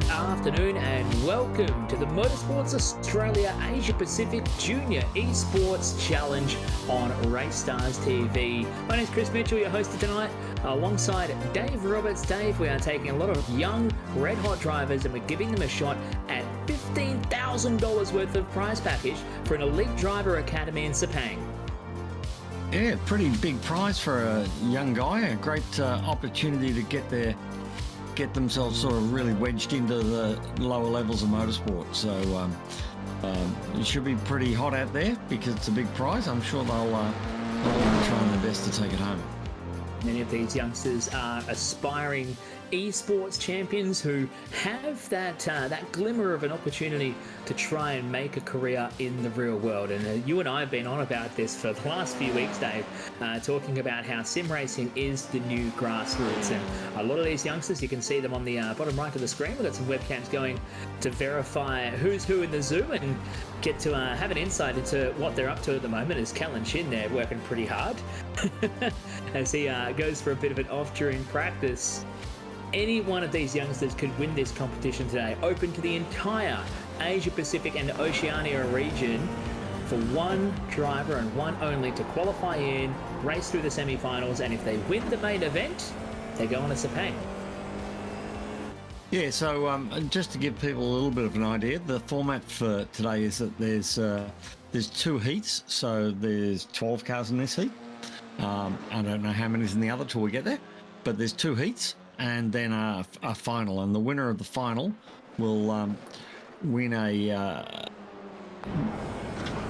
good afternoon and welcome to the Motorsports Australia Asia-Pacific Junior Esports Challenge on Race Stars TV. My name is Chris Mitchell, your host tonight, alongside Dave Roberts. Dave, we are taking a lot of young, red-hot drivers and we're giving them a shot at $15,000 worth of prize package for an elite driver academy in Sepang. Yeah, pretty big prize for a young guy. A great opportunity to get themselves sort of really wedged into the lower levels of motorsport. So it should be pretty hot out there because it's a big prize. I'm sure they'll be trying their best to take it home. Many of these youngsters are aspiring esports champions who have that glimmer of an opportunity to try and make a career in the real world. And you and I have been on about this for the last few weeks, Dave, talking about how sim racing is the new grassroots. And a lot of these youngsters, you can see them on the bottom right of the screen. We've got some webcams going to verify who's who in the Zoom and get to have an insight into what they're up to at the moment. Is Callan Shin there working pretty hard as he goes for a bit of an off during practice. Any one of these youngsters could win this competition today, open to the entire Asia-Pacific and Oceania region for one driver and one only to qualify in, race through the semi-finals, and if they win the main event, they go on to Sepang. Yeah, so just to give people a little bit of an idea, the format for today is that there's two heats, so there's 12 cars in this heat. I don't know how many's in the other till we get there, but there's two heats and then a final, and the winner of the final will win a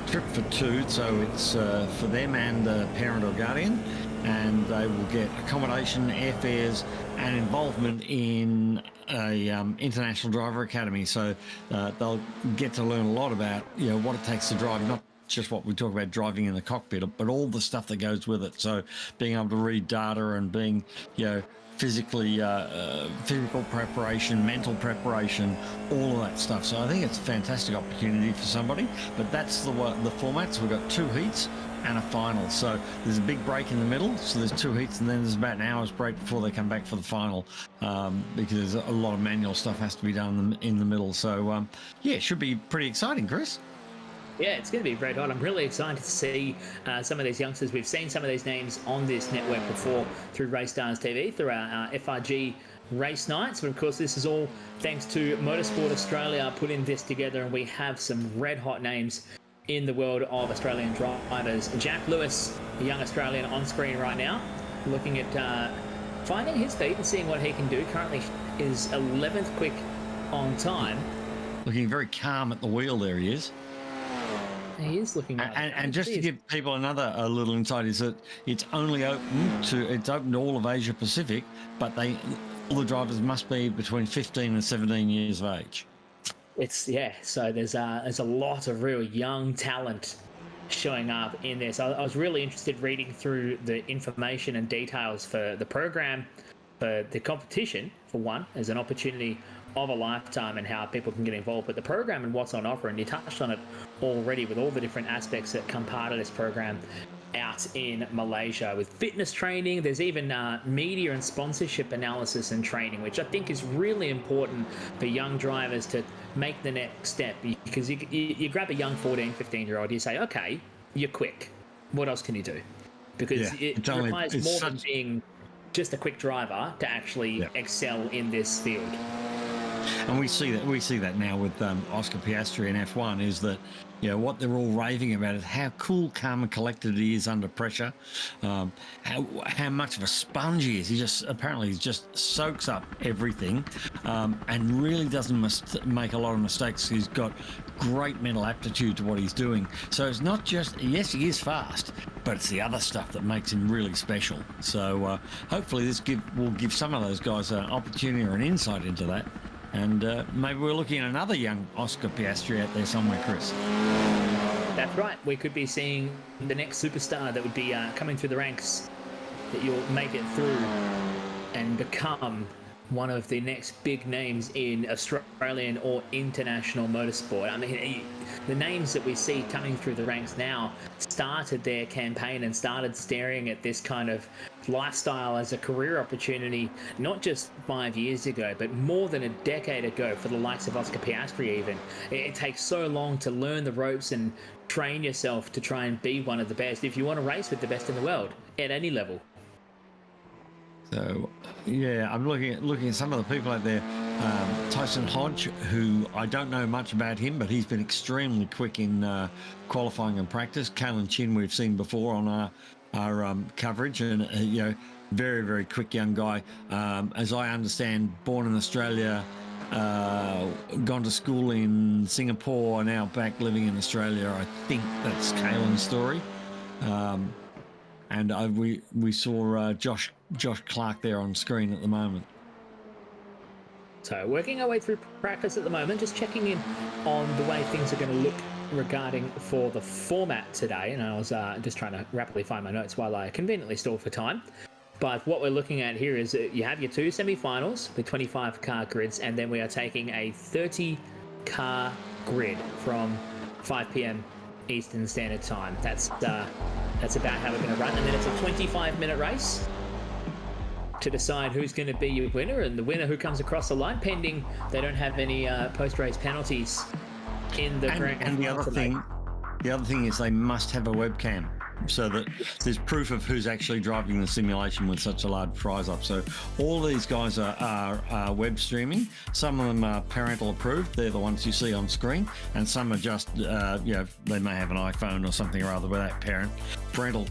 trip for two, so it's for them and a parent or guardian, and they will get accommodation, airfares and involvement in a international driver academy. So they'll get to learn a lot about what it takes to drive, not just what we talk about driving in the cockpit, but all the stuff that goes with it. So being able to read data and being physical preparation, mental preparation, all of that stuff. So I think it's a fantastic opportunity for somebody, but that's the format. So we've got two heats and a final. So there's a big break in the middle. So there's two heats and then there's about an hour's break before they come back for the final, because a lot of manual stuff has to be done in the middle. So yeah, it should be pretty exciting, Chris. Yeah, it's going to be red hot. I'm really excited to see some of these youngsters. We've seen some of these names on this network before through Race Stars TV, through our FRG race nights. But of course, this is all thanks to Motorsport Australia putting this together, and we have some red hot names in the world of Australian drivers. Jack Lewis, a young Australian on screen right now, looking at finding his feet and seeing what he can do. Currently is 11th quick on time. Looking very calm at the wheel there he is. He is looking at and just to give people a little insight is that it's only open to all of Asia Pacific, but all the drivers must be between 15 and 17 years of age. So there's a lot of real young talent showing up in this. I was really interested reading through the information and details for the program, for the competition, for one, as an opportunity of a lifetime and how people can get involved with the program and what's on offer. And you touched on it already with all the different aspects that come part of this program out in Malaysia with fitness training. There's even media and sponsorship analysis and training, which I think is really important for young drivers to make the next step, because you grab a young 14, 15-year-old, you say, okay, you're quick. What else can you do? Because it requires more than being just a quick driver to actually excel in this field. And we see that now with Oscar Piastri in F1, is that what they're all raving about is how cool, calm and collected he is under pressure, how much of a sponge he is. He just soaks up everything, and really doesn't make a lot of mistakes. He's got great mental aptitude to what he's doing. So it's not just, yes, he is fast, but it's the other stuff that makes him really special. So hopefully this will give some of those guys an opportunity or an insight into that. And maybe we're looking at another young Oscar Piastri out there somewhere, Chris. That's right. We could be seeing the next superstar that would be coming through the ranks, that you'll make it through and become one of the next big names in Australian or international motorsport. I mean, the names that we see coming through the ranks now started their campaign and started staring at this kind of lifestyle as a career opportunity, not just 5 years ago, but more than a decade ago for the likes of Oscar Piastri even. It takes so long to learn the ropes and train yourself to try and be one of the best if you want to race with the best in the world at any level. So, yeah, I'm looking at some of the people out there. Tyson Hodge, who I don't know much about him, but he's been extremely quick in qualifying and practice. Kalen Chin, we've seen before on our coverage, and very, very quick young guy. As I understand, born in Australia, gone to school in Singapore, now back living in Australia. I think that's Kalen's story. And we saw Josh Clark there on screen at the moment. So working our way through practice at the moment, just checking in on the way things are going to look regarding for the format today. And I was just trying to rapidly find my notes while I conveniently stall for time. But what we're looking at here is you have your 2 semi-finals with 25 car grids, and then we are taking a 30 car grid from 5 p.m. Eastern Standard Time. That's about how we're going to run, and then it's a 25-minute race to decide who's going to be your winner, and the winner who comes across the line, pending they don't have any post-race penalties in the grand. And the other thing is they must have a webcam, so that there's proof of who's actually driving the simulation with such a large prize up. So all these guys are web streaming. Some of them are parental approved. They're the ones you see on screen, and some are just they may have an iPhone or something or other without parental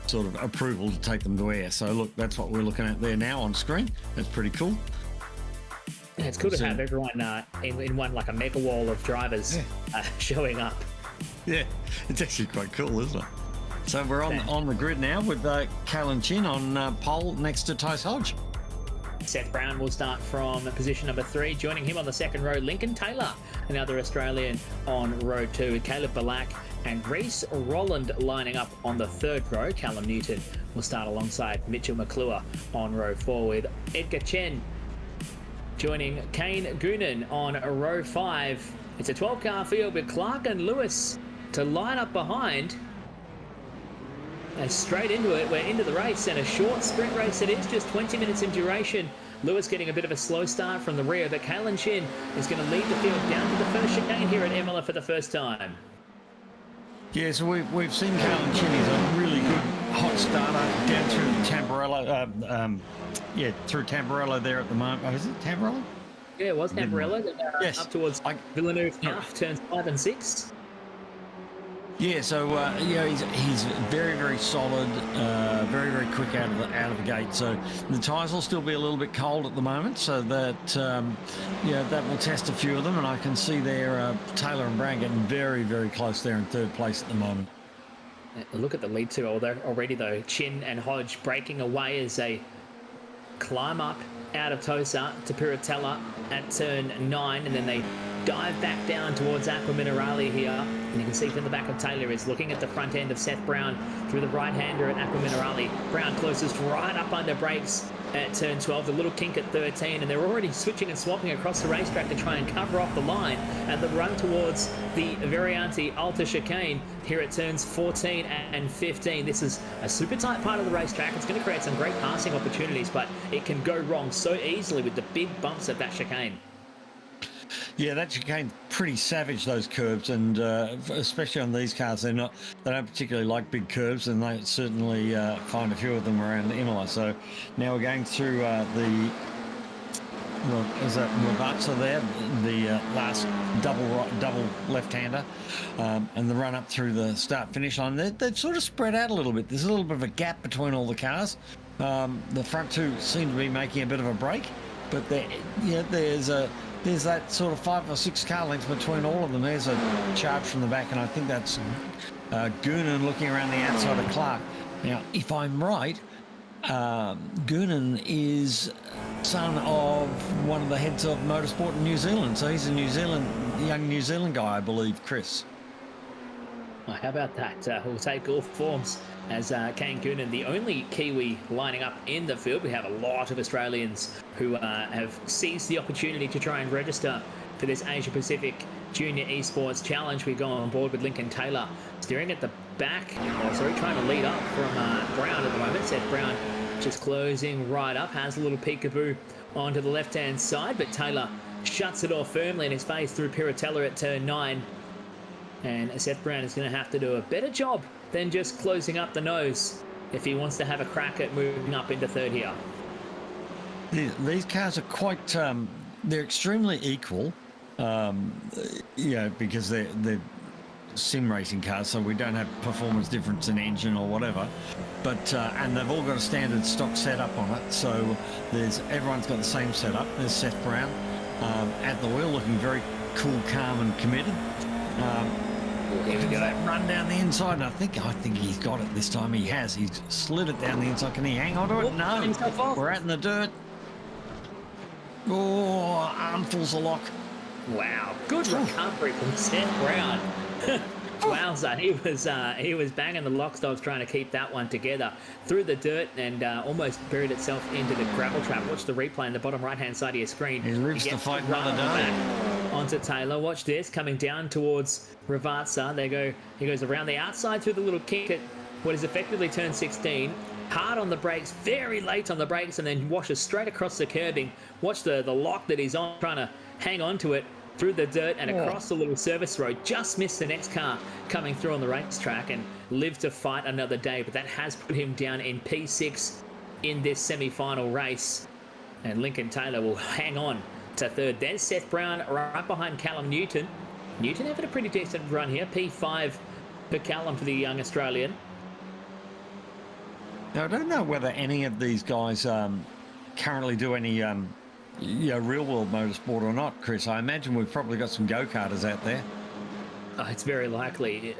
sort of approval to take them to air. So look, that's what we're looking at there now on screen. That's pretty cool. Yeah, it's cool to have everyone in one, like a mega wall of drivers showing up. Yeah, it's actually quite cool, isn't it? So we're on the grid now with Kalen Chin on pole next to Tyce Hodge. Seth Brown will start from position number 3. Joining him on the second row, Lincoln Taylor, another Australian on row 2, with Caleb Balak and Reece Rolland lining up on the third row. Callum Newton will start alongside Mitchell McClure on row 4, with Edgar Chen joining Kane Goonan on row 5. It's a 12-car field with Clark and Lewis to line up behind. And straight into it, we're into the race, and a short sprint race it is, just 20 minutes in duration. Lewis getting a bit of a slow start from the rear, but Kalen Chin is going to lead the field down to the first chicane here at Imola for the first time. Yeah, so we've seen Kalen Chin. He's a really good hot starter down through Tamburello. Through Tamburello there at the moment. Oh, is it Tamburello? Yeah, it was Tamburello. Yes. Up towards Villeneuve Half, turns 5 and 6. Yeah, so he's very, very solid, very, very quick out of the gate. So the tyres will still be a little bit cold at the moment, so that that will test a few of them. And I can see there Taylor and Brown getting very, very close there in third place at the moment. Look at the lead two already though. Chin and Hodge breaking away as they climb up out of Tosa to Piratella at turn 9, and then they dive back down towards Aqua Minerale here. And you can see from the back of Taylor is looking at the front end of Seth Brown through the right-hander at Aqua Minerale. Brown closest right up under brakes at turn 12, the little kink at 13, and they're already switching and swapping across the racetrack to try and cover off the line and the run towards the Variante Alta chicane here at turns 14 and 15. This is a super tight part of the racetrack. It's going to create some great passing opportunities, but it can go wrong so easily with the big bumps of that chicane. Yeah, that chicane's pretty savage, those curves, and especially on these cars, they don't particularly like big curves, and they certainly find a few of them around Imola. So now we're going through is that Ravazza there, the last double left-hander, and the run up through the start-finish line. They've sort of spread out a little bit. There's a little bit of a gap between all the cars. The front two seem to be making a bit of a break, but there's that sort of 5 or 6 car lengths between all of them. There's a charge from the back, and I think that's Goonan looking around the outside of Clark. Now, if I'm right, Goonan is son of one of the heads of motorsport in New Zealand, so he's a young New Zealand guy, I believe, Chris. How about that? We'll take all forms as Kane Coonan, the only Kiwi lining up in the field. We have a lot of Australians who have seized the opportunity to try and register for this Asia-Pacific Junior Esports Challenge. We go on board with Lincoln Taylor steering at the back, trying to lead up from Brown at the moment. Seth Brown just closing right up, has a little peekaboo onto the left-hand side, but Taylor shuts it off firmly in his face through Piratella at turn 9. And Seth Brown is going to have to do a better job than just closing up the nose if he wants to have a crack at moving up into third here. These cars are quite, they're extremely equal, because they're sim racing cars, so we don't have performance difference in engine or whatever. But and they've all got a standard stock setup on it, so everyone's got the same setup. There's Seth Brown at the wheel, looking very cool, calm, and committed. Here we go. That run down the inside, and I think he's got it this time. He has. He's slid it down the inside. Can he hang on to it? No. We're out in the dirt. Oh, armfuls of lock. Wow, good recovery from Seth Brown. Wowza, he was banging the lock stops trying to keep that one together through the dirt and almost buried itself into the gravel trap. Watch the replay in the bottom right-hand side of your screen. He lives to fight another day. Onto Taylor. Watch this, coming down towards Ravazza. He goes around the outside through the little kick at what is effectively turn 16. Hard on the brakes, very late on the brakes, and then washes straight across the curbing. Watch the lock that he's on, trying to hang on to it through the dirt and across the little service road. Just missed the next car coming through on the racetrack and lived to fight another day, but that has put him down in P6 in this semi-final race. And Lincoln Taylor will hang on to third. There's Seth Brown right behind Callum Newton. Newton having a pretty decent run here. P5 for Callum for the young Australian. Now, I don't know whether any of these guys currently do any real-world motorsport or not, Chris. I imagine we've probably got some go-karters out there. It's very likely.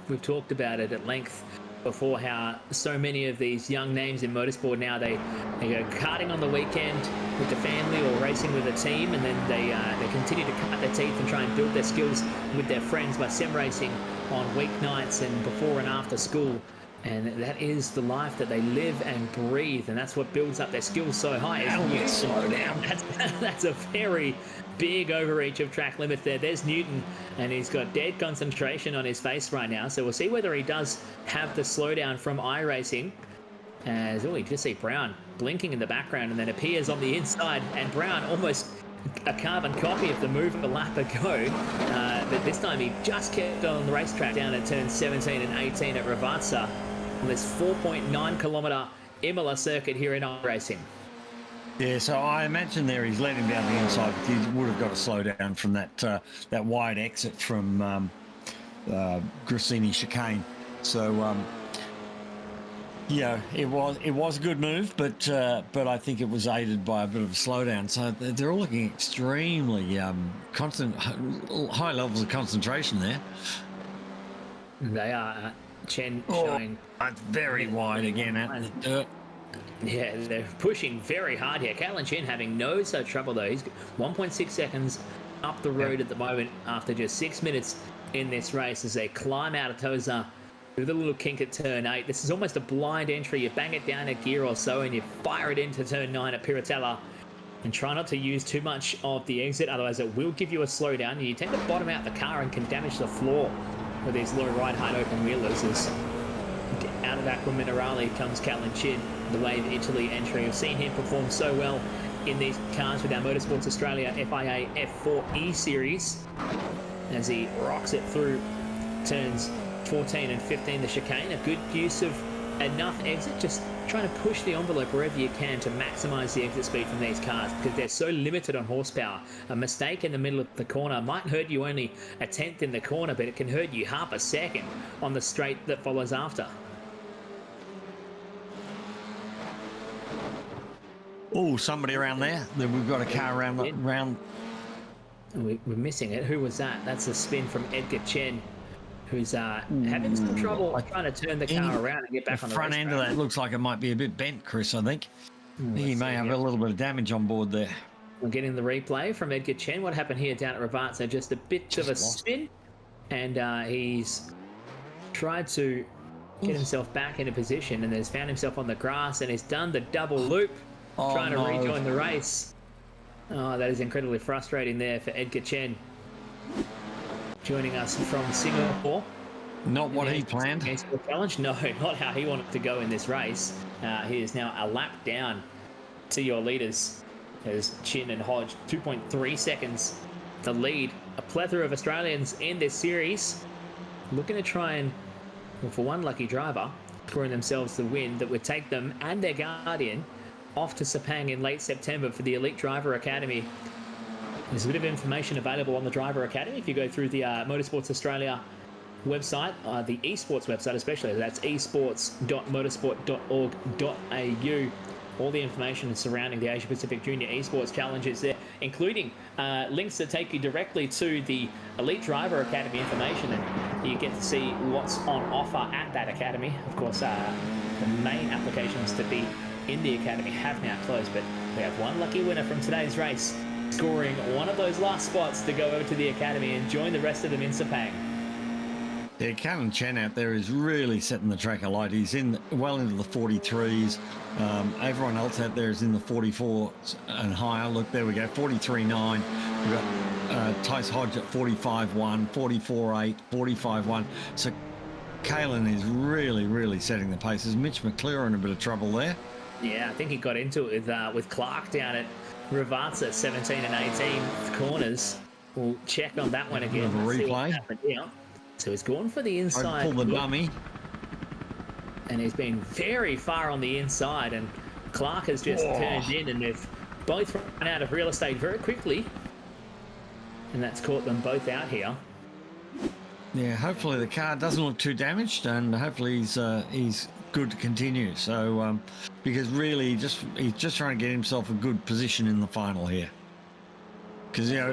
We've talked about it at length before, how so many of these young names in motorsport now, they go karting on the weekend with the family or racing with a team, and then they continue to cut their teeth and try and build their skills with their friends by sim racing on weeknights and before and after school. And that is the life that they live and breathe, and that's what builds up their skills so high. Slow down. That's a very big overreach of track limits there. There's Newton, and he's got dead concentration on his face right now. So we'll see whether he does have the slowdown from iRacing. As we just see Brown blinking in the background and then appears on the inside, and Brown almost a carbon copy of the move a lap ago, but this time he just kept on the racetrack down at turn 17 and 18 at Ravazza on this 4.9 kilometre Imola circuit here in iRacing. Yeah, so I imagine there he's let him down the inside, but he would have got to slow down from that wide exit from Grassini chicane. So it was a good move, but I think it was aided by a bit of a slowdown. So they're all looking extremely high levels of concentration there. They are. Chen showing very wide again at the dirt. Yeah, they're pushing very hard here. Callum Chen having no such trouble though. He's 1.6 seconds up the road at the moment after just 6 minutes in this race as they climb out of Toza with a little kink at turn 8. This is almost a blind entry. You bang it down a gear or so and you fire it into turn 9 at Piratella. And try not to use too much of the exit, otherwise it will give you a slowdown. And you tend to bottom out the car and can damage the floor with these low ride height open wheelers. As out of Aqua Minerale comes Callum Chid, the Wave Italy entry. We've seen him perform so well in these cars with our Motorsports Australia FIA F4 E Series as he rocks it through turns 14 and 15, the chicane. A good use of enough exit, just trying to push the envelope wherever you can to maximize the exit speed from these cars because they're so limited on horsepower. A mistake in the middle of the corner might hurt you only a tenth in the corner, but it can hurt you half a second on the straight that follows after. Oh, somebody around there. We've got a car around. We're missing it. Who was that? That's a spin from Edgar Chen, who's having some trouble trying to turn the car around and get back on the front end of that. Looks like it might be a bit bent, Chris, I think. He may have a little bit of damage on board there. We're getting the replay from Edgar Chen. What happened here down at Ravazza? Just a bit of a spin, and he's tried to get himself back into position and has found himself on the grass and has done the double loop, trying to rejoin the race. Oh, that is incredibly frustrating there for Edgar Chen. Joining us from Singapore. Not what he planned. Challenge? No, not how he wanted to go in this race. He is now a lap down to your leaders as Chin and Hodge, 2.3 seconds to lead. A plethora of Australians in this series looking to try and, well, for one lucky driver, scoring themselves the win that would take them and their guardian off to Sepang in late September for the Elite Driver Academy. There's a bit of information available on the Driver Academy if you go through the Motorsports Australia website, the esports website especially. That's esports.motorsport.org.au. All the information surrounding the Asia-Pacific Junior Esports Challenges there, including links that take you directly to the Elite Driver Academy information, and you get to see what's on offer at that academy. Of course, the main applications to be in the academy have now closed, but we have one lucky winner from today's race, scoring one of those last spots to go over to the academy and join the rest of them in Sepang. Yeah, Callan Chen out there is really setting the track alight. He's well into the 43s. Everyone else out there is in the 44s and higher. Look, there we go, 43.9. We've got Tice Hodge at 45.1, 44.8, 45.1. So Callan is really setting the pace. Is Mitch McClure in a bit of trouble there? Yeah, I think he got into it with Clark down at Ravazza, 17 and 18 corners. We'll check on that one again. A replay. So he's gone for the inside. Pull the dummy. And he's been very far on the inside, and Clark has just turned in, and they've both run out of real estate very quickly. And that's caught them both out here. Yeah, hopefully the car doesn't look too damaged, and hopefully he's good to continue. So, because really he's just trying to get himself a good position in the final here. Because, you know,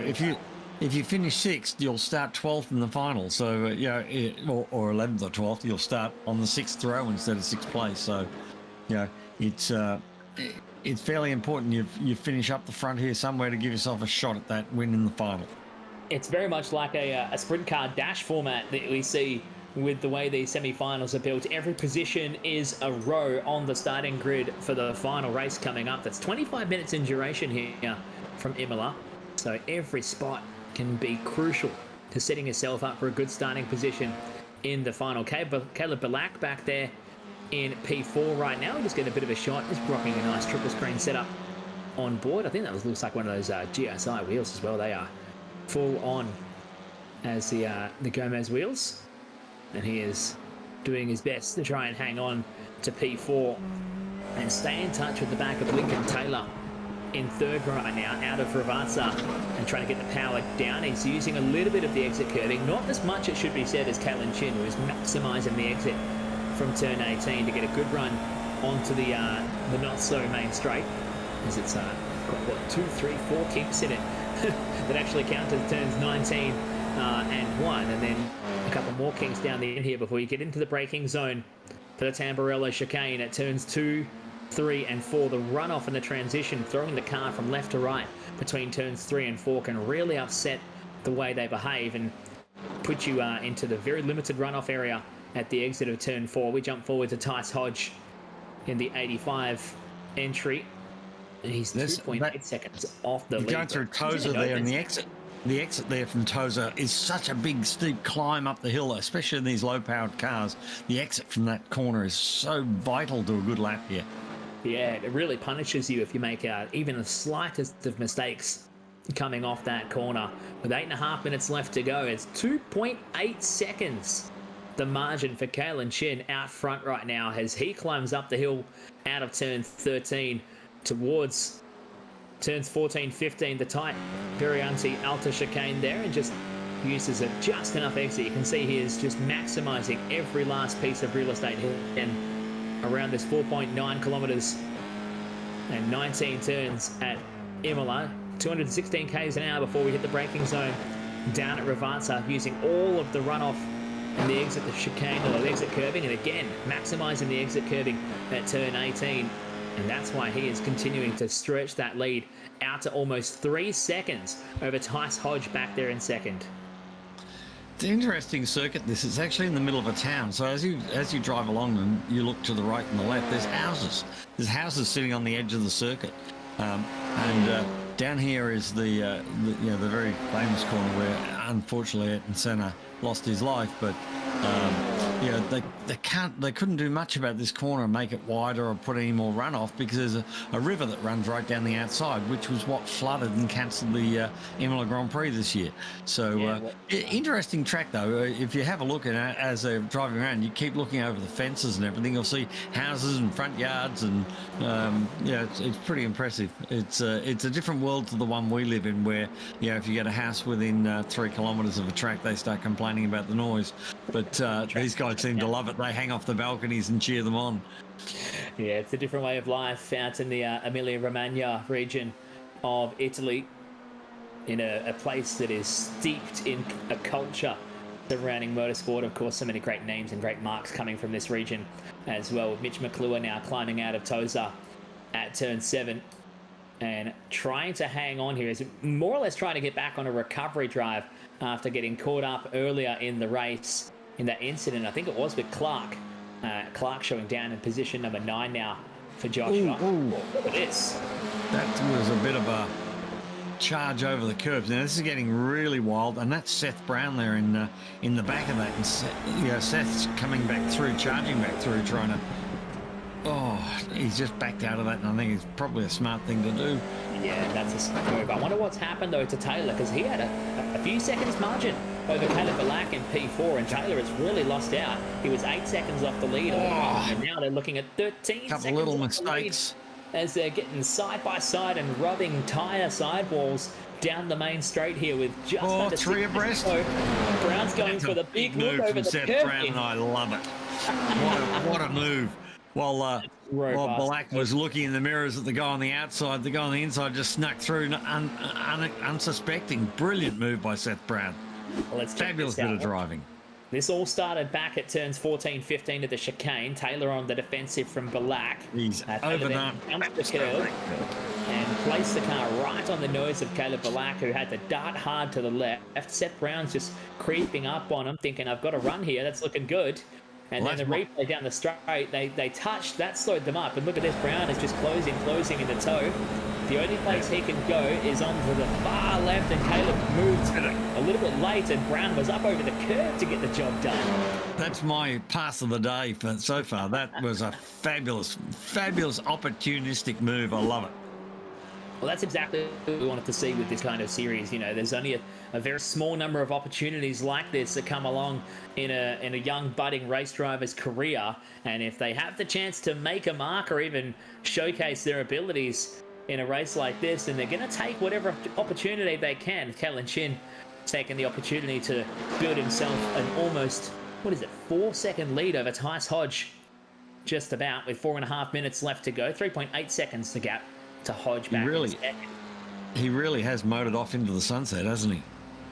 if you finish 6th, you'll start 12th in the final. So, you know, or 11th or 12th, you'll start on the 6th row instead of 6th place. So, you know, it's fairly important you finish up the front here somewhere to give yourself a shot at that win in the final. It's very much like a sprint car dash format that we see with the way these semi-finals are built. Every position is a row on the starting grid for the final race coming up. That's 25 minutes in duration here from Imola. So every spot can be crucial to setting yourself up for a good starting position in the final. Caleb Balak back there in P4 right now. Just getting a bit of a shot. Just rocking a nice triple screen setup on board. I think that looks like one of those GSI wheels as well. They are full on as the Gomez wheels. And he is doing his best to try and hang on to P4 and stay in touch with the back of Lincoln Taylor in 3rd right now, out of Ravazza, and trying to get the power down. He's using a little bit of the exit curving, not as much, it should be said, as Callan Chin, who is maximising the exit from turn 18 to get a good run onto the not so main straight, as it's got, what, 2, 3, 4 kinks in it that actually count as turns 19 and 1, and then a couple more kinks down the end here before you get into the braking zone for the Tamburello chicane at turns 2, 3 and 4. The runoff and the transition, throwing the car from left to right between turns 3 and 4, can really upset the way they behave and put you into the very limited runoff area at the exit of turn 4. We jump forward to Tice Hodge in the 85 entry. And he's 2.8 seconds off the lead. Going through Tozer there, and the exit there from Tozer is such a big steep climb up the hill, especially in these low-powered cars. The exit from that corner is so vital to a good lap here. Yeah, it really punishes you if you make even the slightest of mistakes coming off that corner. With 8.5 minutes left to go, it's 2.8 seconds. The margin for Callan Chin out front right now as he climbs up the hill out of turn 13 towards turns 14, 15, the tight Varianti Alta chicane there, and just uses just enough exit. You can see he is just maximising every last piece of real estate here. And around this 4.9 kilometres and 19 turns at Imola, 216 k's an hour before we hit the braking zone down at Ravazza, using all of the runoff and the exit, the chicane, or the exit curving, and again maximising the exit curving at turn 18. And that's why he is continuing to stretch that lead out to almost 3 seconds over Tice Hodge back there in 2nd. It's an interesting circuit. This is actually in the middle of a town. So as you drive along and you look to the right and the left, there's houses. There's houses sitting on the edge of the circuit, and down here is the very famous corner where unfortunately Ayrton Senna lost his life. But they couldn't do much about this corner and make it wider or put any more runoff because there's a river that runs right down the outside, which was what flooded and cancelled the Imola Grand Prix this year. So interesting track though. If you have a look at it as they're driving around, you keep looking over the fences and everything, you'll see houses and front yards, and it's pretty impressive. It's a different world to the one we live in, where if you get a house within 3 kilometres of a track, they start complaining about the noise. But these guys seem to love it. They hang off the balconies and cheer them on. Yeah, it's a different way of life out in the Emilia-Romagna region of Italy, in a place that is steeped in a culture surrounding motorsport. Of course, so many great names and great marks coming from this region as well. Mitch McClure now climbing out of Tosa at turn 7 and trying to hang on here. Is more or less trying to get back on a recovery drive after getting caught up earlier in the race in that incident. I think it was with Clark. Clark showing down in position number 9 now for Joshua. Look at this. That was a bit of a charge over the curbs. Now this is getting really wild, and that's Seth Brown there in the back of that. And Seth's coming back through, charging back through, trying to. Oh, he's just backed out of that, and I think it's probably a smart thing to do. Yeah, that's a smart move. I wonder what's happened though to Taylor, because he had a few seconds margin over Caleb Balak in P4, and Taylor has really lost out. He was 8 seconds off the lead, and now they're looking at 13 couple seconds little off mistakes the lead as they're getting side by side and rubbing tyre sidewalls down the main straight here with just under 3 abreast. So Brown's going That's for the big move over the Seth curb. Brown, and I love it. What a move. While Balak was looking in the mirrors at the guy on the outside, the guy on the inside just snuck through, unsuspecting. Brilliant move by Seth Brown. Well, fabulous bit of driving. This all started back at turns 14, 15 at the chicane. Taylor on the defensive from Balak. He's overdone. Jumps the curve and placed the car right on the nose of Caleb Balak, who had to dart hard to the left. Seth Brown's just creeping up on him, thinking, I've got to run here. That's looking good. And then the replay down the straight, they touched, that slowed them up. And look at this, Brown is just closing in the toe. The only place he can go is onto the far left, and Caleb moved a little bit late, and Brown was up over the curve to get the job done. That's my pass of the day so far. That was a fabulous opportunistic move. I love it. Well, that's exactly what we wanted to see with this kind of series. There's only a very small number of opportunities like this that come along in a young budding race driver's career, and if they have the chance to make a mark or even showcase their abilities in a race like this, and they're going to take whatever opportunity they can. Kellen Chin taking the opportunity to build himself an almost 4-second lead over Tice Hodge, just about, with 4.5 minutes left to go. 3.8 seconds the gap to Hodge back. He really has motored off into the sunset, hasn't he?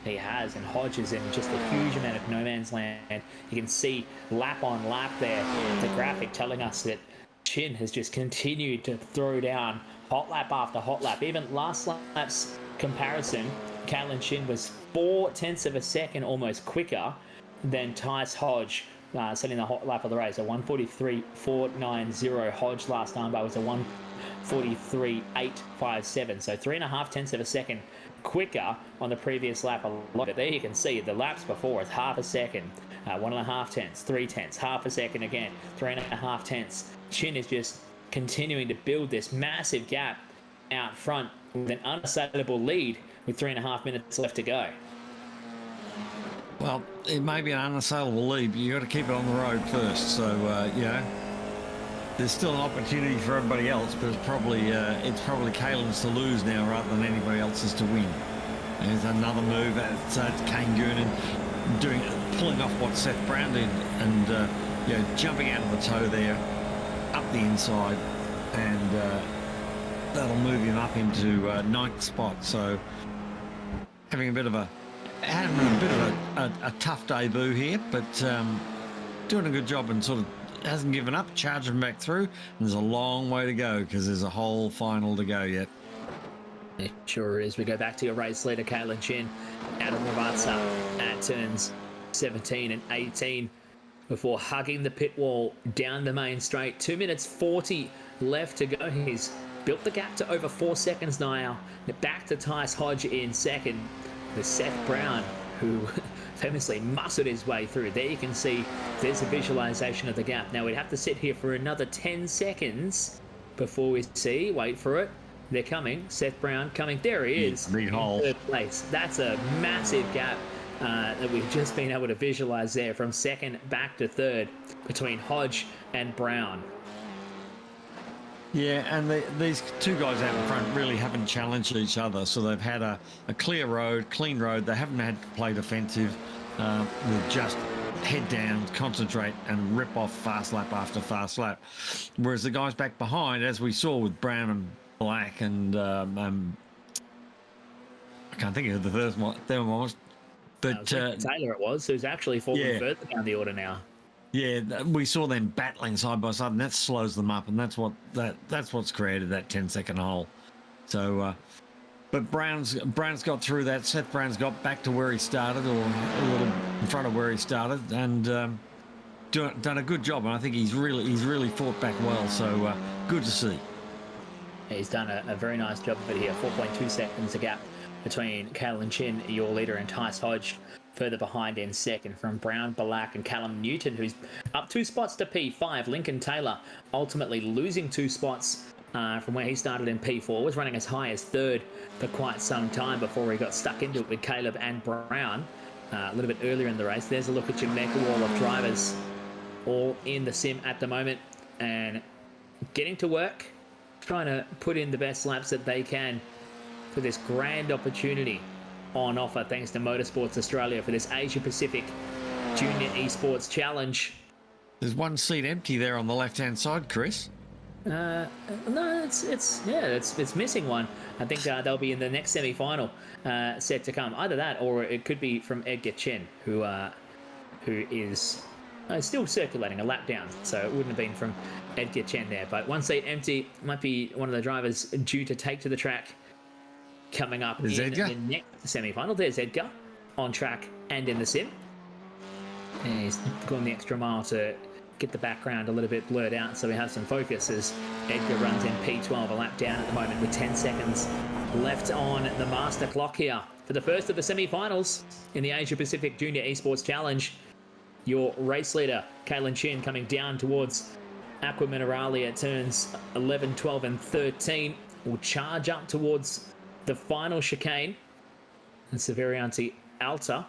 He has, and Hodge is in just a huge amount of no man's land. You can see lap on lap there, the graphic telling us that Chin has just continued to throw down hot lap after hot lap. Even last lap's comparison, Callan Chin was 0.4 of a second almost quicker than Tice Hodge, setting the hot lap of the race. A 1:43.490 Hodge last time, but it was a 1:43.857. So 3.5 of a second quicker on the previous lap. But there you can see the laps before it's half a second, 1.5 tenths, 3 tenths, half a second again, 3.5 tenths. Chin is just continuing to build this massive gap out front with an unassailable lead with 3.5 minutes left to go. Well, it may be an unassailable lead, but you've got to keep it on the road first. So, there's still an opportunity for everybody else, but it's probably Caelan's to lose now rather than anybody else's to win. There's another move at Kane Goonan pulling off what Seth Brown did, and jumping out of the toe there, up the inside, and that'll move him up into 9th spot. So having a bit of a tough debut here, but doing a good job and sort of hasn't given up, charging back through. And there's a long way to go because there's a whole final to go yet. It sure is. We go back to your race leader, Kalen Chin, out of Ravazza at turns 17 and 18 before hugging the pit wall down the main straight. 2 minutes 40 left to go. He's built the gap to over 4 seconds now. Back to Tice Hodge in second with Seth Brown, who famously muscled his way through. There you can see there's a visualization of the gap. Now we'd have to sit here for another 10 seconds before we see, wait for it, they're coming. Seth Brown coming. There he is. Big hole. Third place. That's a massive gap that we've just been able to visualize there from second back to third between Hodge and Brown. Yeah, and these two guys out in front really haven't challenged each other, so they've had a clear road, clean road. They haven't had to play defensive. They've just head down, concentrate, and rip off fast lap after fast lap. Whereas the guys back behind, as we saw with Brown and Black and I can't think of the third one, but Taylor it was, who's actually fallen further down the order now. Yeah, we saw them battling side by side, and that slows them up, and that's what's created that 10-second hole. So, but Brown's got through that. Seth Brown's got back to where he started, or a little in front of where he started, and done a good job. And I think he's really fought back well. So good to see. He's done a very nice job of it here. 4.2 seconds a gap between Callum Chin, your leader, and Tice Hodge further behind in second from Brown, Balak, and Callum Newton, who's up 2 spots to P5. Lincoln Taylor ultimately losing 2 spots from where he started in P4, was running as high as third for quite some time before he got stuck into it with Caleb and Brown a little bit earlier in the race. There's a look at your mega wall of drivers all in the sim at the moment and getting to work, trying to put in the best laps that they can for this grand opportunity on offer thanks to Motorsports Australia for this Asia-Pacific Junior Esports Challenge. There's one seat empty there on the left-hand side, Chris. No, it's missing one. I think they'll be in the next semi-final set to come. Either that, or it could be from Edgar Chen, who is still circulating a lap down. So it wouldn't have been from Edgar Chen there. But one seat empty, might be one of the drivers due to take to the track coming up in the next semi-final. There's Edgar on track and in the sim. And he's gone the extra mile to get the background a little bit blurred out so we have some focus as Edgar runs in P12, a lap down at the moment with 10 seconds left on the master clock here for the first of the semi-finals in the Asia-Pacific Junior Esports Challenge. Your race leader, Kalen Chin, coming down towards Aqua Mineralia at turns 11, 12 and 13 will charge up towards the final chicane. And Severianti Alta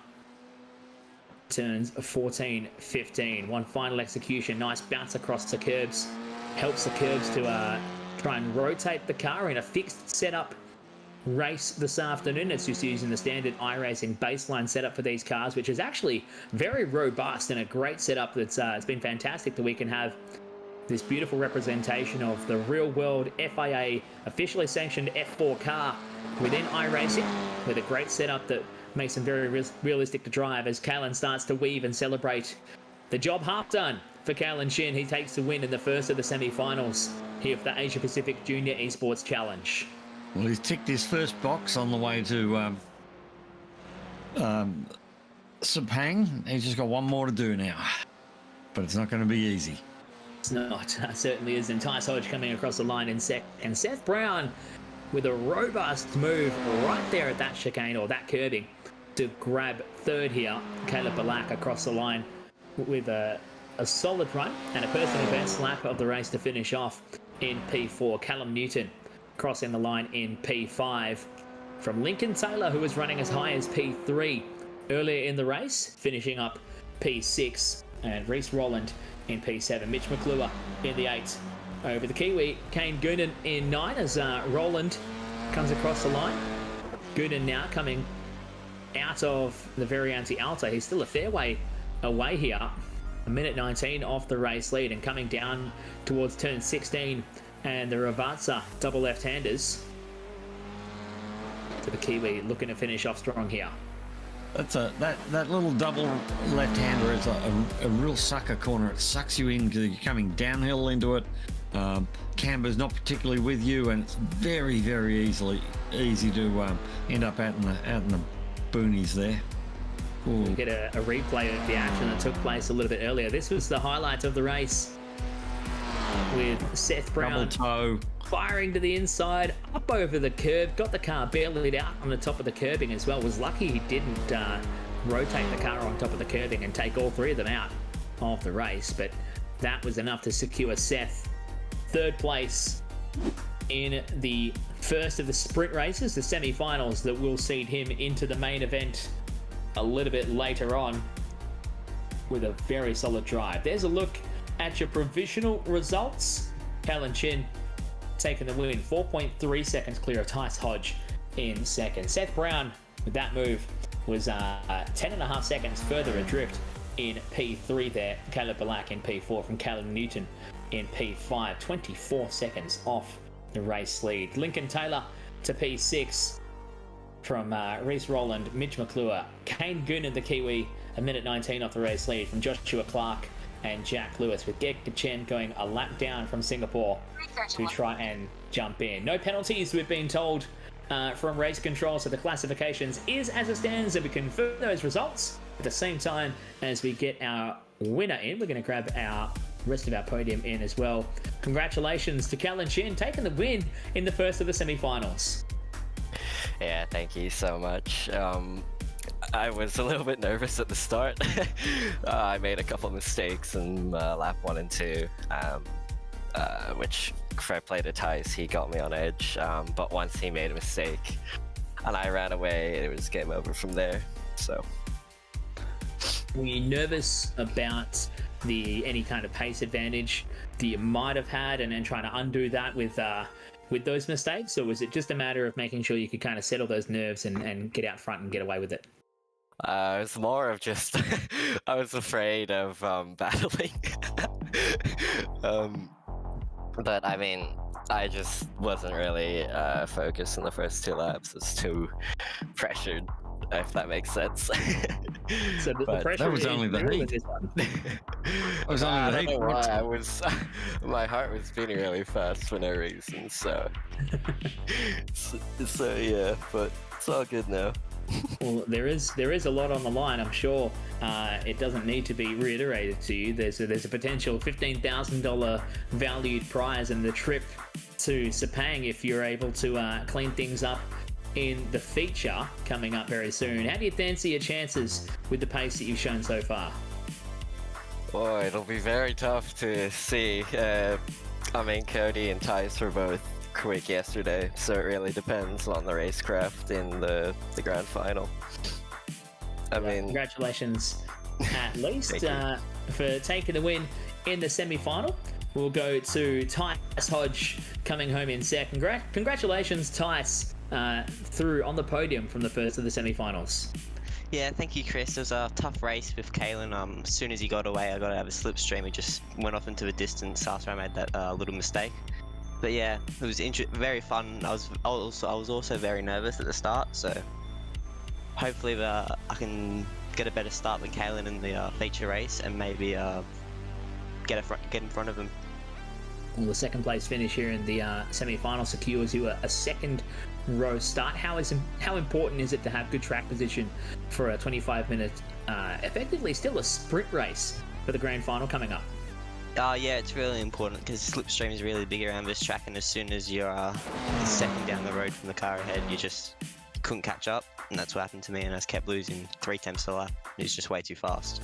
turns 14, 15. One final execution. Nice bounce across the curbs. Helps the curbs to try and rotate the car in a fixed setup race this afternoon. It's just using the standard iRacing baseline setup for these cars, which is actually very robust and a great setup. That's it's been fantastic that we can have this beautiful representation of the real-world FIA officially sanctioned F4 car within iRacing with a great setup that makes them very realistic to drive as Kalen starts to weave and celebrate. The job half done for Kalen Chin. He takes the win in the first of the semi-finals here for the Asia-Pacific Junior Esports Challenge. Well, he's ticked his first box on the way to Sepang. He's just got one more to do now, but it's not going to be easy. It's not. Certainly isn't. Tice Hodge coming across the line in second. And Seth Brown with a robust move right there at that chicane, or that curbing, to grab third here. Caleb Balak across the line with a solid run and a personal best lap of the race to finish off in P4. Callum Newton crossing the line in P5 from Lincoln Taylor, who was running as high as P3 earlier in the race, finishing up P6. And Reece Rolland in P7. Mitch McClure in the 8. Over the Kiwi, Kane Goonan in 9 as Rolland comes across the line. Goonan now coming out of the Varianti Alta. He's still a fair way away here. A minute 19 off the race lead and coming down towards turn 16 and the Ravazza double left-handers. To the Kiwi looking to finish off strong here. That's that little double left-hander is a real sucker corner. It sucks you in because you're coming downhill into it. Camber's not particularly with you, and it's very, very easy to end up out in the boonies there. We'll get a replay of the action that took place a little bit earlier. This was the highlight of the race, with Seth Brown Double toe. firing to the inside, up over the curb, got the car barely out on the top of the curbing as well. Was lucky he didn't rotate the car on top of the curbing and take all three of them out of the race, but that was enough to secure Seth third place in the first of the sprint races, the semi-finals that will seed him into the main event a little bit later on with a very solid drive. There's a look at your provisional results. Kalen Chin taking the win, 4.3 seconds clear of Tice Hodge in second. Seth Brown, with that move, was 10.5 seconds further adrift in P3 there. Caleb Balak in P4 from Callum Newton in P5, 24 seconds off the race lead. Lincoln Taylor to P6 from Reece Rowland, Mitch McClure, Kane Goonan, the Kiwi, a minute 19 off the race lead from Joshua Clark and Jack Lewis, with Gekka Chen going a lap down from Singapore to try and jump in. No penalties, we've been told from race control, so the classifications is as it stands, and we confirm those results at the same time as we get our winner in. We're going to grab our rest of our podium in as well. Congratulations to Kalen Chin taking the win in the first of the semi-finals. Yeah, thank you so much. I was a little bit nervous at the start. I made a couple mistakes in lap 1 and 2, which fair play to Tice, he got me on edge. But once he made a mistake and I ran away, it was game over from there. So, were you nervous about any kind of pace advantage that you might have had, and then trying to undo that with those mistakes, or was it just a matter of making sure you could kind of settle those nerves and get out front and get away with it? it was more of just I was afraid of battling. But I mean, I just wasn't really focused in the first 2 laps. It's too pressured, if that makes sense. So the pressure that was only the heat. That was only the heat. Why I was, my heart was beating really fast for no reason. So yeah, but it's all good now. Well, there is a lot on the line. I'm sure it doesn't need to be reiterated to you. There's a potential $15,000 valued prize in the trip to Sepang if you're able to clean things up in the feature coming up very soon. How do you fancy your chances with the pace that you've shown so far? Boy, it'll be very tough to see. I mean, Cody and Tice were both quick yesterday, so it really depends on the racecraft in the grand final. I mean, congratulations at least for taking the win in the semi-final. We'll go to Tice Hodge coming home in second. Congratulations, Tice, through on the podium from the first of the semi-finals. Yeah, thank you, Chris. It was a tough race with Kalen. As soon as he got away, I got out of a slipstream. He just went off into the distance after I made that little mistake. But yeah, it was very fun. I was also very nervous at the start, so hopefully I can get a better start than Kalen in the feature race and maybe get in front of him. Well, the second place finish here in the semi-final secures you a second row start. How important is it to have good track position for a 25-minute, effectively still a sprint race for the grand final coming up? Yeah, it's really important because slipstream is really big around this track, and as soon as you're a second down the road from the car ahead, you couldn't catch up, and that's what happened to me, and I just kept losing 3 tenths a lap. It's just way too fast.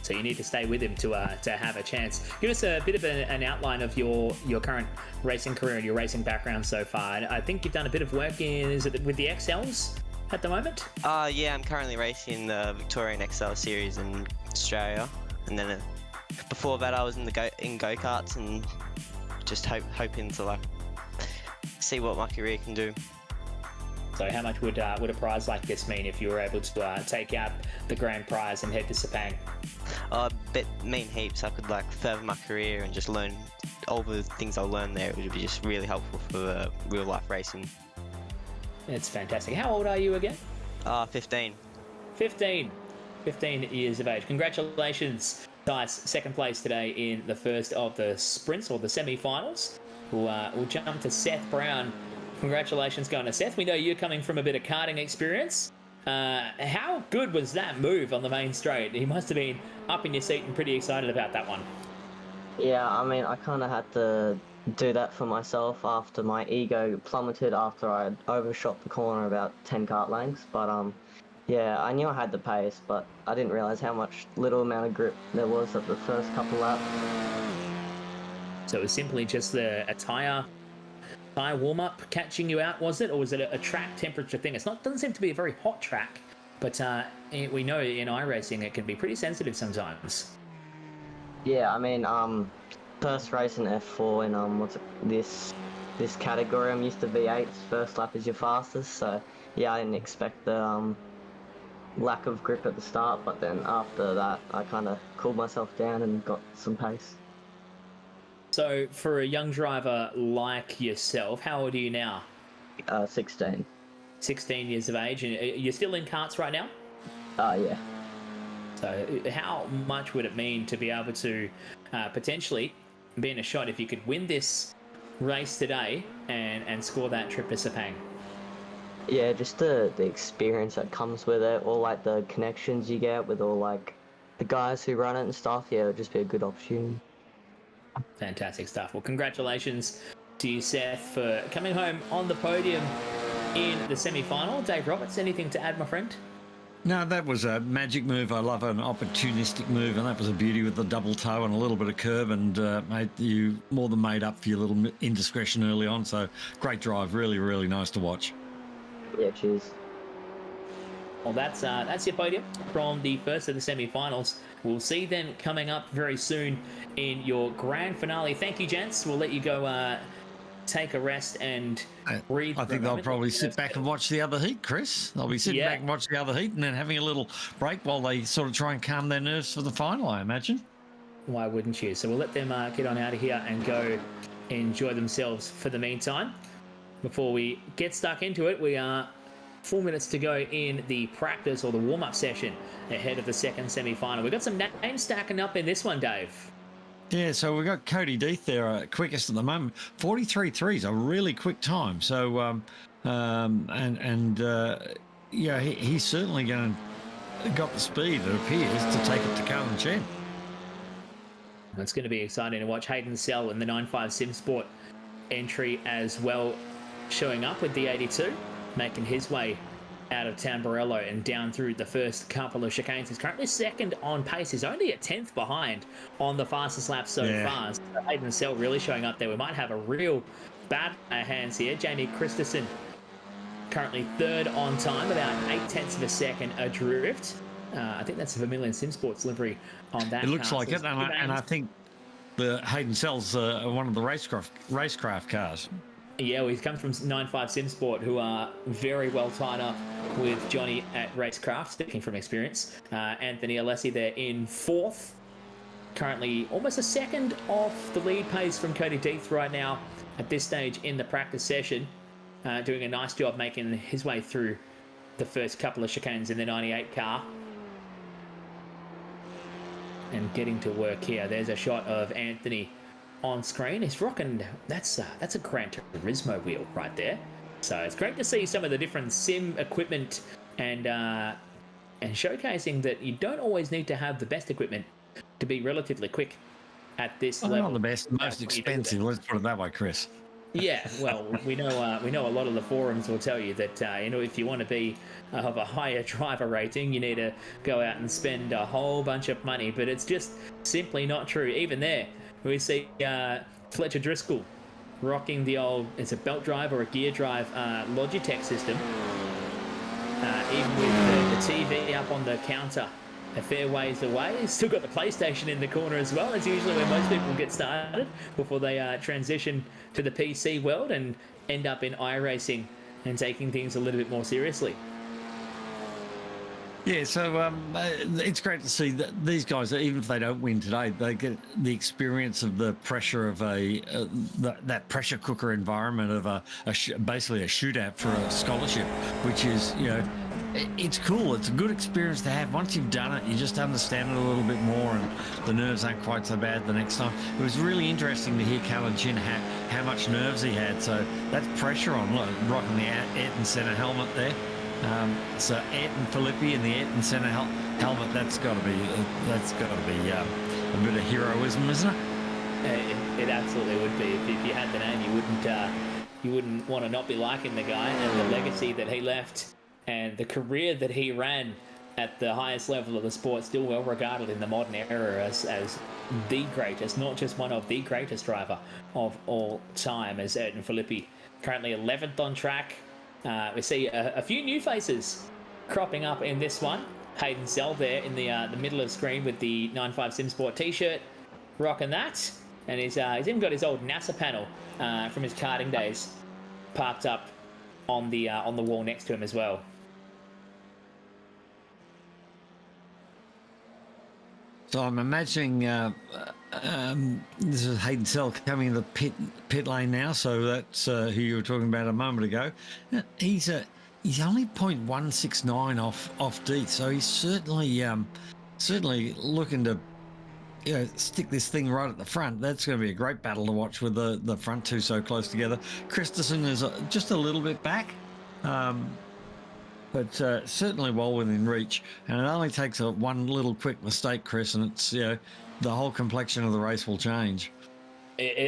So you need to stay with him to have a chance. Give us a bit of an outline of your current racing career and your racing background so far. I think you've done a bit of work with the XLs at the moment? Yeah, I'm currently racing the Victorian XL series in Australia, and then before that I was in go-karts and just hoping to see what my career can do. So how much would a prize like this mean if you were able to take out the grand prize and head to Sepang? It mean heaps. I could further my career and just learn all the things I'll learn there. It would be just really helpful for real life racing. It's fantastic. How old are you again? 15. 15 years of age. Congratulations, Tice. Second place today in the first of the sprints or the semi-finals. We'll jump to Seth Brown. Congratulations going to Seth. We know you're coming from a bit of karting experience. How good was that move on the main straight? He must have been up in your seat and pretty excited about that one. Yeah, I mean, I kind of had to do that for myself after my ego plummeted after I overshot the corner about 10 kart lengths. But yeah, I knew I had the pace, but I didn't realize how much little amount of grip there was at the first couple laps. So it was simply just a tyre warm-up catching you out, was it? Or was it a track temperature thing? Doesn't seem to be a very hot track, but we know in iRacing it can be pretty sensitive sometimes. Yeah, I mean, first race in F4 in this category, I'm used to V8s. First lap is your fastest, so yeah, I didn't expect the lack of grip at the start, but then after that, I kind of cooled myself down and got some pace. So for a young driver like yourself, how old are you now? 16. 16 years of age, and you're still in karts right now? Yeah. So how much would it mean to be able to potentially be in a shot if you could win this race today and score that trip to Sepang? Yeah, just the experience that comes with it, all like the connections you get with all like the guys who run it and stuff. Yeah, it'll just be a good opportunity. Fantastic stuff. Well, congratulations to you, Seth, for coming home on the podium in the semi-final. Dave Roberts, anything to add, my friend? No, that was a magic move. I love an opportunistic move, and that was a beauty with the double toe and a little bit of curb, and mate, you more than made up for your little indiscretion early on. So great drive, really, really nice to watch. Yeah, cheers. Well, that's your podium from the first of the semi-finals. We'll see them coming up very soon in your grand finale. Thank you, gents. We'll let you go take a rest and breathe. I think they'll probably sit back and watch the other heat, Chris. They'll be sitting back and watch the other heat and then having a little break while they sort of try and calm their nerves for the final, I imagine. Why wouldn't you? So we'll let them get on out of here and go enjoy themselves for the meantime. Before we get stuck into it, we are 4 minutes to go in the practice or the warm-up session ahead of the second semi-final. We've got some names stacking up in this one, Dave. Yeah, so we've got Cody Deeth there, quickest at the moment. 43.3 is a really quick time. So, yeah, he's certainly got the speed, it appears, to take it to Carlin Chen. It's going to be exciting to watch Hayden Sell in the 9.5 Sim Sport entry as well, showing up with the 82, making his way out of Tamburello and down through the first couple of chicanes. He's currently second on pace. He's only a 10th behind on the fastest lap so far. So Hayden Sell really showing up there. We might have a real bad hands here. Jamie Christensen currently third on time, about 8/10 of a second adrift. I think that's a Vermilion Sim Sports livery on that. It looks like it, and I think the Hayden Sell's one of the racecraft cars. Yeah, we've come from 9.5 Sim Sport, who are very well tied up with Johnny at Racecraft, speaking from experience. Anthony Alessi there in fourth. Currently almost a second off the lead pace from Cody Deeth right now at this stage in the practice session. Doing a nice job making his way through the first couple of chicanes in the 98 car. And getting to work here. There's a shot of Anthony on screen. He's rocking, that's a Gran Turismo wheel right there. So it's great to see some of the different sim equipment and showcasing that you don't always need to have the best equipment to be relatively quick at this level. Not the best, most expensive. Let's put it that way, Chris. Yeah, well, we know a lot of the forums will tell you that if you want to be of a higher driver rating, you need to go out and spend a whole bunch of money. But it's just simply not true. Even there, we see Fletcher Driscoll rocking the old, it's a belt drive or a gear drive Logitech system. Even with the TV up on the counter a fair ways away. He's still got the PlayStation in the corner as well. It's usually where most people get started before they transition to the PC world and end up in iRacing and taking things a little bit more seriously. Yeah, so it's great to see that these guys, even if they don't win today, they get the experience of the pressure of that pressure cooker environment of basically a shootout for a scholarship, which is, it's cool. It's a good experience to have. Once you've done it, you just understand it a little bit more, and the nerves aren't quite so bad the next time. It was really interesting to hear Callan Chin how much nerves he had. So that's pressure on rocking the Ayrton Senna helmet there. So Ayrton Filippi in the Ayrton Senna helmet, that's got to be a bit of heroism, isn't it? It absolutely would be. If you had the name, you wouldn't want to not be liking the guy and the legacy that he left and the career that he ran at the highest level of the sport, still well regarded in the modern era as the greatest, not just one of the greatest driver of all time, as Ayrton Filippi, currently 11th on track. We see a few new faces cropping up in this one. Hayden Sell there in the middle of the screen with the 95 SimSport t-shirt, rocking that. And he's even got his old NASA panel from his karting days parked up on the wall next to him as well. So I'm imagining this is Hayden Sell coming in the pit lane now. So that's who you were talking about a moment ago. He's only 0.169 off Deeth, so he's certainly looking to stick this thing right at the front. That's going to be a great battle to watch with the front two so close together. Christensen is just a little bit back. But certainly well within reach, and it only takes one little quick mistake, Chris, and it's the whole complexion of the race will change.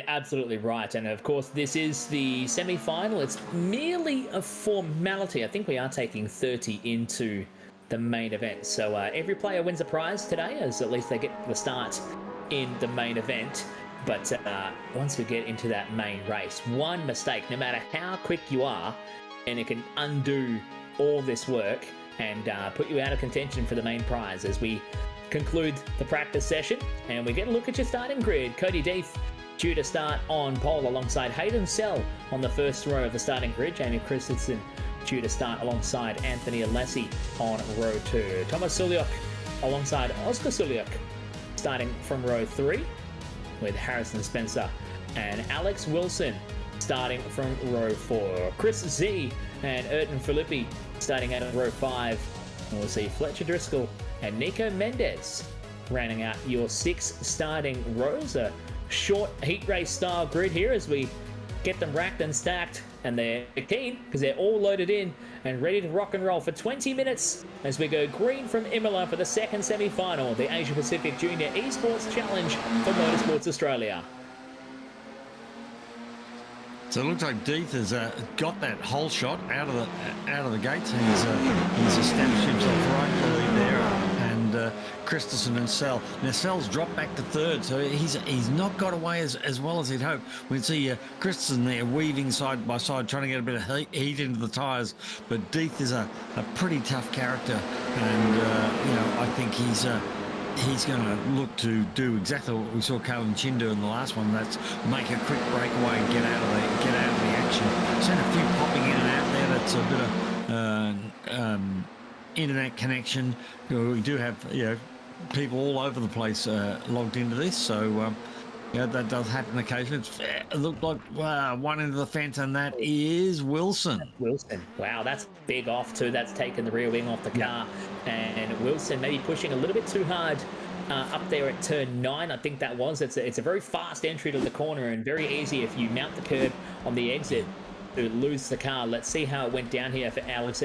Absolutely right, and of course this is the semi-final. It's merely a formality. I think we are taking 30 into the main event, so every player wins a prize today, as at least they get the start in the main event. But once we get into that main race, one mistake, no matter how quick you are, and it can undo all this work and put you out of contention for the main prize as we conclude the practice session and we get a look at your starting grid. Cody Deeth due to start on pole alongside Hayden Sell on the first row of the starting grid. Jamie Christensen due to start alongside Anthony Alessi on row 2. Thomas Suliok alongside Oscar Suliok starting from row 3 with Harrison Spencer and Alex Wilson starting from row 4. Chris Z and Ayrton Filippi starting out at row 5. And we'll see Fletcher Driscoll and Nico Mendez rounding out your 6 starting rows. A short heat race style grid here as we get them racked and stacked, and they're keen because they're all loaded in and ready to rock and roll for 20 minutes as we go green from Imola for the second semi-final, the Asia-Pacific Junior Esports Challenge for Motorsports Australia. So it looks like Deeth has got that whole shot out of the gates. He's established himself right in the lead there, and Christensen and Sell. Now Sell's dropped back to third, so he's not got away as well as he'd hoped. We can see Christensen there weaving side by side, trying to get a bit of heat into the tyres. But Deeth is a pretty tough character, and I think he's going to look to do exactly what we saw Kalen Chin do in the last one. That's make a quick breakaway and get out of the action. Seen a few popping in and out there. That's a bit of internet connection. We do have people all over the place logged into this, so that does happen occasionally. It looked like one into the fence, and that is Wilson. Wow, that's big off too. That's taken the rear wing off the car, and Wilson maybe pushing a little bit too hard up there at turn 9. I think that was. It's a very fast entry to the corner and very easy if you mount the curb on the exit to lose the car. Let's see how it went down here for Alex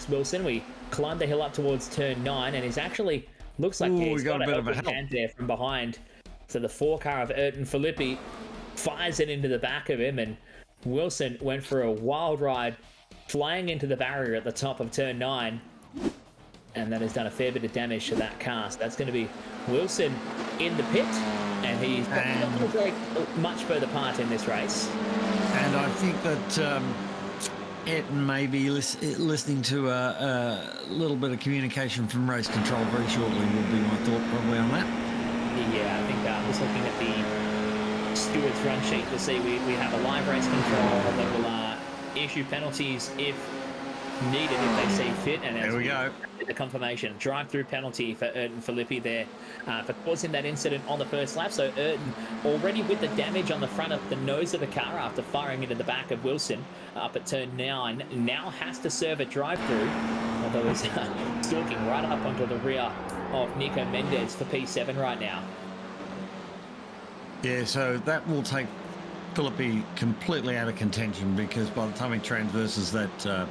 Wilson. We climbed the hill up towards turn 9, and he's actually looks like he's got a bit of a hand there from behind. So the 4 car of Ayrton Filippi fires it into the back of him, and Wilson went for a wild ride, flying into the barrier at the top of turn 9, and that has done a fair bit of damage to that car. So that's going to be Wilson in the pit, and he's not very much further part in this race. And I think that Ayrton may be listening to a little bit of communication from race control very shortly, would be my thought probably on that. Yeah, I think just looking at the stewards run sheet to see we have a live race control that will issue penalties if needed, if they see fit. And there we go. The confirmation drive-through penalty for Ayrton Filippi there for causing that incident on the first lap. So Ayrton already with the damage on the front of the nose of the car after firing into the back of Wilson up at turn 9 now has to serve a drive-through, although he's stalking right up onto the rear of Nico Mendez for P7 right now. Yeah, so that will take Filippi completely out of contention, because by the time he transverses that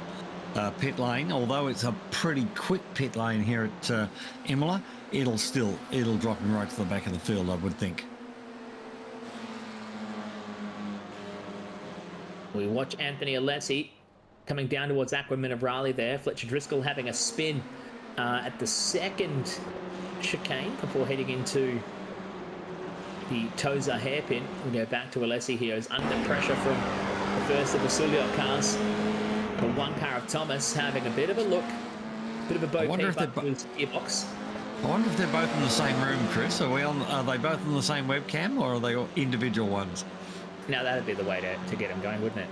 pit lane. Although it's a pretty quick pit lane here at Imola, it'll drop him right to the back of the field, I would think. We watch Anthony Alessi coming down towards Aquaman of Raleigh there. Fletcher Driscoll having a spin at the second chicane before heading into the Toza hairpin. We go back to Alessi here, who's under pressure from the first of the Suliot cars. The one car of Thomas having a bit of a look, bit of a bo peep up to his gearbox. I wonder if they're both in the same room, Chris. Are they both on the same webcam, or are they all individual ones? Now that'd be the way to get them going, wouldn't it?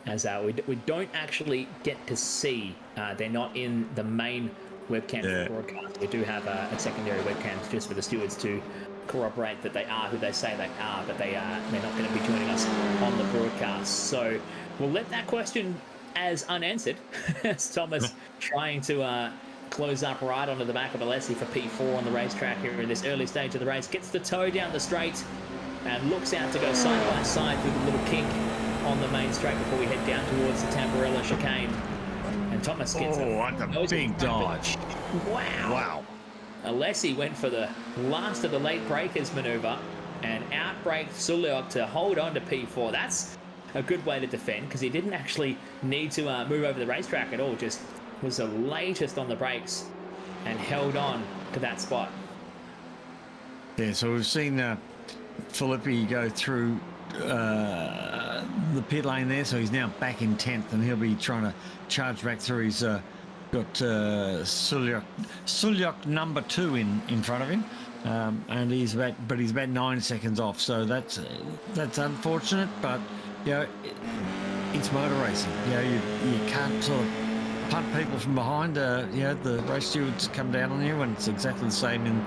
As we don't actually get to see, they're not in the main webcam broadcast. We do have a secondary webcam just for the stewards to corroborate that they are who they say they are, but they're not going to be joining us on the broadcast. So we'll let that question as unanswered as Thomas trying to close up right onto the back of Alessi for P4 on the racetrack here in this early stage of the race. Gets the toe down the straight and looks out to go side by side with a little kink on the main straight before we head down towards the Tamburello chicane. And Thomas gets a big dodge. Wow. Alessi went for the last of the late breakers maneuver and outbraked Suliot to hold on to P4. That's a good way to defend because he didn't actually need to move over the racetrack at all, just was the latest on the brakes and held on to that spot. Yeah, so we've seen Filippi go through the pit lane there, so he's now back in 10th and he'll be trying to charge back through. He's got Suliot number 2 in front of him, and he's about 9 seconds off, so that's unfortunate, but you know, it's motor racing. You know, you can't sort of punt people from behind. You know, the race stewards come down on you, and it's exactly the same in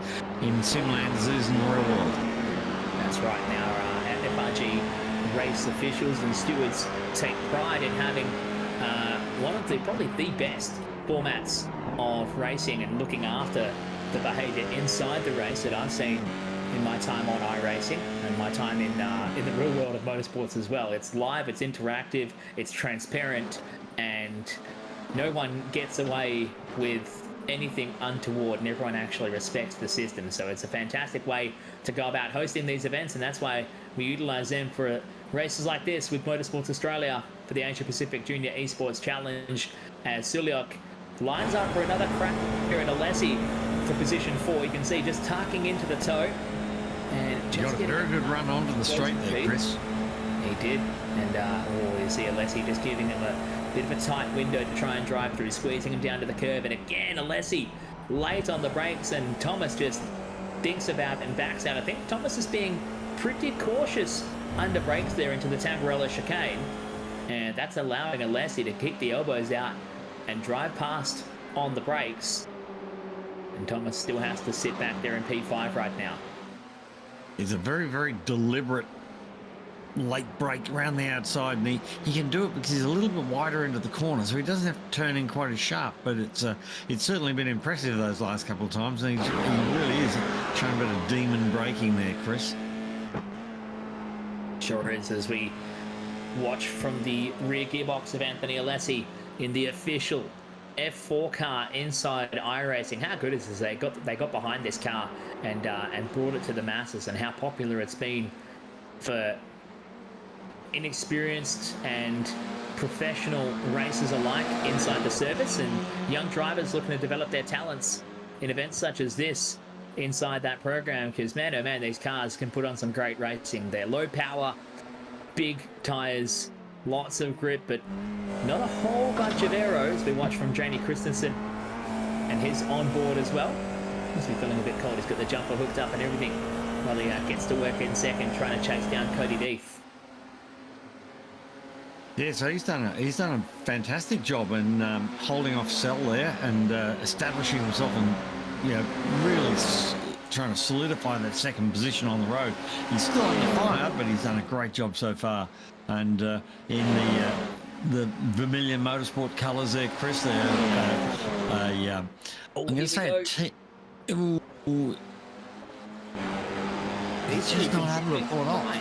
Simland as it is in the real world. That's right. Now, FRG race officials and stewards take pride in having one of probably the best formats of racing and looking after the behaviour inside the race that I've seen in my time on iRacing and my time in the real world of motorsports as well. It's live, it's interactive, it's transparent, and no one gets away with anything untoward, and everyone actually respects the system. So it's a fantastic way to go about hosting these events, and that's why we utilise them for races like this with Motorsports Australia for the Asia-Pacific Junior Esports Challenge, as Suliot lines up for another crack here at Alessi for position 4. You can see just tucking into the toe. And He got a very good run onto the straight there, Chris. He did. And you see Alessi just giving him a bit of a tight window to try and drive through, squeezing him down to the curve. And again, Alessi late on the brakes, and Thomas just thinks about and backs out. I think Thomas is being pretty cautious under brakes there into the Tamburello chicane. And that's allowing Alessi to keep the elbows out and drive past on the brakes. And Thomas still has to sit back there in P5 right now. It's a very, very deliberate late brake around the outside, and he can do it because he's a little bit wider into the corner, so he doesn't have to turn in quite as sharp, but it's certainly been impressive those last couple of times, and he really is showing a bit of demon braking there, Chris. Sure is, as we watch from the rear gearbox of Anthony Alessi in the official F4 car inside iRacing. How good is this? They got behind this car and brought it to the masses, and how popular it's been for inexperienced and professional racers alike inside the service, and young drivers looking to develop their talents in events such as this inside that program, because man oh man, these cars can put on some great racing. They're low power, big tires, lots of grip, but not a whole bunch of aeros. We watch from Jamie Christensen and his onboard as well. Must be feeling a bit cold. He's got the jumper hooked up and everything while he gets to work in second, trying to chase down Cody Deef. Yeah, so he's done a fantastic job in holding off Sell there and establishing himself and really trying to solidify that second position on the road. He's still under fire, but he's done a great job so far. And in the Vermilion Motorsport colours there, Chris, I'm going to say he's just not able to pull it off.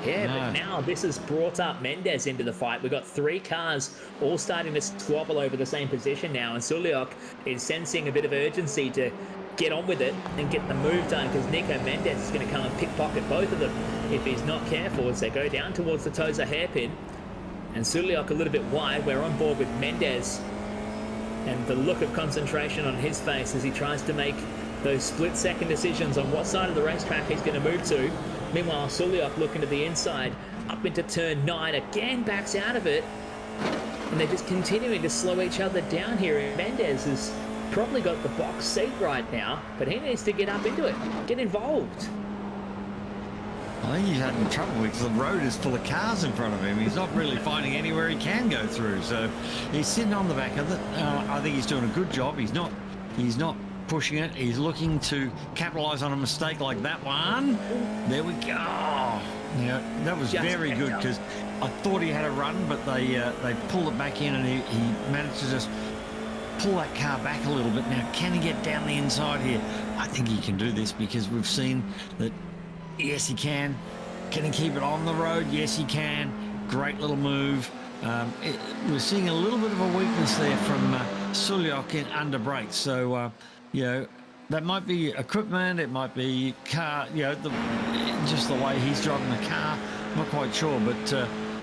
Yeah, No. but now this has brought up Mendes into the fight. We've got 3 cars all starting to squabble over the same position now, and Suliok is sensing a bit of urgency to get on with it and get the move done, because Nico Mendes is going to come and pickpocket both of them if he's not careful as they go down towards the Toza hairpin. And Suliok a little bit wide. We're on board with Mendes, and the look of concentration on his face as he tries to make those split-second decisions on what side of the racetrack he's going to move to. Meanwhile, Suliok looking to the inside, up into turn 9, again backs out of it. And they're just continuing to slow each other down here. And Mendes has probably got the box seat right now, but he needs to get up into it, get involved. I think he's having trouble because the road is full of cars in front of him. He's not really finding anywhere he can go through. So he's sitting on the back of it. I think he's doing a good job. He's not pushing it. He's looking to capitalise on a mistake like that one. There we go. Yeah, that was Just very good, because I thought he had a run, but they pulled it back in, and he managed to just pull that car back a little bit. Now, can he get down the inside here? I think he can do this, because we've seen that, yes, he can. Can he keep it on the road? Yes, he can. Great little move. We're seeing a little bit of a weakness there from Suliok in under brakes. So, that might be equipment, it might be car, just the way he's driving the car. I'm not quite sure,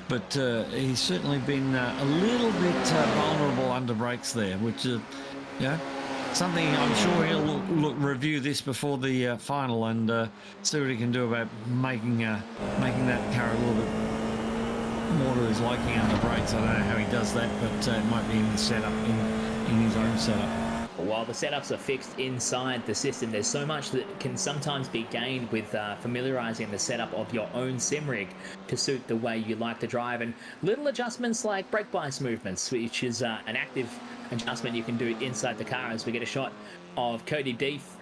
but he's certainly been a little bit vulnerable under brakes there, which is, something I'm sure he'll review this before the final and see what he can do about making that car a little bit more to his liking under brakes. I don't know how he does that, but it might be in the setup, in his own setup. While the setups are fixed inside the system, there's so much that can sometimes be gained with familiarising the setup of your own sim rig to suit the way you like to drive, and little adjustments like brake bias movements, which is an active adjustment you can do inside the car. As we get a shot of Cody Deeth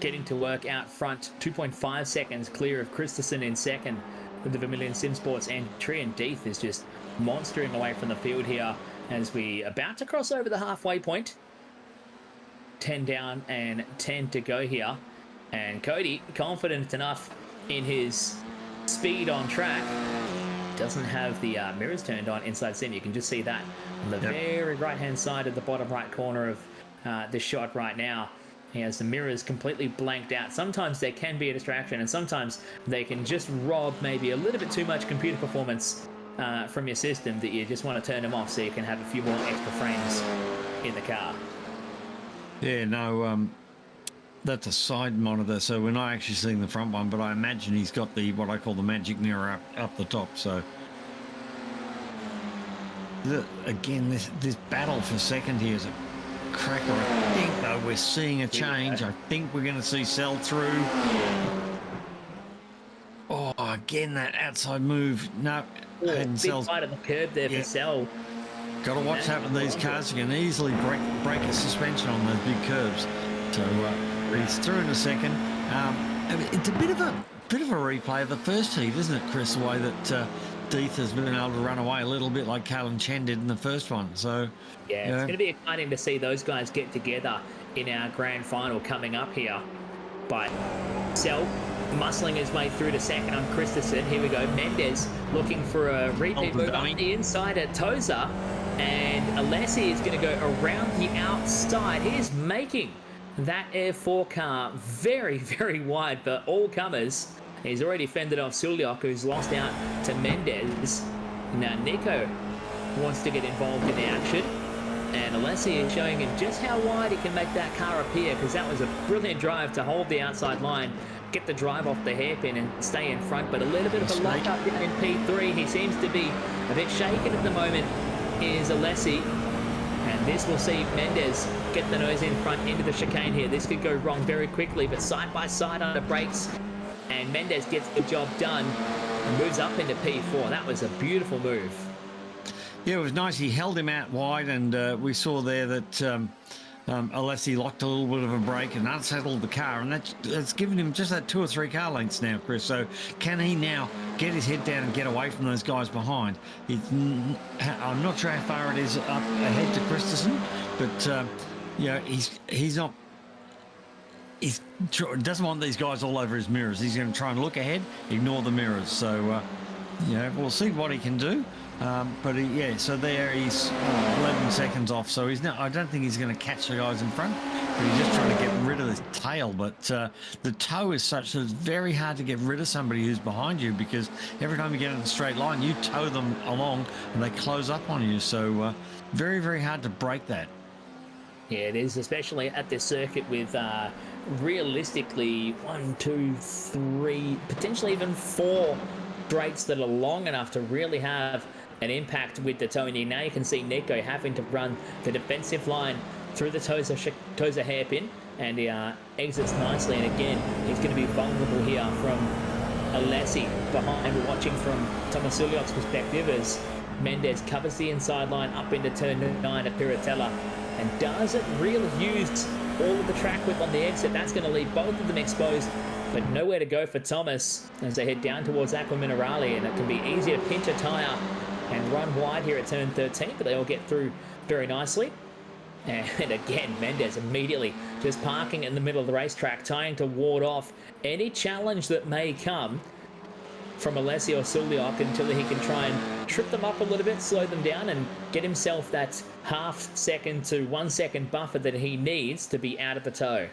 getting to work out front, 2.5 seconds clear of Christensen in second with the Vermilion Sim Sports entry, and Deeth is just monstering away from the field here as we about to cross over the halfway point. 10 down and 10 to go here, and Cody confident enough in his speed on track. Doesn't have the mirrors turned on inside sim. You can just see that on the very right hand side of the bottom right corner of the shot right now. He has the mirrors completely blanked out. Sometimes there can be a distraction, and sometimes they can just rob maybe a little bit too much computer performance from your system, that you just want to turn them off so you can have a few more extra frames in the car. Yeah, no, that's a side monitor, so we're not actually seeing the front one, but I imagine he's got the what I call the magic mirror up the top. So again, this battle for second here is a cracker. I think though we're seeing a change. I think we're going to see Sell through. Oh, again, that outside move. No, big side of the curb there for Sell. Got to watch that with these cars. You can easily break a suspension on those big curves. So he's through in a second. It's a bit of a replay of the first heat, isn't it, Chris? The way that Deeth has been able to run away a little bit like Kalen Chen did in the first one. So yeah, it's going to be exciting to see those guys get together in our grand final coming up here. But Sell muscling his way through to second on Christensen. Here we go. Mendes looking for a repeat move up the inside at Toza. And Alessi is going to go around the outside. He is making that Air4 car very, very wide for all comers. He's already fended off Suliok, who's lost out to Mendes. Now Nico wants to get involved in the action. And Alessi is showing him just how wide he can make that car appear, because that was a brilliant drive to hold the outside line, get the drive off the hairpin and stay in front. But a little bit of a lock up in P3. He seems to be a bit shaken at the moment, is Alessi. And this will see Mendes get the nose in front into the chicane here. This could go wrong very quickly, but side by side under brakes. And Mendes gets the job done and moves up into P4. That was a beautiful move. Yeah, it was nice. He held him out wide, and we saw there that Alessi locked a little bit of a brake and unsettled the car, and that's given him just that 2 or 3 car lengths now, Chris. So can he now get his head down and get away from those guys behind? I'm not sure how far it is up ahead to Christensen, but he's not doesn't want these guys all over his mirrors. He's going to try and look ahead, ignore the mirrors. So, we'll see what he can do. So there he's 11 seconds off. So I don't think he's going to catch the guys in front. But he's just trying to get rid of his tail. But the toe is such that it's very hard to get rid of somebody who's behind you, because every time you get in a straight line, you tow them along and they close up on you. So very, very hard to break that. Yeah, it is, especially at this circuit with realistically 1, 2, 3, potentially even 4 straights that are long enough to really have an impact with the towing. Now you can see Nico having to run the defensive line through the Tozer hairpin, and he exits nicely. And again, he's going to be vulnerable here from Alessi behind. We're watching from Thomas Suliok's perspective as Mendes covers the inside line up into turn 9 at Piratella and doesn't really use all of the track width on the exit. That's going to leave both of them exposed, but nowhere to go for Thomas as they head down towards Aqua Minerale, and it can be easy to pinch a tyre and run wide here at turn 13, but they all get through very nicely. And again, Mendes immediately just parking in the middle of the racetrack, trying to ward off any challenge that may come from Alessio Suliok until he can try and trip them up a little bit, slow them down, and get himself that half-second to 1 second buffer that he needs to be out of the tow.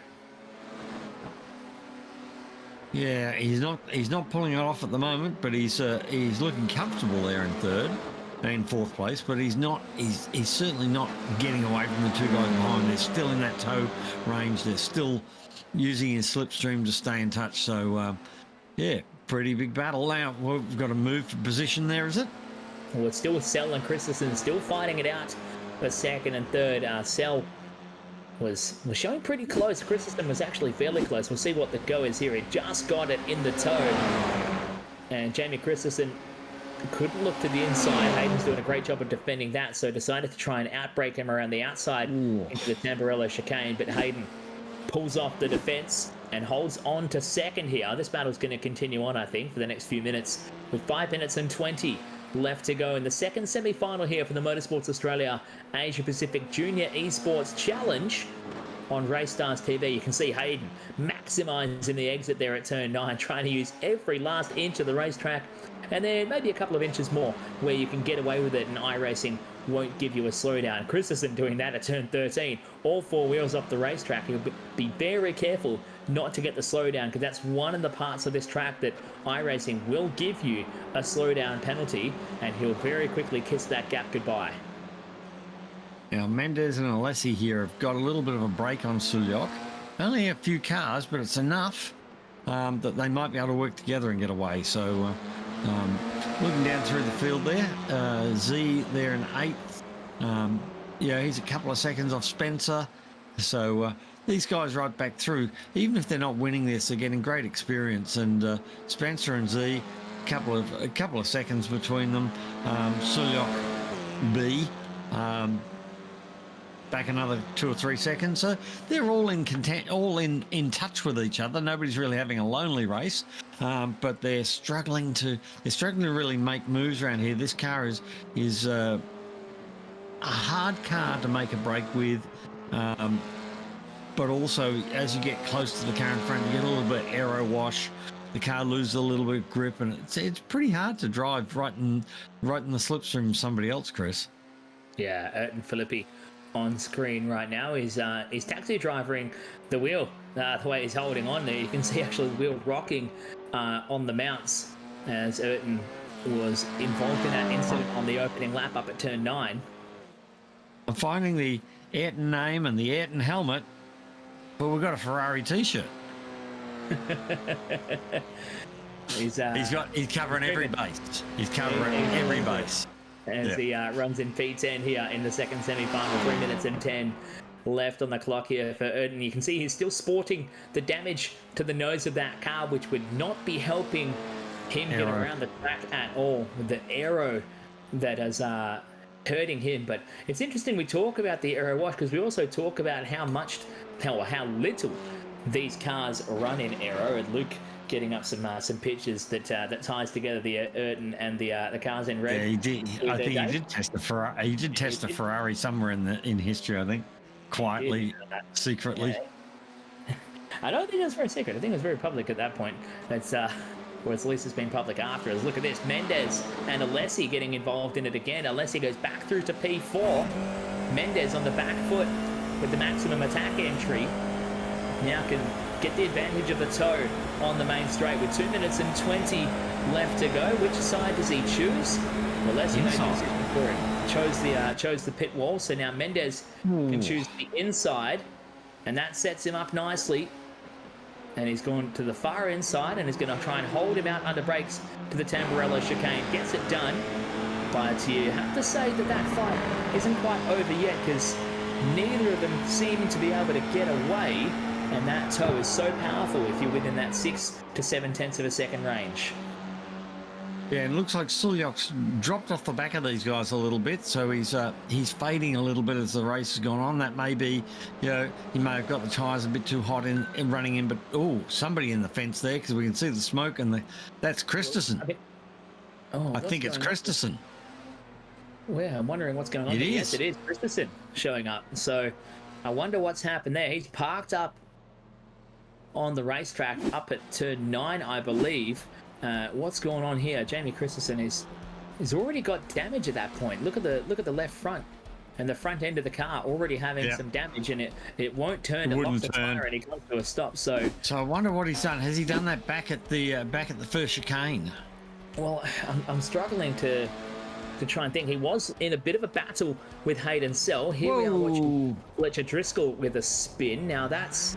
Yeah, he's not pulling it off at the moment, but he's looking comfortable there in third, in fourth place. But he's certainly not getting away from the two guys behind. They're still in that tow range. They're still using his slipstream to stay in touch. So pretty big battle. Now we've got to move for position there, is it? Well, it's still Sell and Christensen still fighting it out for second and third. Sell was showing pretty close. Christensen was actually fairly close. We'll see what the go is here. He just got it in the toe. And Jamie Christensen couldn't look to the inside. Hayden's doing a great job of defending that, so decided to try and outbreak him around the outside into the Tamburello chicane. But Hayden pulls off the defense and holds on to second here. This battle's going to continue on, I think, for the next few minutes, with 5 minutes and 20 left to go in the second semi-final here for the Motorsports Australia Asia-Pacific Junior Esports Challenge on Race Stars TV. You can see Hayden maximising the exit there at turn 9, trying to use every last inch of the racetrack, and then maybe a couple of inches more where you can get away with it and iRacing won't give you a slowdown. Christensen doing that at turn 13, all 4 wheels off the racetrack. He'll be very careful not to get the slowdown, because that's one of the parts of this track that iRacing will give you a slowdown penalty, and he'll very quickly kiss that gap goodbye. Now Mendes and Alessi here have got a little bit of a break on Suliok. Only a few cars, but it's enough that they might be able to work together and get away. So looking down through the field there, Z there in 8th. He's a couple of seconds off Spencer. So these guys right back through, even if they're not winning this, they're getting great experience. And Spencer and Z, a couple of seconds between them. Suliok B, back another 2 or 3 seconds. So they're all in touch with each other. Nobody's really having a lonely race, but they're struggling to really make moves around here. This car is a hard car to make a break with. But also, as you get close to the car in front, you get a little bit of aero wash. The car loses a little bit of grip, and it's pretty hard to drive right in the slipstream of somebody else, Chris. Yeah, Ayrton Filippi on screen right now is taxi driving the wheel. The way he's holding on there, you can see actually the wheel rocking on the mounts as Ayrton was involved in that incident on the opening lap up at turn 9. I'm finding the Ayrton name and the Ayrton helmet, but we've got a Ferrari t-shirt. He's covering every base. He's covering every base. As he runs in P10 here in the second semi-final. 3 minutes and 10 left on the clock here for Ayrton. You can see he's still sporting the damage to the nose of that car, which would not be helping him get around the track at all. The aero that is hurting him. But it's interesting we talk about the aero wash, because we also talk about how little these cars run in aero. And Luke getting up some pictures that ties together the Ayrton and the cars in red. Yeah, he did. I think he did test the Ferrari. He did test the Ferrari somewhere in history, I think, quietly, secretly. Yeah. I don't think it was very secret. I think it was very public at that point. That's or at least it's been public after. Look at this, Mendes and Alessi getting involved in it again. Alessi goes back through to P4. Mendes on the back foot with the maximum attack entry. Now can get the advantage of the toe on the main straight with 2 minutes and 20 left to go. Which side does he choose? Well, Alessi made the decision for it. Chose the pit wall. So now Mendes can choose the inside, and that sets him up nicely. And he's gone to the far inside and is going to try and hold him out under brakes to the Tamburello chicane. Gets it done. But you have to say that fight isn't quite over yet, because neither of them seem to be able to get away. And that toe is so powerful if you're within that 6 to 7 tenths of a second range. Yeah, and it looks like Sulyok's dropped off the back of these guys a little bit, so he's fading a little bit as the race has gone on. That may be, he may have got the tyres a bit too hot in running in, but somebody in the fence there, because we can see the smoke, and that's Christensen. I think it's Christensen. Well, I'm wondering what's going on. Yes, it is Christensen showing up. So I wonder what's happened there. He's parked up on the racetrack up at turn 9, I believe. What's going on here? Jamie Christensen is already got damage at that point. Look at the left front and the front end of the car already having some damage, and it won't turn. It locks the tire and he comes to a stop. So I wonder what he's done. Has he done that back at the first chicane? Well, I'm struggling to try and think. He was in a bit of a battle with Hayden Sell. Here we are watching Fletcher Driscoll with a spin. Now that's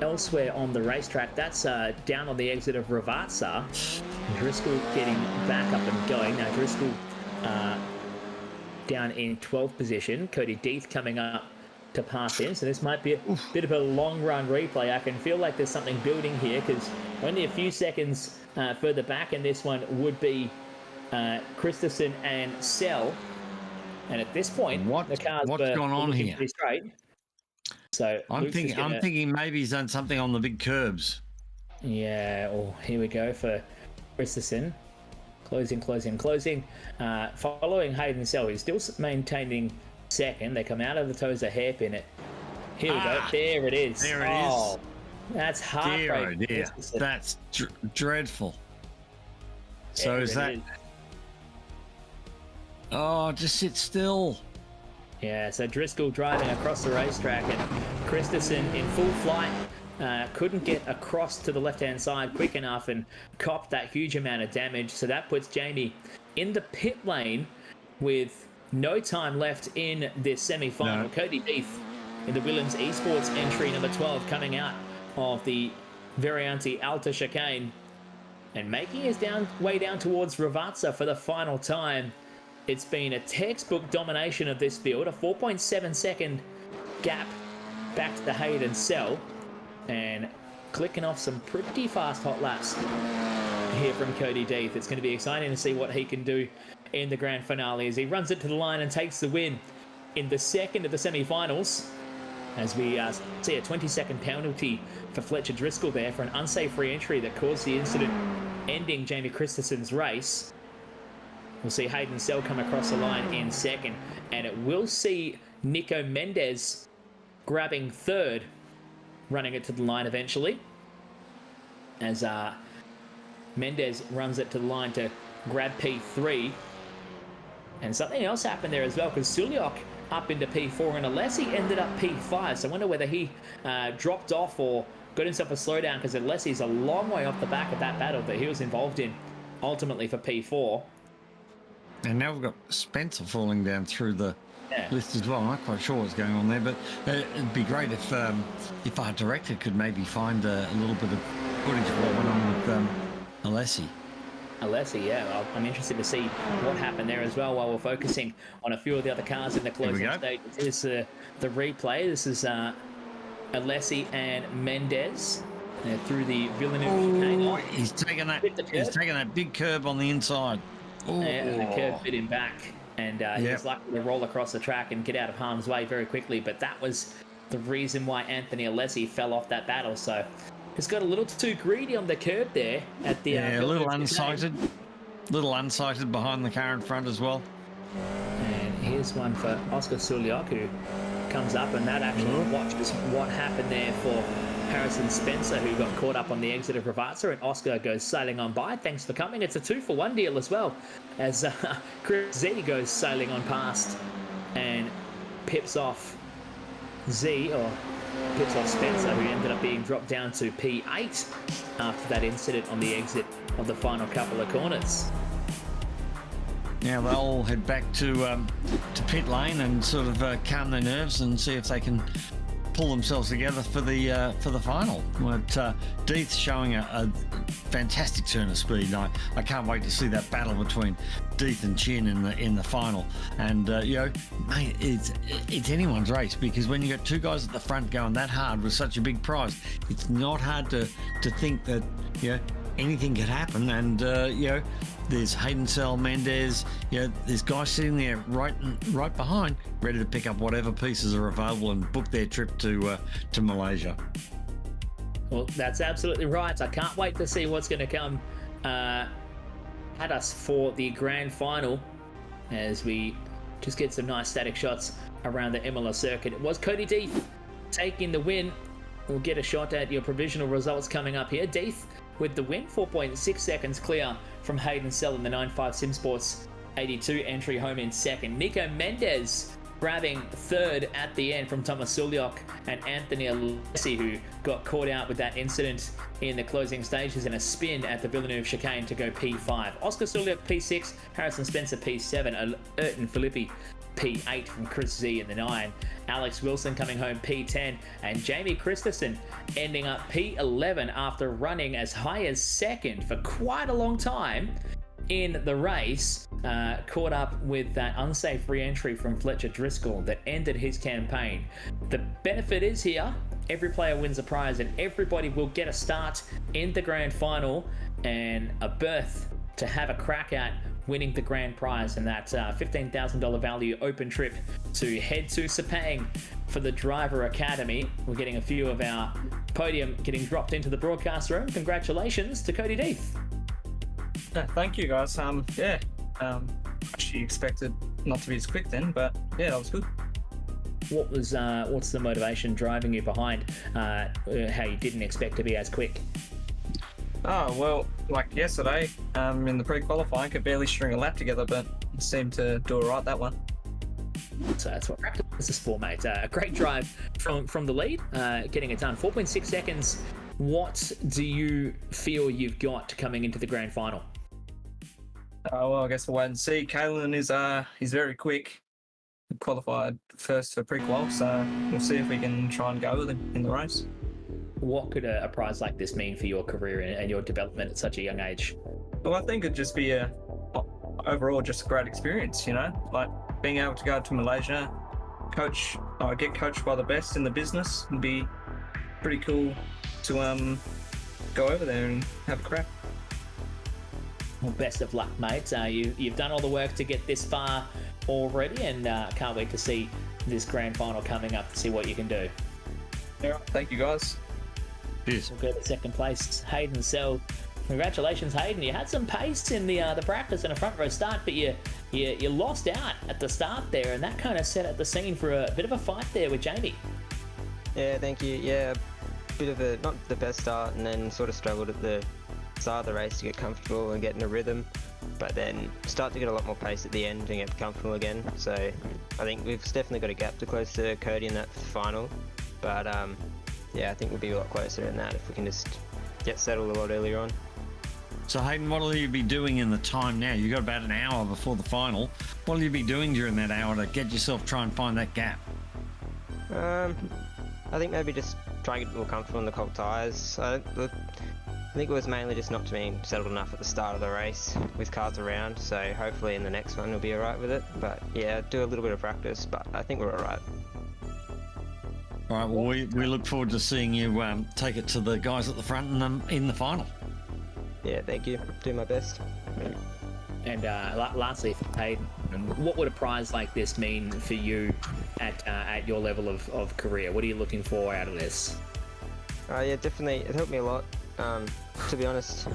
elsewhere on the racetrack. That's down on the exit of Ravazza. Driscoll getting back up and going. Now Driscoll down in 12th position. Cody Deeth coming up to pass him. So this might be a bit of a long run replay. I can feel like there's something building here, because only a few seconds further back, and this one would be Christensen and Sell. And at this point, the cars what's gone on here? Straight. So I'm thinking maybe he's done something on the big curbs. Yeah. Oh, here we go for Christensen. Closing. Following Hayden Sell, he's still maintaining second. They come out of the toes a hairpin. Here we go. There it is. There it is. That's heartbreaking. Dear. That's dreadful. So there is that? Is. Oh, just sit still. Yeah, so Driscoll driving across the racetrack, and Christensen in full flight couldn't get across to the left-hand side quick enough and copped that huge amount of damage. So that puts Jamie in the pit lane with no time left in this semi-final. No. Cody Deeth in the Williams Esports entry number 12 coming out of the Variante Alta chicane and making his way down towards Ravazza for the final time. It's been a textbook domination of this field, a 4.7 second gap back to the Hayden Sell, and clicking off some pretty fast hot laps here from Cody Deeth. It's going to be exciting to see what he can do in the grand finale as he runs it to the line and takes the win in the second of the semi-finals, as we see a 20-second penalty for Fletcher Driscoll there for an unsafe re-entry that caused the incident ending Jamie Christensen's race. We'll see Hayden Sell come across the line in second, and it will see Nico Mendes grabbing third, running it to the line eventually, as Mendes runs it to the line to grab P3. And something else happened there as well, because Sulyok up into P4 and Alessi ended up P5. So I wonder whether he dropped off or got himself a slowdown, because Alessi's a long way off the back of that battle that he was involved in ultimately for P4. And now we've got Spencer falling down through the list as well. I'm not quite sure what's going on there, but it'd be great if our director could maybe find a little bit of footage of what went on with Alessi, yeah. I'm interested to see what happened there as well, while we're focusing on a few of the other cars in the closing stage. This is the replay. This is Alessi and Mendes through the Villeneuve chicane. He's taking that big curb on the inside. And the curve bit him back, and he was lucky to roll across the track and get out of harm's way very quickly. But that was the reason why Anthony Alessi fell off that battle. So he's got a little too greedy on the curb there at the a little unsighted behind the car in front as well. And here's one for Oscar Sulyok, who comes up, and that actually watches what happened there for Harrison Spencer, who got caught up on the exit of Ravazza, and Oscar goes sailing on by. Thanks for coming. It's a 2-for-1 deal as well, as Chris Z goes sailing on past and pips off Spencer, who ended up being dropped down to P8 after that incident on the exit of the final couple of corners. Now they'll head back to pit lane and sort of calm their nerves and see if they can pull themselves together for the final. But Deeth showing a fantastic turn of speed. I can't wait to see that battle between Deeth and Chin in the final. And mate, it's anyone's race, because when you got two guys at the front going that hard with such a big prize, it's not hard to think that anything could happen. And there's Hayden Sell, Mendez, there's guys sitting there right behind, ready to pick up whatever pieces are available and book their trip to Malaysia. Well, that's absolutely right. I can't wait to see what's going to come at us for the grand final, as we just get some nice static shots around the Imola circuit. It was Cody Deeth taking the win. We'll get a shot at your provisional results coming up here. Deeth with the win, 4.6 seconds clear from Hayden Sell in the 9.5 Sim Sports 82 entry, home in second. Nico Mendez grabbing third at the end from Thomas Sulyok and Anthony Alessi, who got caught out with that incident in the closing stages in a spin at the Villeneuve chicane to go P5. Oscar Sulyok P6, Harrison Spencer P7, Ayrton Filippi P8 from Chris Z in the 9, Alex Wilson coming home P10, and Jamie Christensen ending up P11 after running as high as second for quite a long time in the race. Caught up with that unsafe re-entry from Fletcher Driscoll that ended his campaign. The benefit is here, every player wins a prize and everybody will get a start in the grand final and a berth to have a crack at winning the grand prize, and that $15,000 value open trip to head to Sepang for the Driver Academy. We're getting a few of our podium getting dropped into the broadcast room. Congratulations to Cody Deeth. Thank you, guys. Actually expected not to be as quick then, but yeah, that was good. What's the motivation driving you behind how you didn't expect to be as quick? Oh, well, like yesterday, in the pre-qualifying, could barely string a lap together, but seemed to do it right that one. So that's what practice is for, mate. A great drive from the lead, getting it done. 4.6 seconds. What do you feel you've got coming into the grand final? Well, I guess we'll wait and see. Kalen he's very quick. Qualified first for pre-qual, so we'll see if we can try and go with him in the race. What could a prize like this mean for your career and your development at such a young age? Well, I think it'd just be overall just a great experience, like being able to go to Malaysia, get coached by the best in the business would be pretty cool to go over there and have a crack. Well, best of luck, mate. You've done all the work to get this far already, and can't wait to see this grand final coming up to see what you can do. Yeah, thank you, guys. Cheers. We'll go to second place, Hayden Sell. Congratulations, Hayden. You had some pace in the practice and a front row start, but you lost out at the start there, and that kind of set up the scene for a bit of a fight there with Jamie. Yeah, thank you. Yeah, bit of not the best start, and then sort of struggled at the start of the race to get comfortable and get in a rhythm, but then start to get a lot more pace at the end and get comfortable again. So I think we've definitely got a gap to close to Cody in that final, but yeah, I think we'll be a lot closer than that if we can just get settled a lot earlier on. So Hayden, what will you be doing in the time now? You've got about an hour before the final. What will you be doing during that hour to get yourself, try and find that gap? I think maybe just try and get more comfortable in the cold tyres. I think it was mainly just not being settled enough at the start of the race with cars around, so hopefully in the next one we'll be alright with it. But yeah, do a little bit of practice, but I think we're alright. All right, well, we look forward to seeing you take it to the guys at the front and in the final. Yeah, thank you. Do my best. And lastly, Hayden, what would a prize like this mean for you at your level of career? What are you looking for out of this? Yeah, definitely. It helped me a lot. To be honest,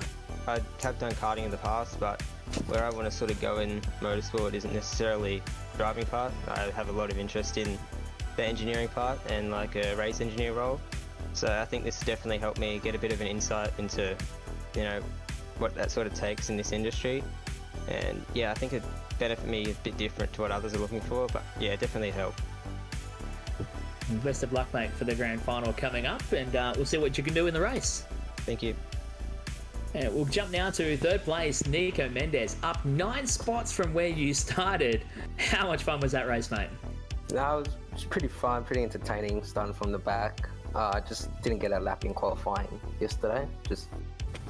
I have done karting in the past, but where I want to sort of go in motorsport isn't necessarily driving part. I have a lot of interest in the engineering part and like a race engineer role. So I think this definitely helped me get a bit of an insight into, you know, what that sort of takes in this industry. And yeah, I think it benefit me a bit different to what others are looking for, but yeah, it definitely helped. Best of luck, mate, for the grand final coming up, and we'll see what you can do in the race. Thank you. And we'll jump now to third place, Nico Mendes, up 9 spots from where you started. How much fun was that race, mate? No, it was pretty fun, pretty entertaining, starting from the back. Just didn't get a lap in qualifying yesterday. Just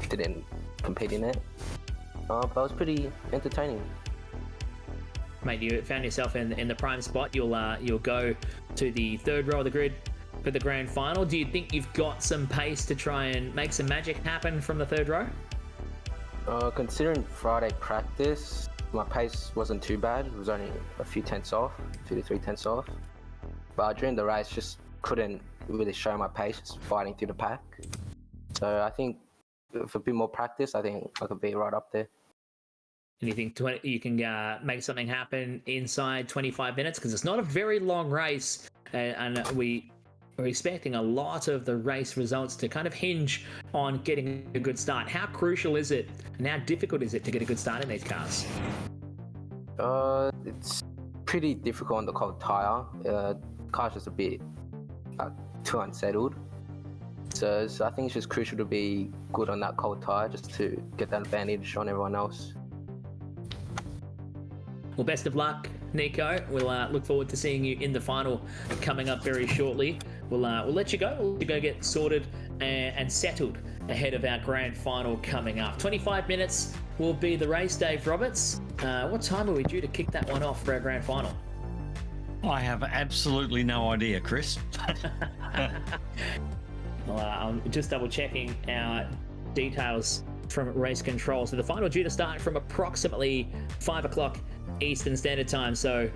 didn't compete in it. But it was pretty entertaining. Mate, you found yourself in the prime spot. You'll go to the third row of the grid for the grand final. Do you think you've got some pace to try and make some magic happen from the third row? Considering Friday practice, my pace wasn't too bad. It was only a few tenths off, 2 to 3 tenths off. But during the race, just couldn't really show my pace, just fighting through the pack. So I think with a bit more practice, I think I could be right up there. And you think you can make something happen inside 25 minutes? Because it's not a very long race, and we're expecting a lot of the race results to kind of hinge on getting a good start. How crucial is it, and how difficult is it to get a good start in these cars? It's pretty difficult on the cold tire. Car's just a bit too unsettled. So I think it's just crucial to be good on that cold tire just to get that advantage on everyone else. Well, best of luck, Nico. We'll look forward to seeing you in the final coming up very shortly. We'll let you go. We'll go get sorted and settled ahead of our grand final coming up. 25 minutes will be the race, Dave Roberts. What time are we due to kick that one off for our grand final? I have absolutely no idea, Chris. Well, I'm just double checking our details from race control. So the final due to start from approximately 5 o'clock Eastern Standard Time. So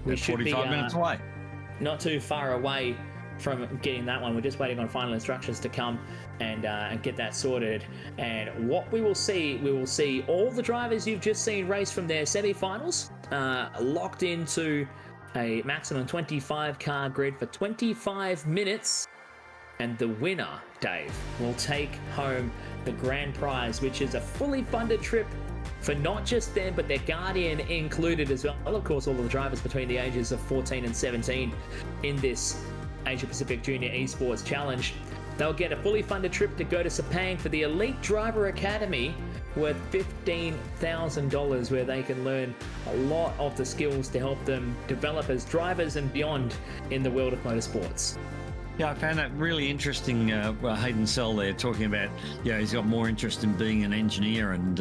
we should be 45 minutes away. Not too far away from getting that one. We're just waiting on final instructions to come and get that sorted. And what we will see all the drivers you've just seen race from their semi-finals locked into a maximum 25 car grid for 25 minutes. And the winner, Dave, will take home the grand prize, which is a fully funded trip for not just them, but their guardian included as well. Of course, all of the drivers between the ages of 14 and 17 in this Asia-Pacific Junior Esports Challenge. They'll get a fully funded trip to go to Sepang for the Elite Driver Academy worth $15,000, where they can learn a lot of the skills to help them develop as drivers and beyond in the world of motorsports. Yeah, I found that really interesting. Hayden Sell there talking about, he's got more interest in being an engineer and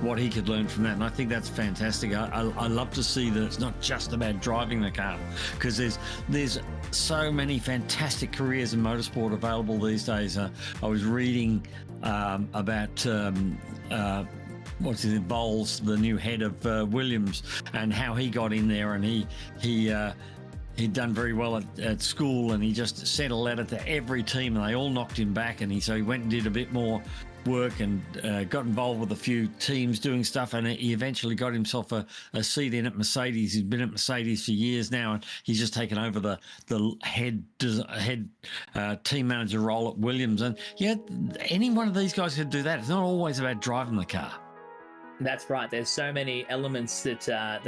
what he could learn from that. And I think that's fantastic. I love to see that it's not just about driving the car, because there's so many fantastic careers in motorsport available these days. I was reading about Bowles, the new head of Williams, and how he got in there, and he'd done very well at school, and he just sent a letter to every team, and they all knocked him back. And so he went and did a bit more work and got involved with a few teams doing stuff, and he eventually got himself a seat in at Mercedes. He's been at Mercedes for years now, and he's just taken over the head team manager role at Williams. And any one of these guys could do that. It's not always about driving the car. That's right. There's so many elements that are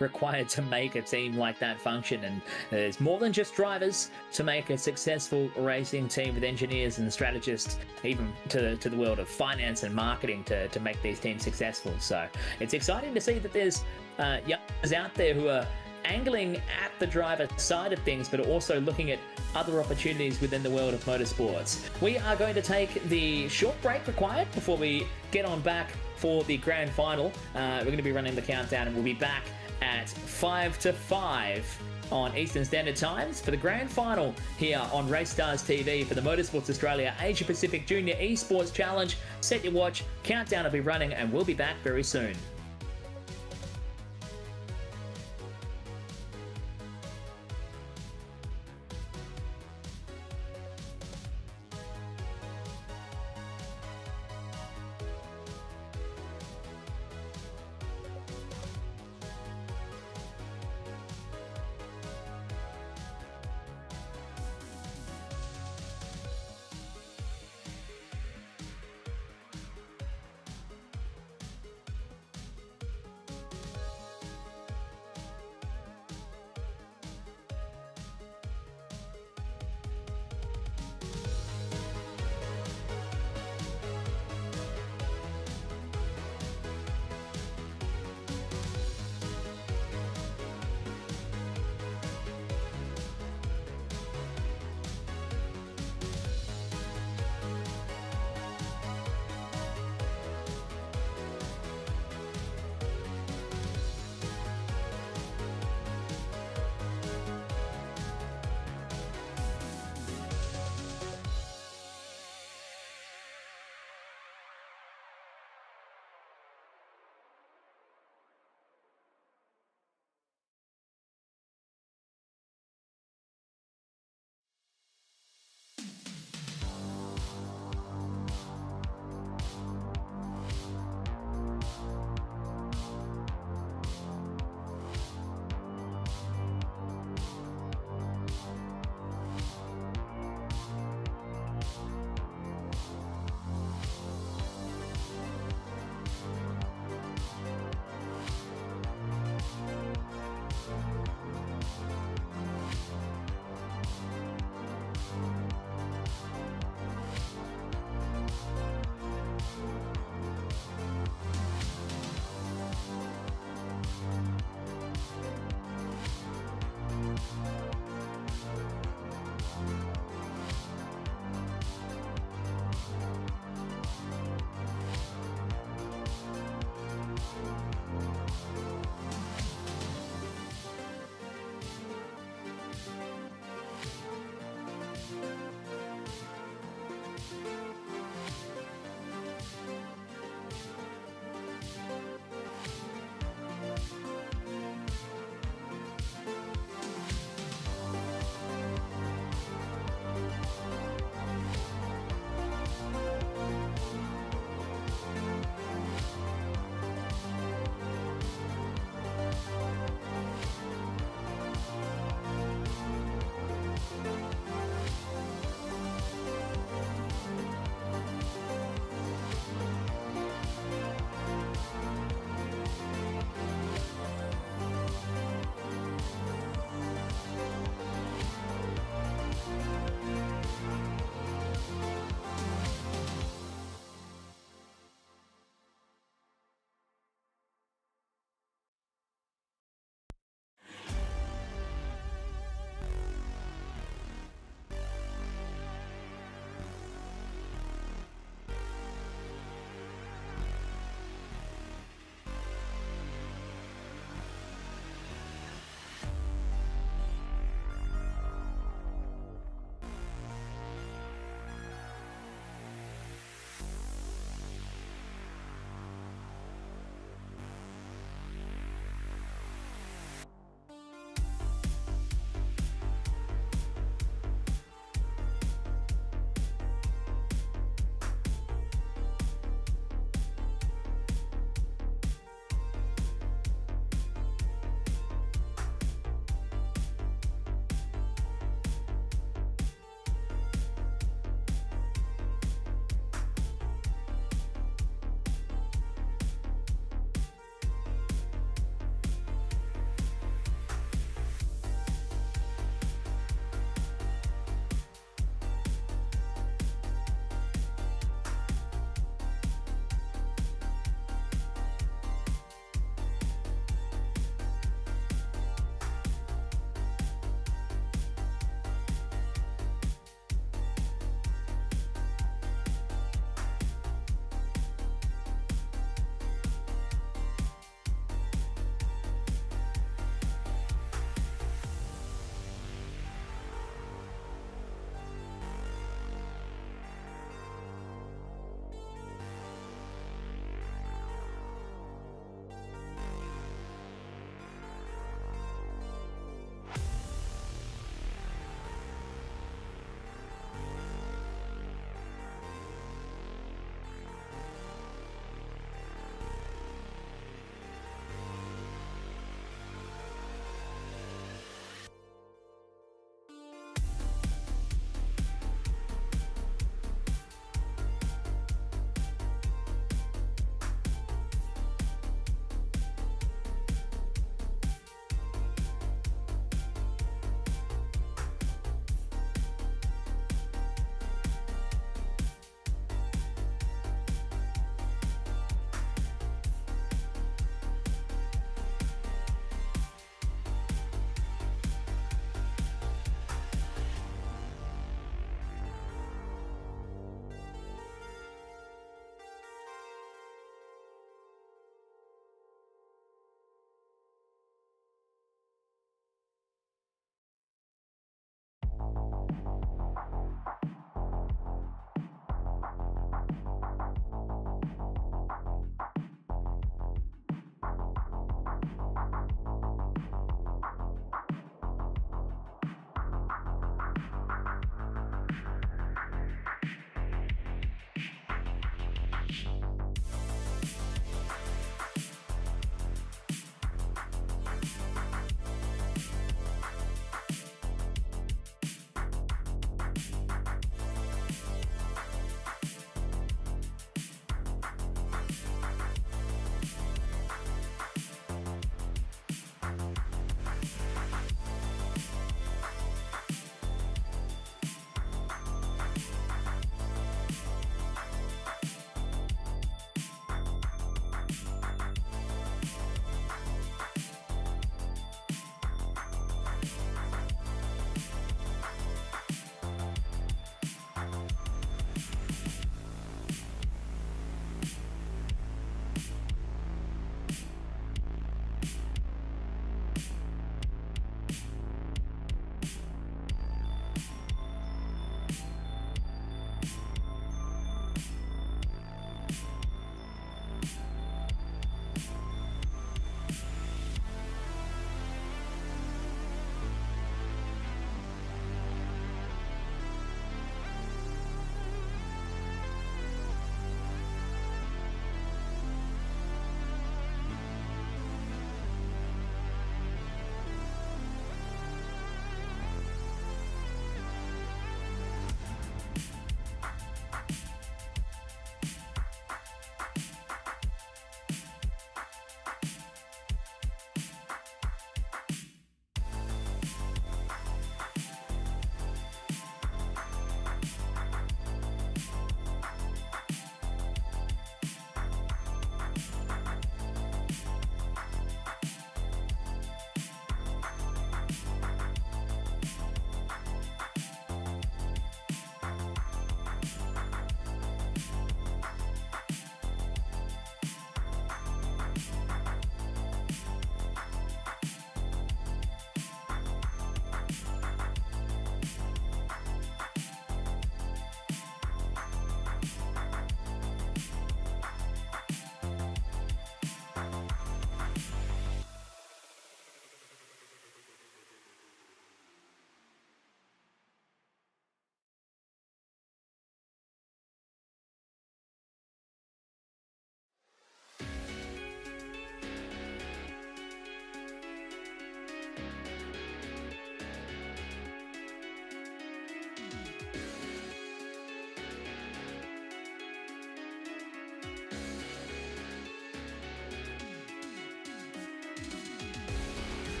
required to make a team like that function, and there's more than just drivers to make a successful racing team, with engineers and strategists, even to the world of finance and marketing to make these teams successful. So it's exciting to see that there's youngsters out there who are angling at the driver side of things, but also looking at other opportunities within the world of motorsports. We are going to take the short break required before we get on back for the grand final. We're going to be running the countdown, and we'll be back at 5 to 5 on Eastern Standard Times for the grand final here on Race Stars TV for the Motorsports Australia Asia-Pacific Junior Esports Challenge. Set your watch, countdown will be running, and we'll be back very soon.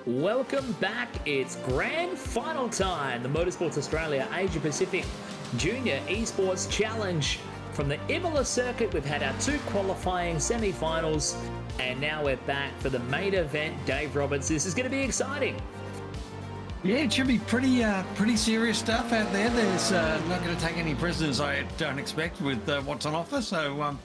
Welcome back. It's grand final time. The Motorsports Australia Asia-Pacific Junior Esports Challenge. From the Imola circuit, we've had our 2 qualifying semi-finals, and now we're back for the main event. Dave Roberts, this is going to be exciting. Yeah, it should be pretty serious stuff out there. There's not going to take any prisoners, I don't expect, with what's on offer. So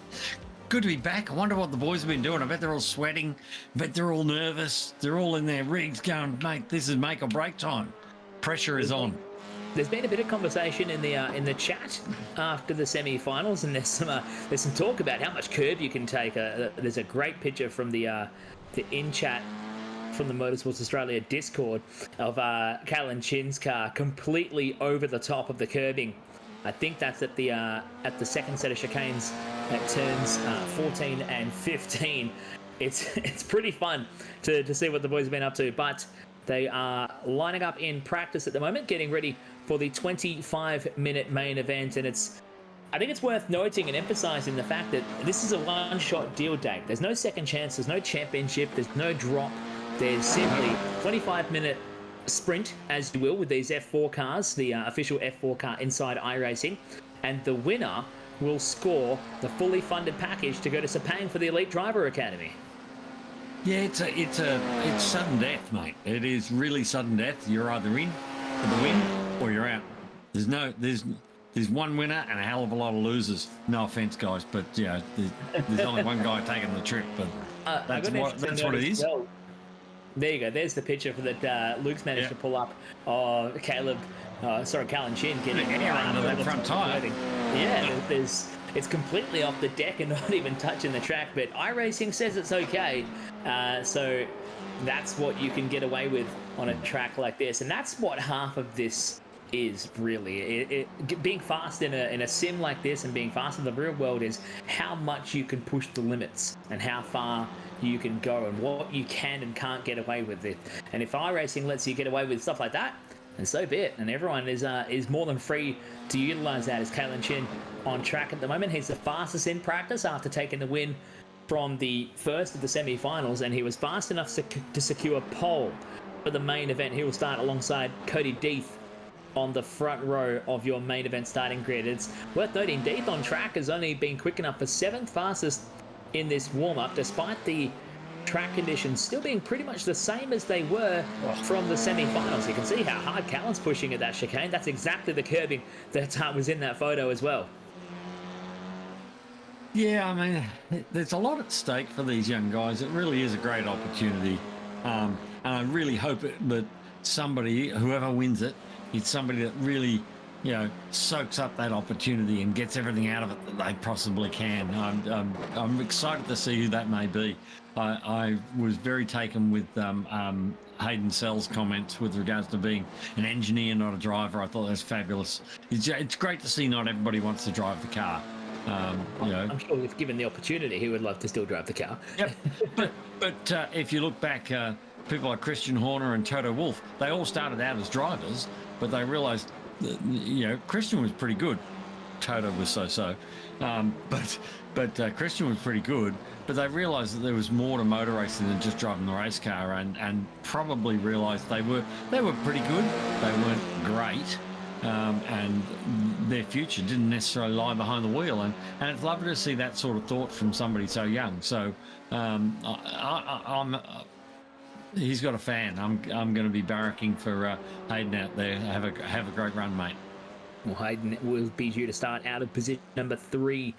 good to be back. I wonder what the boys have been doing. I bet they're all sweating. I bet they're all nervous. They're all in their rigs going, mate, this is make or break time. Pressure is on. There's been a bit of conversation in the chat after the semi-finals, and there's some talk about how much curb you can take. There's a great picture from the in-chat from the Motorsports Australia Discord of Callan Chin's car completely over the top of the curbing. I think that's at the second set of chicanes at turns 14 and 15. It's pretty fun to see what the boys have been up to, but they are lining up in practice at the moment, getting ready for the 25-minute main event, and I think it's worth noting and emphasising the fact that this is a one-shot deal, Dave. There's no second chance, there's no championship, there's no drop. There's simply 25-minute sprint, as you will, with these F4 cars, the official F4 car inside iRacing, and the winner will score the fully funded package to go to Sepang for the Elite Driver Academy. Yeah, it's sudden death, mate. It is really sudden death. You're either in for the win or you're out. There's there's one winner and a hell of a lot of losers. No offense, guys, but there's only one guy taking the trip. But that's what it is. Well. There you go. There's the picture that Luke's managed to pull up. Caleb Chin getting under that front tyre. Yeah, it's completely off the deck and not even touching the track. But iRacing says it's okay, so that's what you can get away with on a track like this, and that's what half of this is really. Being fast in a sim like this and being fast in the real world is how much you can push the limits and how far you can go and what you can and can't get away with it. And if iRacing lets you get away with stuff like that, then so be it. And everyone is more than free to utilize that. As Kalen Chin on track at the moment, he's the fastest in practice after taking the win from the first of the semi-finals, and he was fast enough to secure pole for the main event. He will start alongside Cody Deeth on the front row of your main event starting grid. It's worth noting Deeth on track has only been quick enough for 7th fastest in this warm-up, despite the track conditions still being pretty much the same as they were from the semi-finals. You can see how hard Callan's pushing at that chicane. That's exactly the curbing that was in that photo as well. Yeah, I mean, there's a lot at stake for these young guys. It really is a great opportunity, and I really hope that somebody, whoever wins it, it's somebody that really soaks up that opportunity and gets everything out of it that they possibly can. I'm excited to see who that may be. I was very taken with Hayden Sell's comments with regards to being an engineer, not a driver. I thought that was fabulous. It's great to see not everybody wants to drive the car. I'm sure if given the opportunity, he would love to still drive the car. Yep. but if you look back, people like Christian Horner and Toto Wolff, they all started out as drivers, but they realised Christian was pretty good. Toto was so-so. But Christian was pretty good. But they realised that there was more to motor racing than just driving the race car, and probably realised they were pretty good. They weren't great, and their future didn't necessarily lie behind the wheel. And it's lovely to see that sort of thought from somebody so young. So he's got a fan. I'm going to be barracking for Hayden out there. Have a great run, mate. Well, Hayden will be due to start out of position number 3